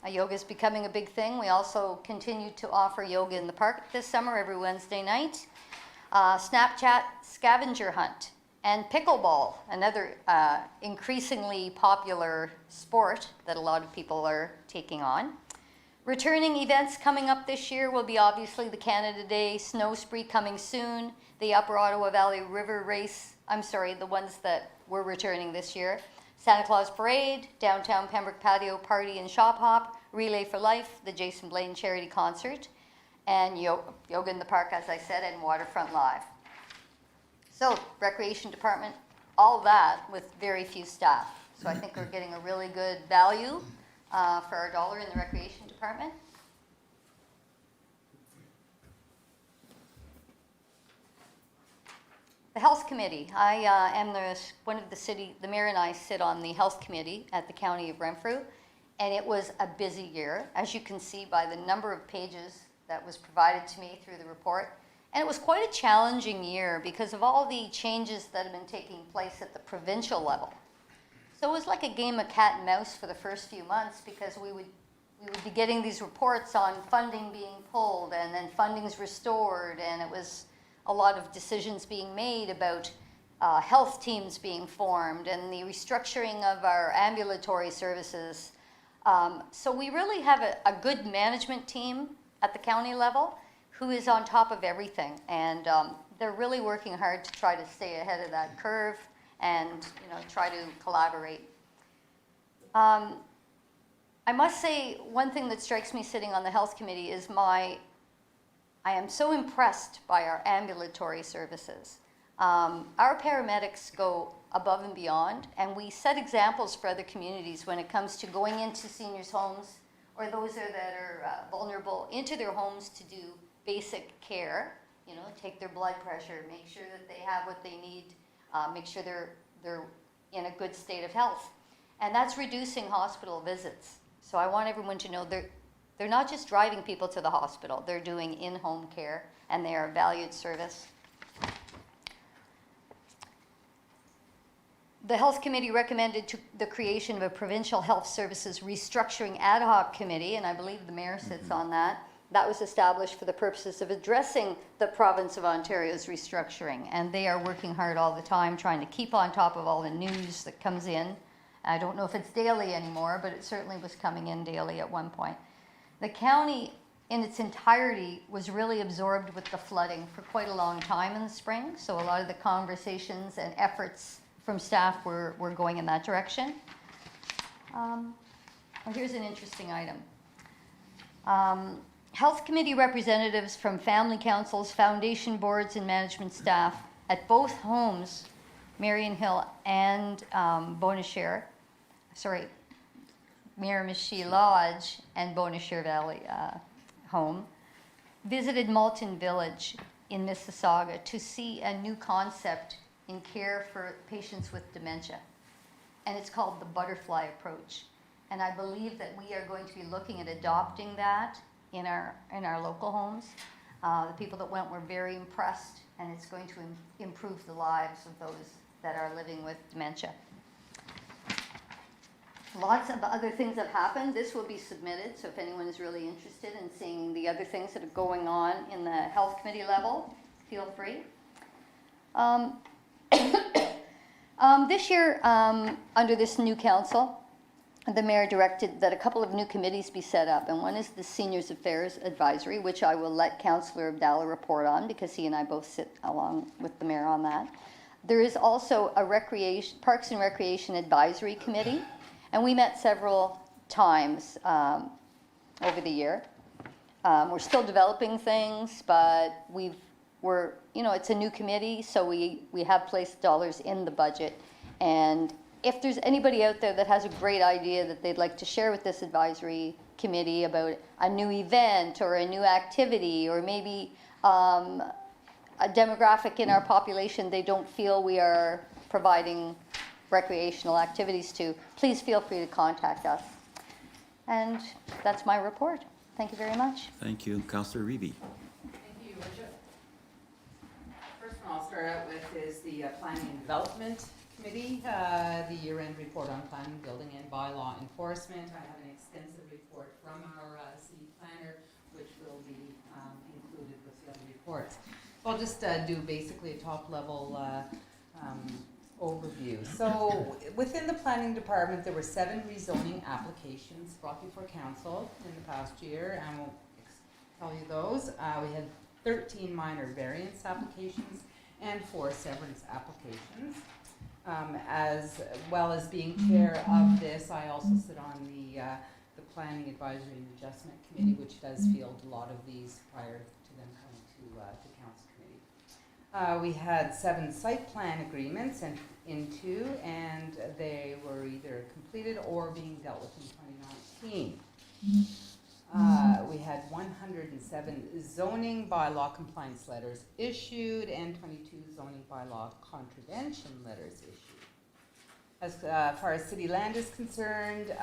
Speaker 1: Yoga is becoming a big thing. We also continue to offer yoga in the park this summer every Wednesday night. Snapchat Scavenger Hunt, and pickleball, another increasingly popular sport that a lot of people are taking on. Returning events coming up this year will be obviously the Canada Day Snow Spree coming soon, the Upper Ottawa Valley River Race, the ones that we're returning this year, Santa Claus Parade, Downtown Pembroke Patio Party and Shop Hop, Relay for Life, the Jason Blaine Charity Concert, and Yoga in the Park, as I said, and Waterfront Live. So, Recreation Department, all that with very few staff. So I think we're getting a really good value for our dollar in the Recreation Department. The Health Committee. I am one of the mayor and I sit on the Health Committee at the County of Renfrew, and it was a busy year, as you can see by the number of pages that was provided to me through the report. And it was quite a challenging year because of all the changes that have been taking place at the provincial level. So it was like a game of cat and mouse for the first few months because we would be getting these reports on funding being pulled and then funding's restored, and it was a lot of decisions being made about health teams being formed and the restructuring of our ambulatory services. So we really have a good management team at the county level who is on top of everything, and they're really working hard to try to stay ahead of that curve and try to collaborate. I must say one thing that strikes me sitting on the Health Committee is I am so impressed by our ambulatory services. Our paramedics go above and beyond, and we set examples for other communities when it comes to going into seniors' homes or those that are vulnerable into their homes to do basic care, take their blood pressure, make sure that they have what they need, make sure they're in a good state of health. And that's reducing hospital visits. So I want everyone to know they're not just driving people to the hospital, they're doing in-home care, and they are a valued service. The Health Committee recommended the creation of a Provincial Health Services Restructuring Ad Hoc Committee, and I believe the mayor sits on that. That was established for the purposes of addressing the province of Ontario's restructuring, and they are working hard all the time trying to keep on top of all the news that comes in. I don't know if it's daily anymore, but it certainly was coming in daily at one point. The county in its entirety was really absorbed with the flooding for quite a long time in the spring, so a lot of the conversations and efforts from staff were going in that direction. Well, here's an interesting item. Health Committee representatives from family councils, foundation boards, and management staff at both homes, Marion Hill and Miramichi Lodge and Bonashire Valley home, visited Malton Village in Mississauga to see a new concept in care for patients with dementia. And it's called the butterfly approach. And I believe that we are going to be looking at adopting that in our local homes. The people that went were very impressed, and it's going to improve the lives of those that are living with dementia. Lots of other things have happened. This will be submitted, so if anyone is really interested in seeing the other things that are going on in the Health Committee level, feel free. This year, under this new council, the mayor directed that a couple of new committees be set up, and one is the Seniors Affairs Advisory, which I will let Councillor Abdallah report on because he and I both sit along with the mayor on that. There is also a Parks and Recreation Advisory Committee, and we met several times over the year. We're still developing things, but it's a new committee, so we have placed dollars in the budget. And if there's anybody out there that has a great idea that they'd like to share with this advisory committee about a new event or a new activity, or maybe a demographic in our population they don't feel we are providing recreational activities to, please feel free to contact us. And that's my report. Thank you very much.
Speaker 2: Thank you. Councillor Reevy.
Speaker 8: Thank you, Bishop. First one I'll start out with is the Planning and Development Committee, the year-end report on planning, building, and bylaw enforcement. I have an extensive report from our city planner, which will be included with the other reports. So I'll just do basically a top-level overview. So within the planning department, there were 7 rezoning applications brought before council in the past year, and we'll tell you those. We had 13 minor variance applications and 4 severance applications. As well as being chair of this, I also sit on the Planning Advisory and Adjustment Committee, which does field a lot of these prior to them coming to council committee. We had 7 site plan agreements into, and they were either completed or being dealt with in 2019. We had 107 zoning bylaw compliance letters issued and 22 zoning bylaw contravention letters issued. As far as city land is concerned,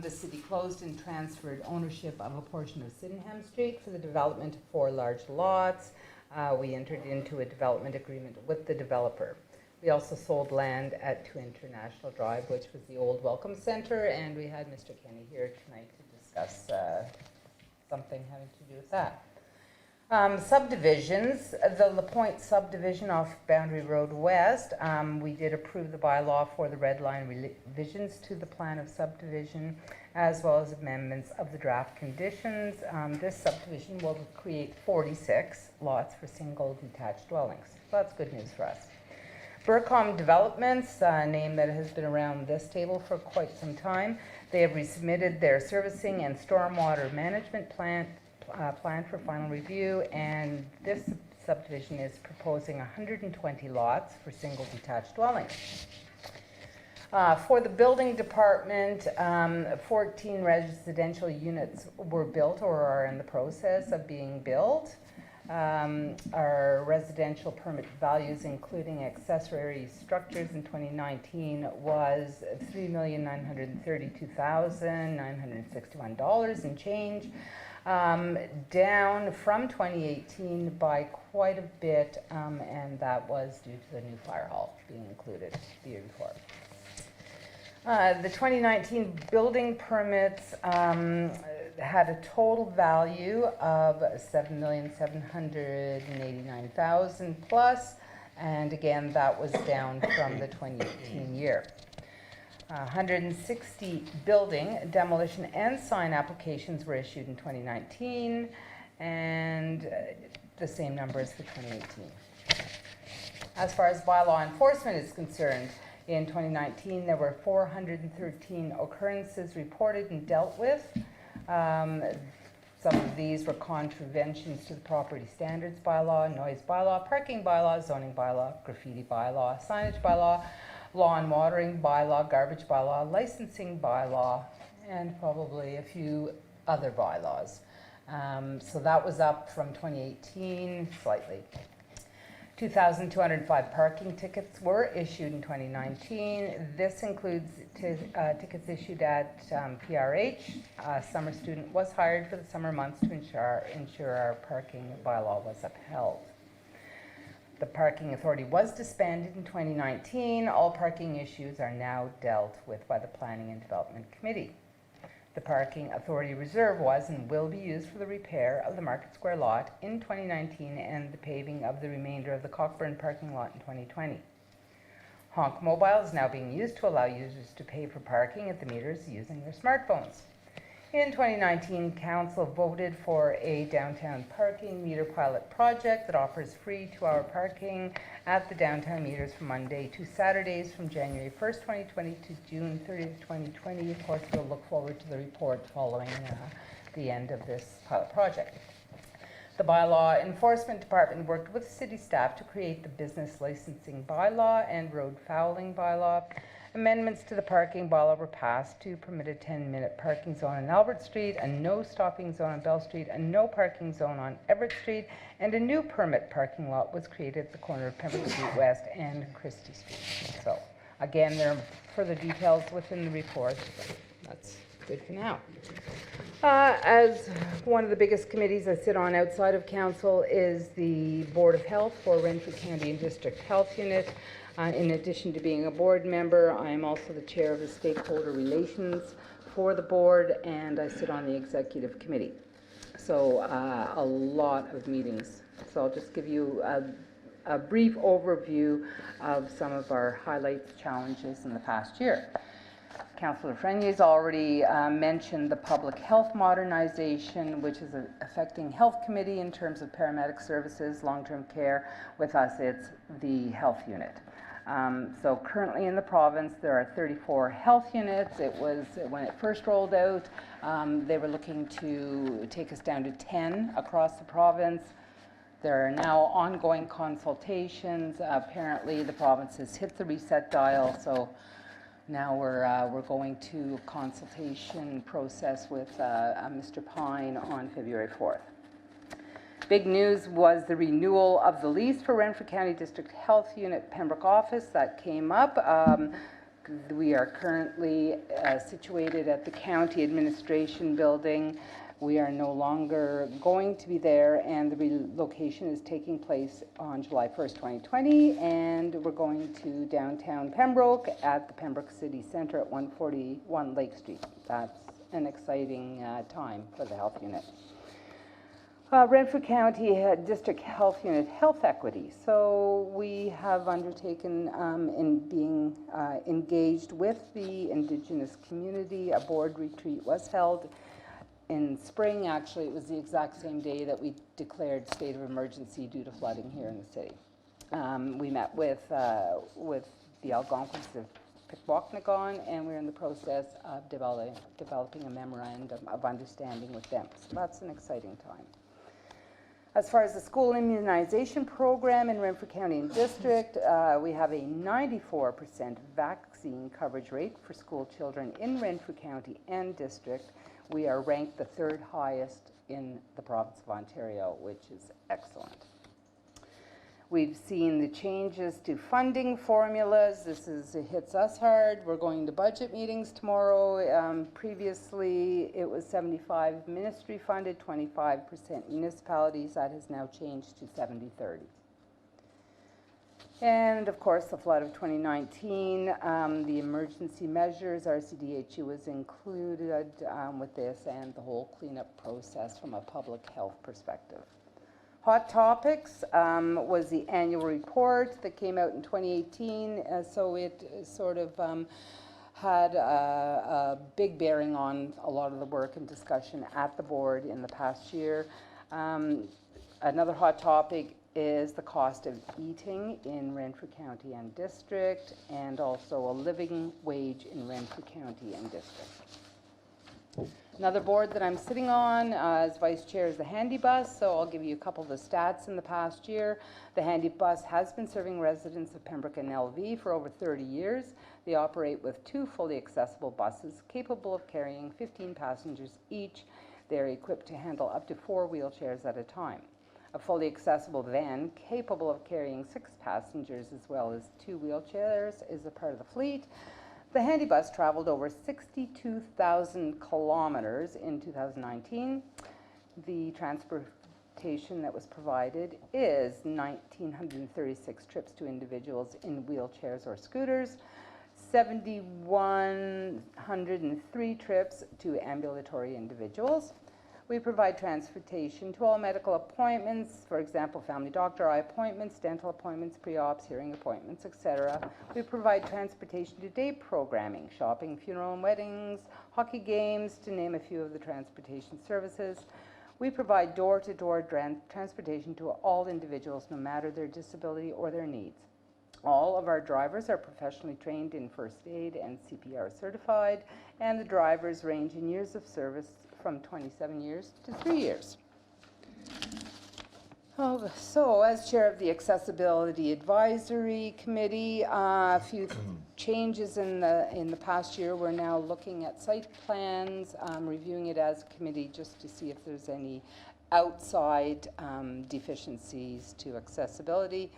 Speaker 8: the city closed and transferred ownership of a portion of Sydenham Street for the development of 4 large lots. We entered into a development agreement with the developer. We also sold land at 2 International Drive, which was the old Welcome Center, and we had Mr. Kenny here tonight to discuss something having to do with that. Subdivisions, the LaPointe subdivision off Boundary Road West, we did approve the bylaw for the red line revisions to the plan of subdivision, as well as amendments of the draft conditions. This subdivision will create 46 lots for single detached dwellings. So that's good news for us. Burcom Developments, a name that has been around this table for quite some time. They have resubmitted their servicing and stormwater management plan for final review, and this subdivision is proposing 120 lots for single detached dwellings. For the building department, 14 residential units were built or are in the process of being built. Our residential permit values, including accessory structures in 2019, was $3,932,961 and change, down from 2018 by quite a bit, and that was due to the new fire hall being included the year before.
Speaker 16: The 2019 building permits had a total value of $7,789,000 plus, and again, that was down from the 2018 year. 160 building, demolition, and sign applications were issued in 2019, and the same number as for 2018. As far as bylaw enforcement is concerned, in 2019, there were 413 occurrences reported and dealt with. Some of these were contraventions to the property standards bylaw, noise bylaw, parking bylaw, zoning bylaw, graffiti bylaw, signage bylaw, lawn and watering bylaw, garbage bylaw, licensing bylaw, and probably a few other bylaws. So that was up from 2018 slightly. 2,205 parking tickets were issued in 2019. This includes tickets issued at PRH. A summer student was hired for the summer months to ensure our parking bylaw was upheld. The parking authority was disbanded in 2019. All parking issues are now dealt with by the Planning and Development Committee. The parking authority reserve was and will be used for the repair of the Market Square lot in 2019 and the paving of the remainder of the Cockburn parking lot in 2020. Honk Mobile is now being used to allow users to pay for parking at the meters using their smartphones. In 2019, Council voted for a downtown parking meter pilot project that offers free 2-hour parking at the downtown meters from Monday to Saturdays from January 1st, 2020 to June 30th, 2020. Of course, we'll look forward to the report following the end of this pilot project. The Bylaw Enforcement Department worked with city staff to create the business licensing bylaw and road fouling bylaw. Amendments to the parking bylaw were passed to permit a 10-minute parking zone on Albert Street, a no stopping zone on Bell Street, a no parking zone on Everett Street, and a new permit parking lot was created at the corner of Pembroke Street West and Christie Street. So again, there are further details within the report. That's good for now. As one of the biggest committees I sit on outside of council is the Board of Health for Renfrew County and District Health Unit. In addition to being a board member, I am also the chair of the stakeholder relations for the board, and I sit on the executive committee. So a lot of meetings. So I'll just give you a brief overview of some of our highlights, challenges in the past year. Councillor Frenier's already mentioned the public health modernization, which is affecting health committee in terms of paramedic services, long-term care. With us, it's the health unit. So currently in the province, there are 34 health units. It was, when it first rolled out, they were looking to take us down to 10 across the province. There are now ongoing consultations. Apparently, the province has hit the reset dial, so now we're going to a consultation process with Mr. Pine on February 4th. Big news was the renewal of the lease for Renfrew County District Health Unit Pembroke office that came up. We are currently situated at the County Administration Building. We are no longer going to be there, and the relocation is taking place on July 1st, 2020, and we're going to downtown Pembroke at the Pembroke City Centre at 141 Lake Street. That's an exciting time for the health unit. Renfrew County District Health Unit Health Equity. So we have undertaken in being engaged with the Indigenous community. A board retreat was held in spring. Actually, it was the exact same day that we declared state of emergency due to flooding here in the city. We met with the Algonquins of Pikwakanagan, and we're in the process of developing a memorandum of understanding with them. So that's an exciting time. As far as the school immunization program in Renfrew County and District, we have a 94% vaccine coverage rate for school children in Renfrew County and District. We are ranked the 3rd highest in the province of Ontario, which is excellent. We've seen the changes to funding formulas. It hits us hard. We're going to budget meetings tomorrow. Previously, it was 75 ministry funded, 25% municipalities. That has now changed to 70-30. And of course, the flood of 2019, the emergency measures, RCDHU was included with this, and the whole cleanup process from a public health perspective. Hot topics was the annual report that came out in 2018, so it sort of had a big bearing on a lot of the work and discussion at the board in the past year. Another hot topic is the cost of eating in Renfrew County and District, and also a living wage in Renfrew County and District. Another board that I'm sitting on as vice chair is the Handy Bus, so I'll give you a couple of the stats in the past year. The Handy Bus has been serving residents of Pembroke and LV for over 30 years. They operate with 2 fully accessible buses capable of carrying 15 passengers each. They're equipped to handle up to 4 wheelchairs at a time. A fully accessible van capable of carrying 6 passengers as well as 2 wheelchairs is a part of the fleet. The Handy Bus traveled over 62,000 kilometers in 2019. The transportation that was provided is 1,936 trips to individuals in wheelchairs or scooters, 7,103 trips to ambulatory individuals. We provide transportation to all medical appointments, for example, family doctor, eye appointments, dental appointments, pre-ops, hearing appointments, etc. We provide transportation to day programming, shopping, funeral and weddings, hockey games, to name a few of the transportation services. We provide door-to-door transportation to all individuals, no matter their disability or their needs. All of our drivers are professionally trained in first aid and CPR certified, and the drivers range in years of service from 27 years to 3 years. So as chair of the Accessibility Advisory Committee, a few changes in the past year. We're now looking at site plans, reviewing it as a committee just to see if there's any outside deficiencies to accessibility.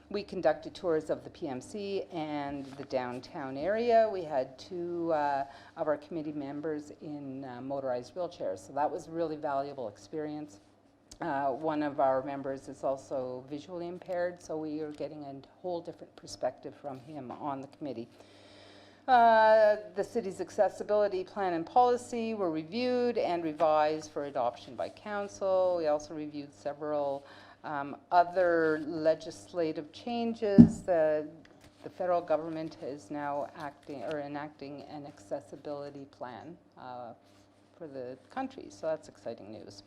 Speaker 16: We conducted tours of the PMC and the downtown area. We had 2 of our committee members in motorized wheelchairs, so that was a really valuable experience. One of our members is also visually impaired, so we are getting a whole different perspective from him on the committee. The city's accessibility plan and policy were reviewed and revised for adoption by council. We also reviewed several other legislative changes. The federal government is now enacting an accessibility plan for the country, so that's exciting news.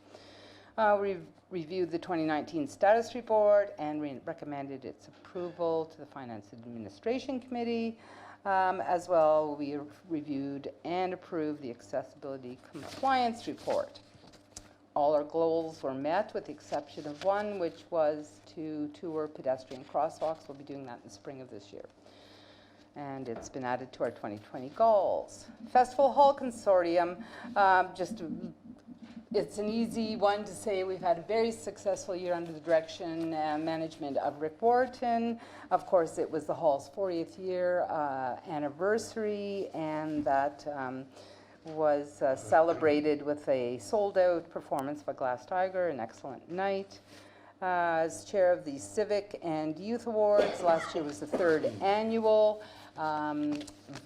Speaker 16: We've reviewed the 2019 status report and recommended its approval to the Finance and Administration Committee. As well, we reviewed and approved the accessibility compliance report. All our goals were met with the exception of one, which was to tour pedestrian crosswalks. We'll be doing that in the spring of this year. And it's been added to our 2020 goals. Festival Hall Consortium, it's an easy one to say. We've had a very successful year under the direction and management of Rick Wharton. Of course, it was the Hall's 40th year anniversary, and that was celebrated with a sold-out performance by Glass Tiger, an excellent night. As chair of the Civic and Youth Awards, last year was the 3rd annual.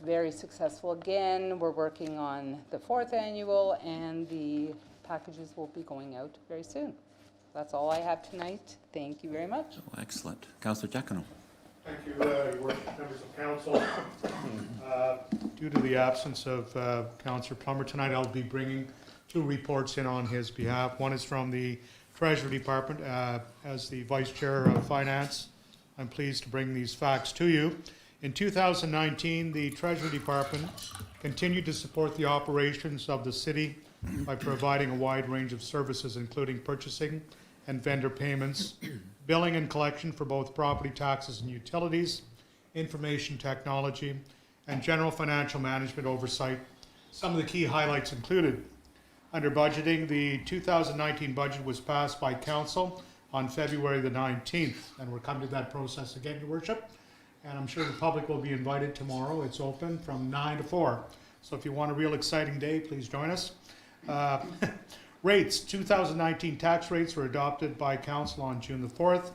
Speaker 16: Very successful again. We're working on the 4th annual, and the packages will be going out very soon. That's all I have tonight. Thank you very much.
Speaker 2: Oh, excellent. Councillor Giacono.
Speaker 9: Thank you, Your Worship, members of council. Due to the absence of Councillor Plummer tonight, I'll be bringing 2 reports in on his behalf. One is from the Treasury Department. As the Vice Chair of Finance, I'm pleased to bring these facts to you. In 2019, the Treasury Department continued to support the operations of the city by providing a wide range of services, including purchasing and vendor payments, billing and collection for both property taxes and utilities, information technology, and general financial management oversight. Some of the key highlights included: under budgeting, the 2019 budget was passed by council on February the 19th, and we're coming to that process again, Your Worship. And I'm sure the public will be invited tomorrow. It's open from 9 to 4. So if you want a real exciting day, please join us. Rates, 2019 tax rates were adopted by council on June the 4th.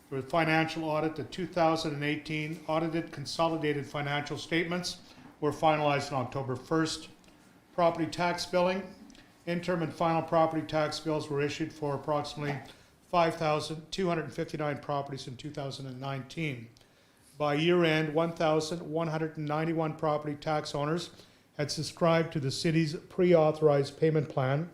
Speaker 9: for the financial audit. The 2018 audited consolidated financial statements were finalized on October 1st. Property tax billing. Interim and final property tax bills were issued for approximately 5,259 properties in 2019. By year end, 1,191 property tax owners had subscribed to the city's pre-authorized payment plan,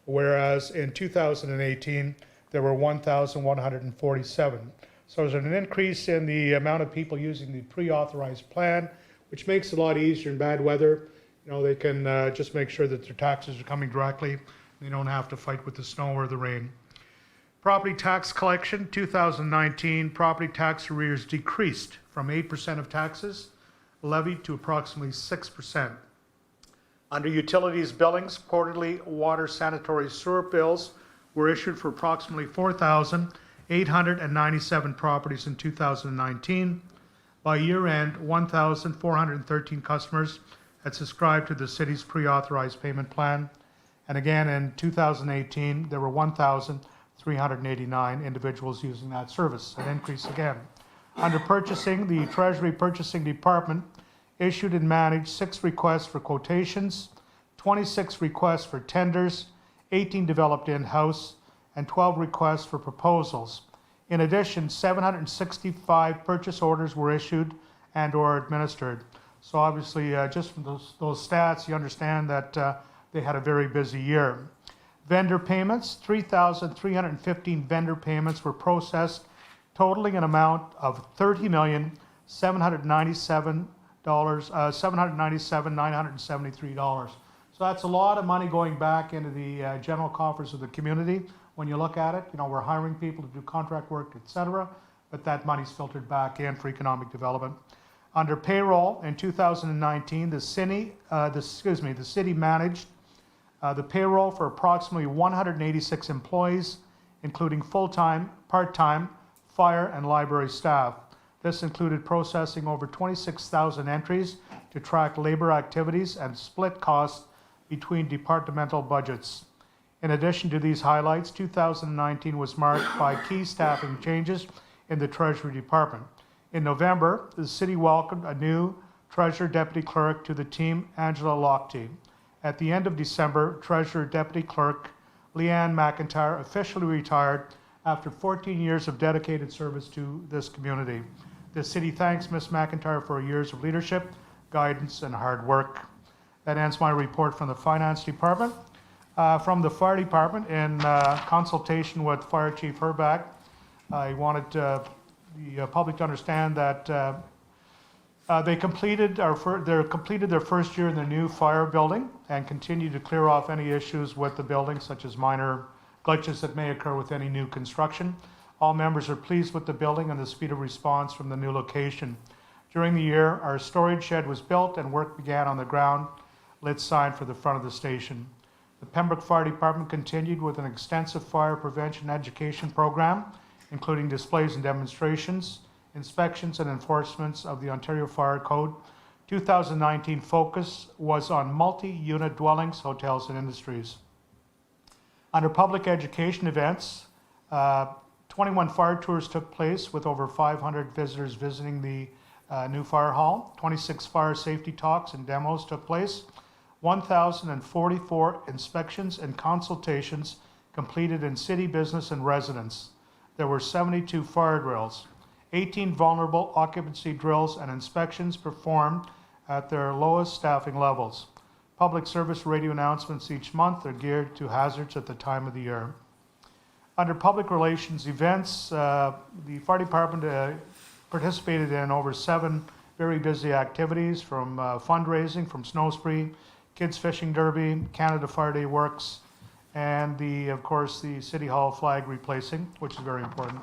Speaker 9: whereas in 2018, there were 1,147. So there's an increase in the amount of people using the pre-authorized plan, which makes it a lot easier in bad weather. You know, they can just make sure that their taxes are coming directly. They don't have to fight with the snow or the rain. Property tax collection, 2019, property tax arrears decreased from 8% of taxes levied to approximately 6%. Under utilities billings, quarterly water, sanitary sewer bills were issued for approximately 4,897 properties in 2019. By year end, 1,413 customers had subscribed to the city's pre-authorized payment plan. And again, in 2018, there were 1,389 individuals using that service, an increase again. Under purchasing, the Treasury Purchasing Department issued and managed 6 requests for quotations, 26 requests for tenders, 18 developed in-house, and 12 requests for proposals. In addition, 765 purchase orders were issued and or administered. So obviously, just from those stats, you understand that they had a very busy year. Vendor payments, 3,315 vendor payments were processed, totaling an amount of $30,797,973. So that's a lot of money going back into the general coffers of the community. When you look at it, you know, we're hiring people to do contract work, etc., but that money's filtered back in for economic development. Under payroll in 2019, the city managed the payroll for approximately 186 employees, including full-time, part-time, fire, and library staff. This included processing over 26,000 entries to track labor activities and split costs between departmental budgets. In addition to these highlights, 2019 was marked by key staffing changes in the Treasury Department. In November, the city welcomed a new Treasurer Deputy Clerk to the team, Angela Lochte. At the end of December, Treasurer Deputy Clerk Leanne McIntyre officially retired after 14 years of dedicated service to this community. The city thanks Ms. McIntyre for her years of leadership, guidance, and hard work. That ends my report from the Finance Department. From the Fire Department, in consultation with Fire Chief Herback, I wanted the public to understand that they completed their first year in the new fire building and continue to clear off any issues with the building, such as minor glitches that may occur with any new construction. All members are pleased with the building and the speed of response from the new location. During the year, our storage shed was built and work began on the ground lit sign for the front of the station. The Pembroke Fire Department continued with an extensive fire prevention education program, including displays and demonstrations, inspections and enforcements of the Ontario Fire Code. 2019 focus was on multi-unit dwellings, hotels, and industries. Under public education events, 21 fire tours took place with over 500 visitors visiting the new fire hall. 26 fire safety talks and demos took place. 1,044 inspections and consultations completed in city business and residence. There were 72 fire drills, 18 vulnerable occupancy drills and inspections performed at their lowest staffing levels. Public service radio announcements each month are geared to hazards at the time of the year. Under public relations events, the fire department participated in over 7 very busy activities, from fundraising, from snow spree, kids fishing derby, Canada Fire Day works, and of course the City Hall flag replacing, which is very important.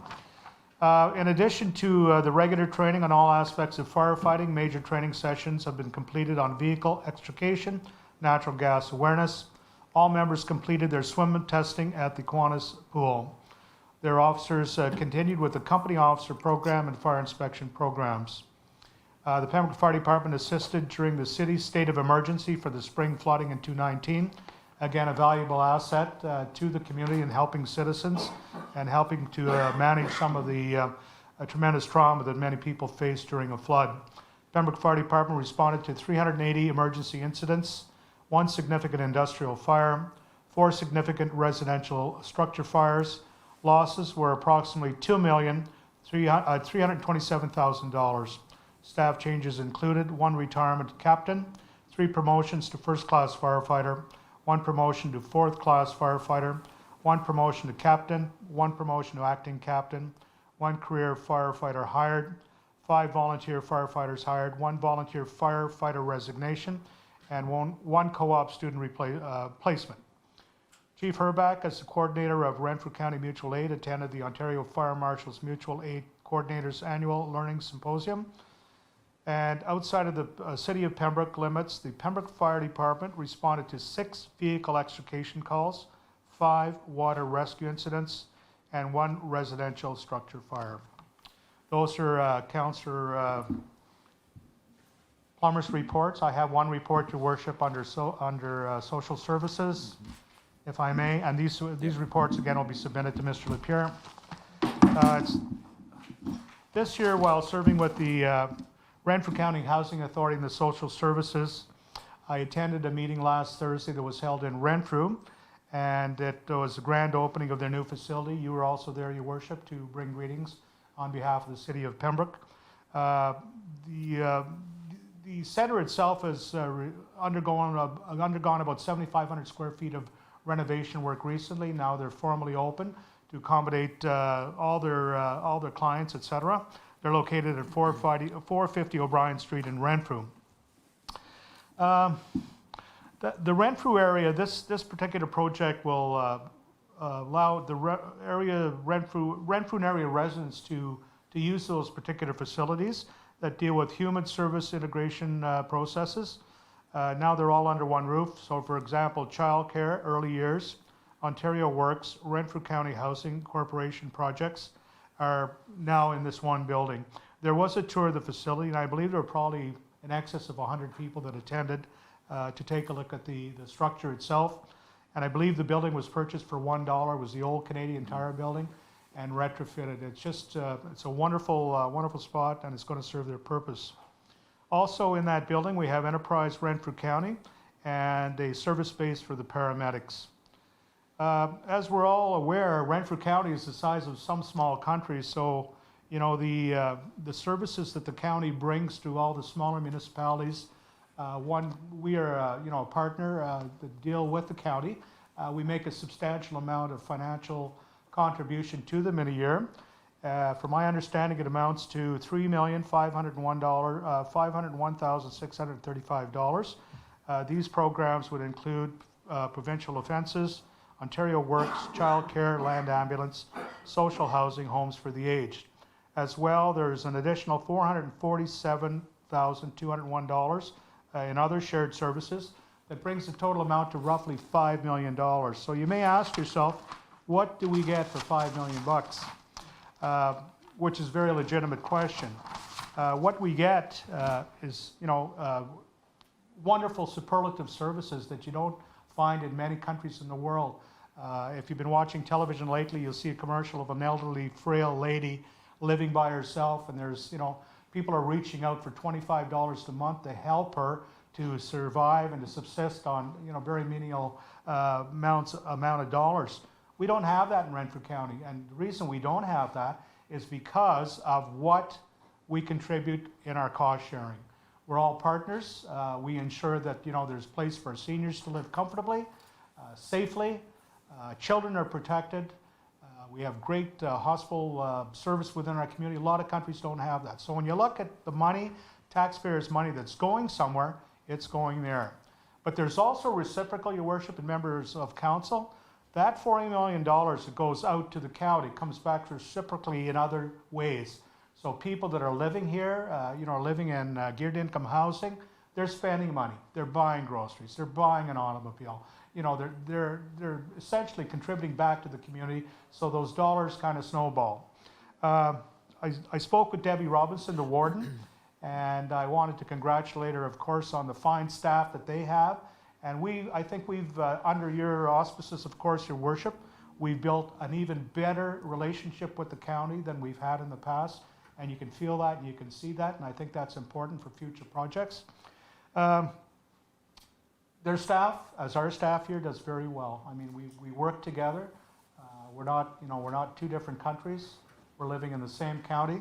Speaker 9: In addition to the regular training on all aspects of firefighting, major training sessions have been completed on vehicle extrication, natural gas awareness. All members completed their swim testing at the Kiwanis Pool. Their officers continued with the company officer program and fire inspection programs. The Pembroke Fire Department assisted during the city's state of emergency for the spring flooding in 2019 Again, a valuable asset to the community in helping citizens and helping to manage some of the tremendous trauma that many people face during a flood. Pembroke Fire Department responded to 380 emergency incidents, 1 significant industrial fire, 4 significant residential structure fires. Losses were approximately $2,327,000. Staff changes included 1 retirement captain, 3 promotions to first-class firefighter, 1 promotion to fourth-class firefighter, 1 promotion to captain, 1 promotion to acting captain, 1 career firefighter hired, 5 volunteer firefighters hired, 1 volunteer firefighter resignation, and 1 co-op student placement. Chief Herback, as the coordinator of Renfrew County Mutual Aid, attended the Ontario Fire Marshals Mutual Aid Coordinators Annual Learning Symposium. And outside of the City of Pembroke limits, the Pembroke Fire Department responded to 6 vehicle extrication calls, 5 water rescue incidents, and 1 residential structure fire. Those are Councillor Plummer's reports. I have 1 report, Your Worship, under social services, if I may, and these reports again will be submitted to Mr. Lapierre. This year, while serving with the Renfrew County Housing Authority and the Social Services, I attended a meeting last Thursday that was held in Renfrew, and it was the grand opening of their new facility. You were also there, Your Worship, to bring greetings on behalf of the City of Pembroke. The center itself has undergone about 7,500 square feet of renovation work recently. Now they're formally open to accommodate all their clients, etc. They're located at 450 O'Brien Street in Renfrew. The Renfrew area, this particular project will allow the Renfrew area residents to use those particular facilities that deal with human service integration processes. Now they're all under 1 roof. So, for example, childcare, early years, Ontario Works, Renfrew County Housing Corporation projects are now in this 1 building. There was a tour of the facility, and I believe there were probably in excess of 100 people that attended to take a look at the structure itself. And I believe the building was purchased for $1. It was the old Canadian Tire building and retrofitted. It's just, it's a wonderful spot, and it's going to serve their purpose. Also in that building, we have Enterprise Renfrew County and a service base for the paramedics. As we're all aware, Renfrew County is the size of some small countries, so you know the services that the county brings to all the smaller municipalities. We are a partner that deal with the county. We make a substantial amount of financial contribution to them in a year. From my understanding, it amounts to $3,501,635. These programs would include provincial offences, Ontario Works, childcare, land ambulance, social housing, homes for the aged. As well, there's an additional $447,201 in other shared services. That brings the total amount to roughly $5 million. So you may ask yourself, what do we get for $5 million? Which is a very legitimate question. What we get is, wonderful superlative services that you don't find in many countries in the world. If you've been watching television lately, you'll see a commercial of an elderly, frail lady living by herself, and there's, people are reaching out for $25 a month to help her to survive and to subsist on, very menial amount of dollars. We don't have that in Renfrew County, and the reason we don't have that is because of what we contribute in our cost sharing. We're all partners. We ensure that there's a place for seniors to live comfortably, safely. Children are protected. We have great hospital service within our community. A lot of countries don't have that. So when you look at the money, taxpayers' money that's going somewhere, it's going there. But there's also reciprocal, Your Worship, and members of council. That $40 million that goes out to the county comes back reciprocally in other ways. So people that are living here, living in geared income housing, they're spending money. They're buying groceries. They're buying an automobile. They're essentially contributing back to the community. So those dollars kind of snowball. I spoke with Debbie Robinson, the warden, and I wanted to congratulate her, of course, on the fine staff that they have And I think we've, under your auspices, of course, your worship, we've built an even better relationship with the county than we've had in the past. And you can feel that and you can see that, and I think that's important for future projects. Their staff, as our staff here, does very well. I mean, we work together. We're not two different countries. We're living in the same county,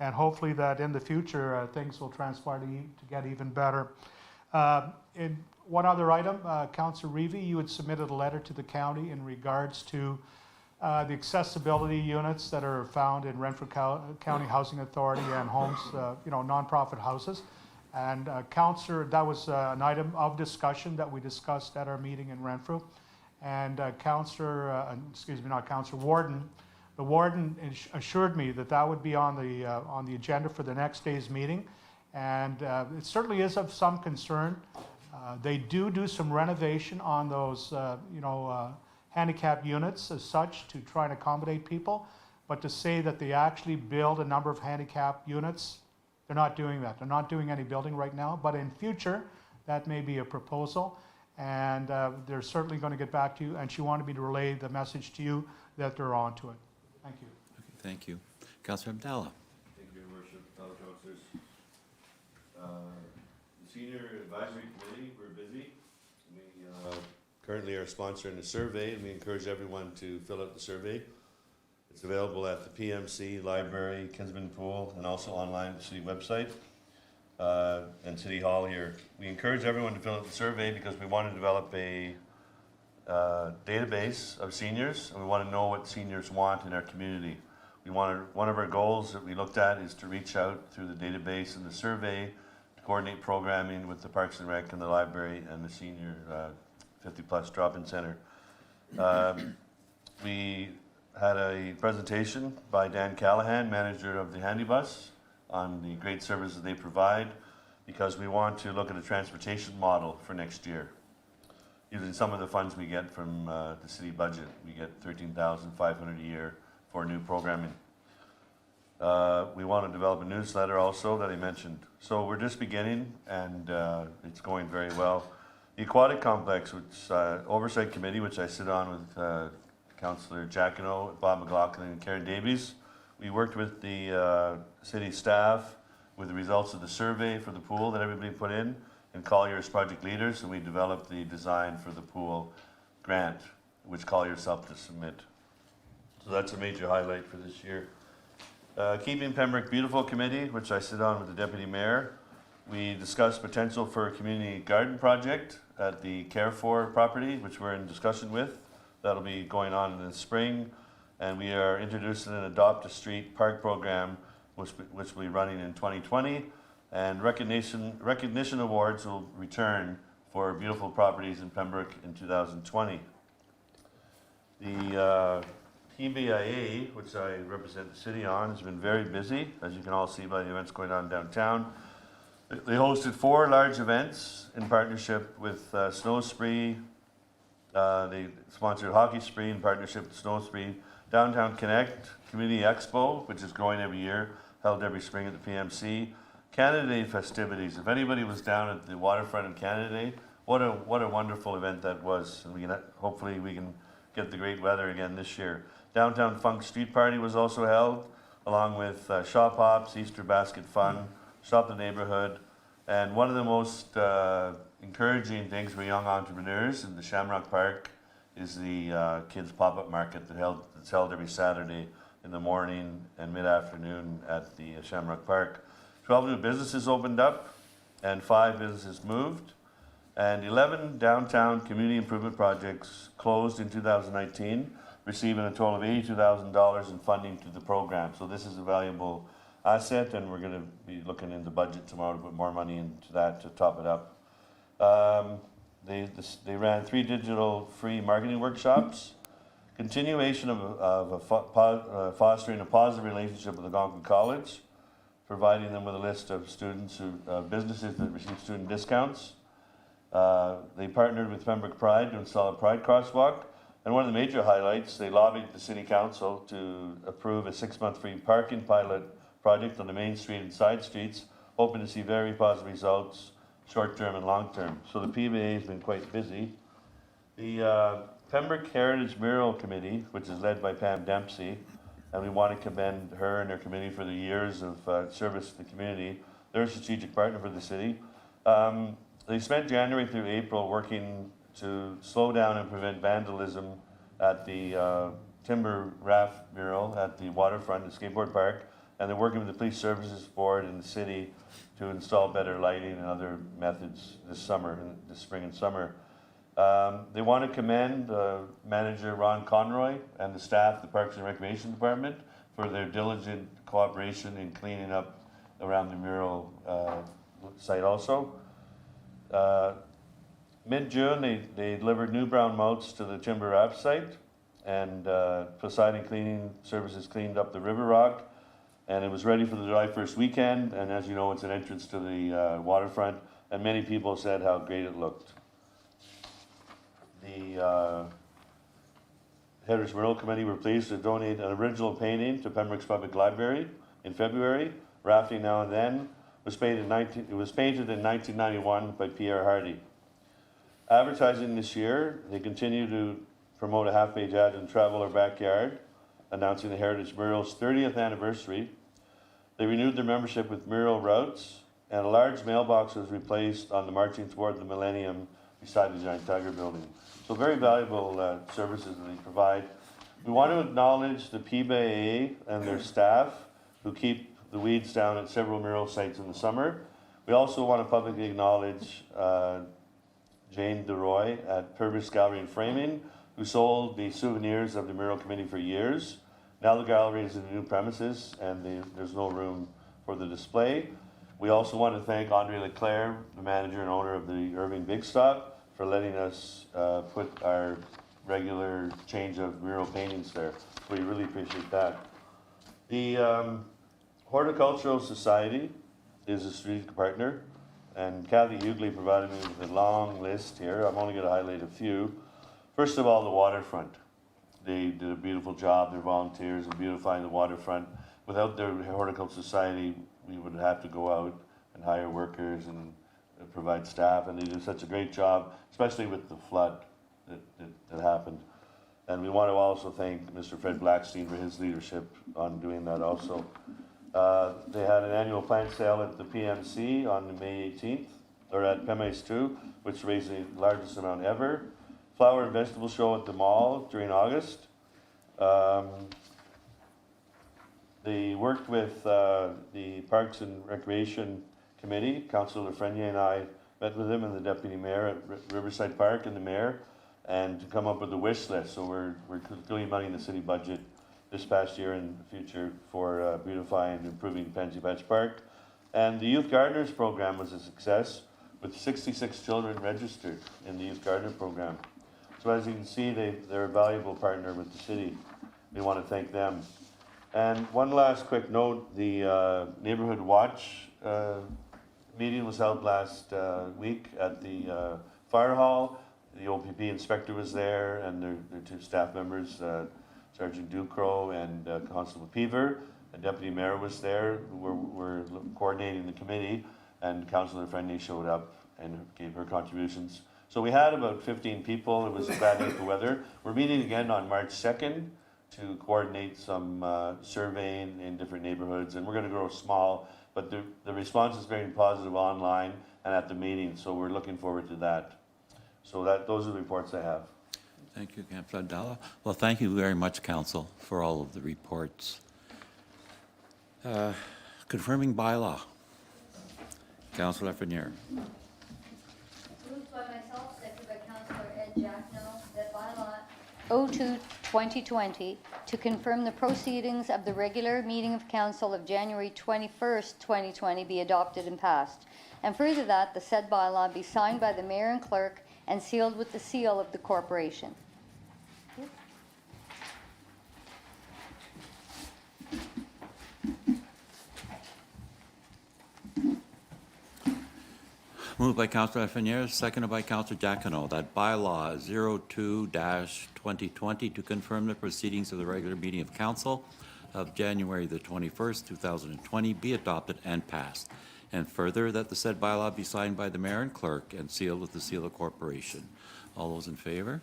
Speaker 9: and hopefully that in the future things will transpire to get even better. In one other item, Councillor Reevy, you had submitted a letter to the county in regards to the accessibility units that are found in Renfrew County Housing Authority and homes, nonprofit houses. And Councillor, that was an item of discussion that we discussed at our meeting in Renfrew. And Warden, the warden assured me that that would be on the agenda for the next day's meeting. And it certainly is of some concern. They do some renovation on those, handicap units as such to try and accommodate people. But to say that they actually build a number of handicap units, they're not doing that. They're not doing any building right now. But in future, that may be a proposal. And they're certainly going to get back to you. And she wanted me to relay the message to you that they're on to it. Thank you.
Speaker 2: Okay, thank you. Councillor Abdallah.
Speaker 6: Thank you, Your Worship, fellow councillors. The Senior Advisory Committee, we're busy. We currently are sponsoring a survey, and we encourage everyone to fill out the survey. It's available at the PMC, Library, Kinsman Pool, and also online at the city website and City Hall here. We encourage everyone to fill out the survey because we want to develop a database of seniors, and we want to know what seniors want in our community. One of our goals that we looked at is to reach out through the database and the survey to coordinate programming with the Parks and Rec and the library and the senior 50-plus drop-in center. We had a presentation by Dan Callahan, manager of the Handy Bus, on the great services they provide, because we want to look at a transportation model for next year. Using some of the funds we get from the city budget, we get $13,500 a year for new programming. We want to develop a newsletter also that I mentioned. So we're just beginning, and it's going very well. The Aquatic Complex, which Oversight Committee, which I sit on with Councillor Jacquino, Bob McLaughlin, and Karen Davies. We worked with the city staff with the results of the survey for the pool that everybody put in, and Collier's project leaders, and we developed the design for the pool grant, which Collier's helped to submit. So that's a major highlight for this year. Keeping Pembroke Beautiful Committee, which I sit on with the Deputy Mayor. We discussed potential for a community garden project at the Care For property, which we're in discussion with. That'll be going on in the spring. And we are introducing an Adopt a Street Park program, which will be running in 2020. And recognition awards will return for beautiful properties in Pembroke in 2020. The PBIA, which I represent the city on, has been very busy, as you can all see by the events going on downtown. They hosted 4 large events in partnership with Snow Spree. They sponsored Hockey Spree in partnership with Snow Spree. Downtown Connect Community Expo, which is growing every year, held every spring at the PMC. Canada Day festivities. If anybody was down at the waterfront of Canada Day, what a wonderful event that was. And hopefully we can get the great weather again this year. Downtown Funk Street Party was also held, along with Shop Hops, Easter Basket Fun, Shop the Neighborhood, and one of the most encouraging things for young entrepreneurs in the Shamrock Park is the kids pop-up market that's held every Saturday in the morning and mid-afternoon at the Shamrock Park. 12 new businesses opened up and 5 businesses moved, and 11 downtown community improvement projects closed in 2019, receiving a total of $82,000 in funding to the program. So this is a valuable asset, and we're going to be looking in the budget tomorrow to put more money into that to top it up. They ran 3 digital free marketing workshops, continuation of fostering a positive relationship with Algonquin College, providing them with a list of students businesses that receive student discounts. They partnered with Pembroke Pride to install a Pride crosswalk. And one of the major highlights, they lobbied the City Council to approve a 6-month free parking pilot project on the main street and side streets, hoping to see very positive results short-term and long-term. So the PBA has been quite busy. The Pembroke Heritage Mural Committee, which is led by Pam Dempsey, and we want to commend her and her committee for the years of service to the community. They're a strategic partner for the city. They spent January through April working to slow down and prevent vandalism at the timber raft mural at the waterfront and skateboard park, and they're working with the police services board and the city to install better lighting and other methods this summer, this spring and summer. They want to commend Manager Ron Conroy and the staff, the Parks and Recreation Department, for their diligent cooperation in cleaning up around the mural site also. Mid-June, they delivered new brown moats to the timber raft site, and Poseidon Cleaning Services cleaned up the river rock, and it was ready for the July 1st weekend, and as you know, it's an entrance to the waterfront, and many people said how great it looked. The Heritage Mural Committee were pleased to donate an original painting to Pembroke's Public Library in February. Rafting Now and Then was painted in 1991 by Pierre Hardy. Advertising this year, they continue to promote a half-page ad in Travel Our Backyard, announcing the Heritage Mural's 30th anniversary. They renewed their membership with Mural Routes, and a large mailbox was replaced on the Marching Toward the Millennium beside the Giant Tiger building. So very valuable services that they provide. We want to acknowledge the PBA and their staff who keep the weeds down at several mural sites in the summer. We also want to publicly acknowledge Jane DeRoy at Purvis Gallery and Framing, who sold the souvenirs of the mural committee for years. Now the gallery is in the new premises and there's no room for the display. We also want to thank Andre Leclerc, the manager and owner of the Irving Big Stop, for letting us put our regular change of mural paintings there. We really appreciate that. The Horticultural Society is a strategic partner, and Kathy Hughley provided me with a long list here. I'm only going to highlight a few. First of all, the waterfront. They did a beautiful job, their volunteers, in beautifying the waterfront. Without their Horticultural Society, we would have to go out and hire workers and provide staff, and they did such a great job, especially with the flood that happened. And we want to also thank Mr. Fred Blackstein for his leadership on doing that also. They had an annual plant sale at the PMC on May 18th, or at PEMACE 2, which raised the largest amount ever. Flower and vegetable show at the mall during August. They worked with the Parks and Recreation Committee. Councillor Lafreniere and I met with him and the Deputy Mayor at Riverside Park and the Mayor, and to come up with a wish list. So we're doing money in the city budget this past year and the future for beautifying and improving Pansy Patch Park. And the Youth Gardeners program was a success, with 66 children registered in the Youth Gardener program. So as you can see, they're a valuable partner with the city. We want to thank them. And one last quick note, the Neighborhood Watch meeting was held last week at the fire hall. The OPP inspector was there, and their two staff members, Sergeant Ducrow and Constable Peaver, and Deputy Mayor was there. We're coordinating the committee, and Councillor Friendly showed up and gave her contributions. So we had about 15 people. It was a bad day for weather. We're meeting again on March 2nd to coordinate some surveying in different neighborhoods, and we're going to grow small, but the response is very positive online and at the meeting, so we're looking forward to that. So those are the reports I have.
Speaker 2: Thank you, Councillor Abdallah. Well, thank you very much, Council, for all of the reports. Confirming bylaw. Councillor Lafreniere.
Speaker 1: Moved by myself, seconded by Councillor Ed Jackno, that bylaw 02-2020 to confirm the proceedings of the regular meeting of council of January 21st, 2020 be adopted and passed. And further that the said bylaw be signed by the mayor and clerk and sealed with the seal of the corporation.
Speaker 2: Moved by Councillor Lafreniere, seconded by Councillor Jackano, that bylaw 02-2020 to confirm the proceedings of the regular meeting of council of January the 21st, 2020 be adopted and passed. And further, that the said bylaw be signed by the mayor and clerk and sealed with the seal of corporation. All those in favor?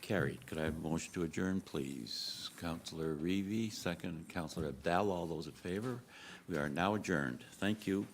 Speaker 2: Carried. Could I have a motion to adjourn, please? Councillor Reevy, second. Councillor Abdal, all those in favor? We are now adjourned. Thank you.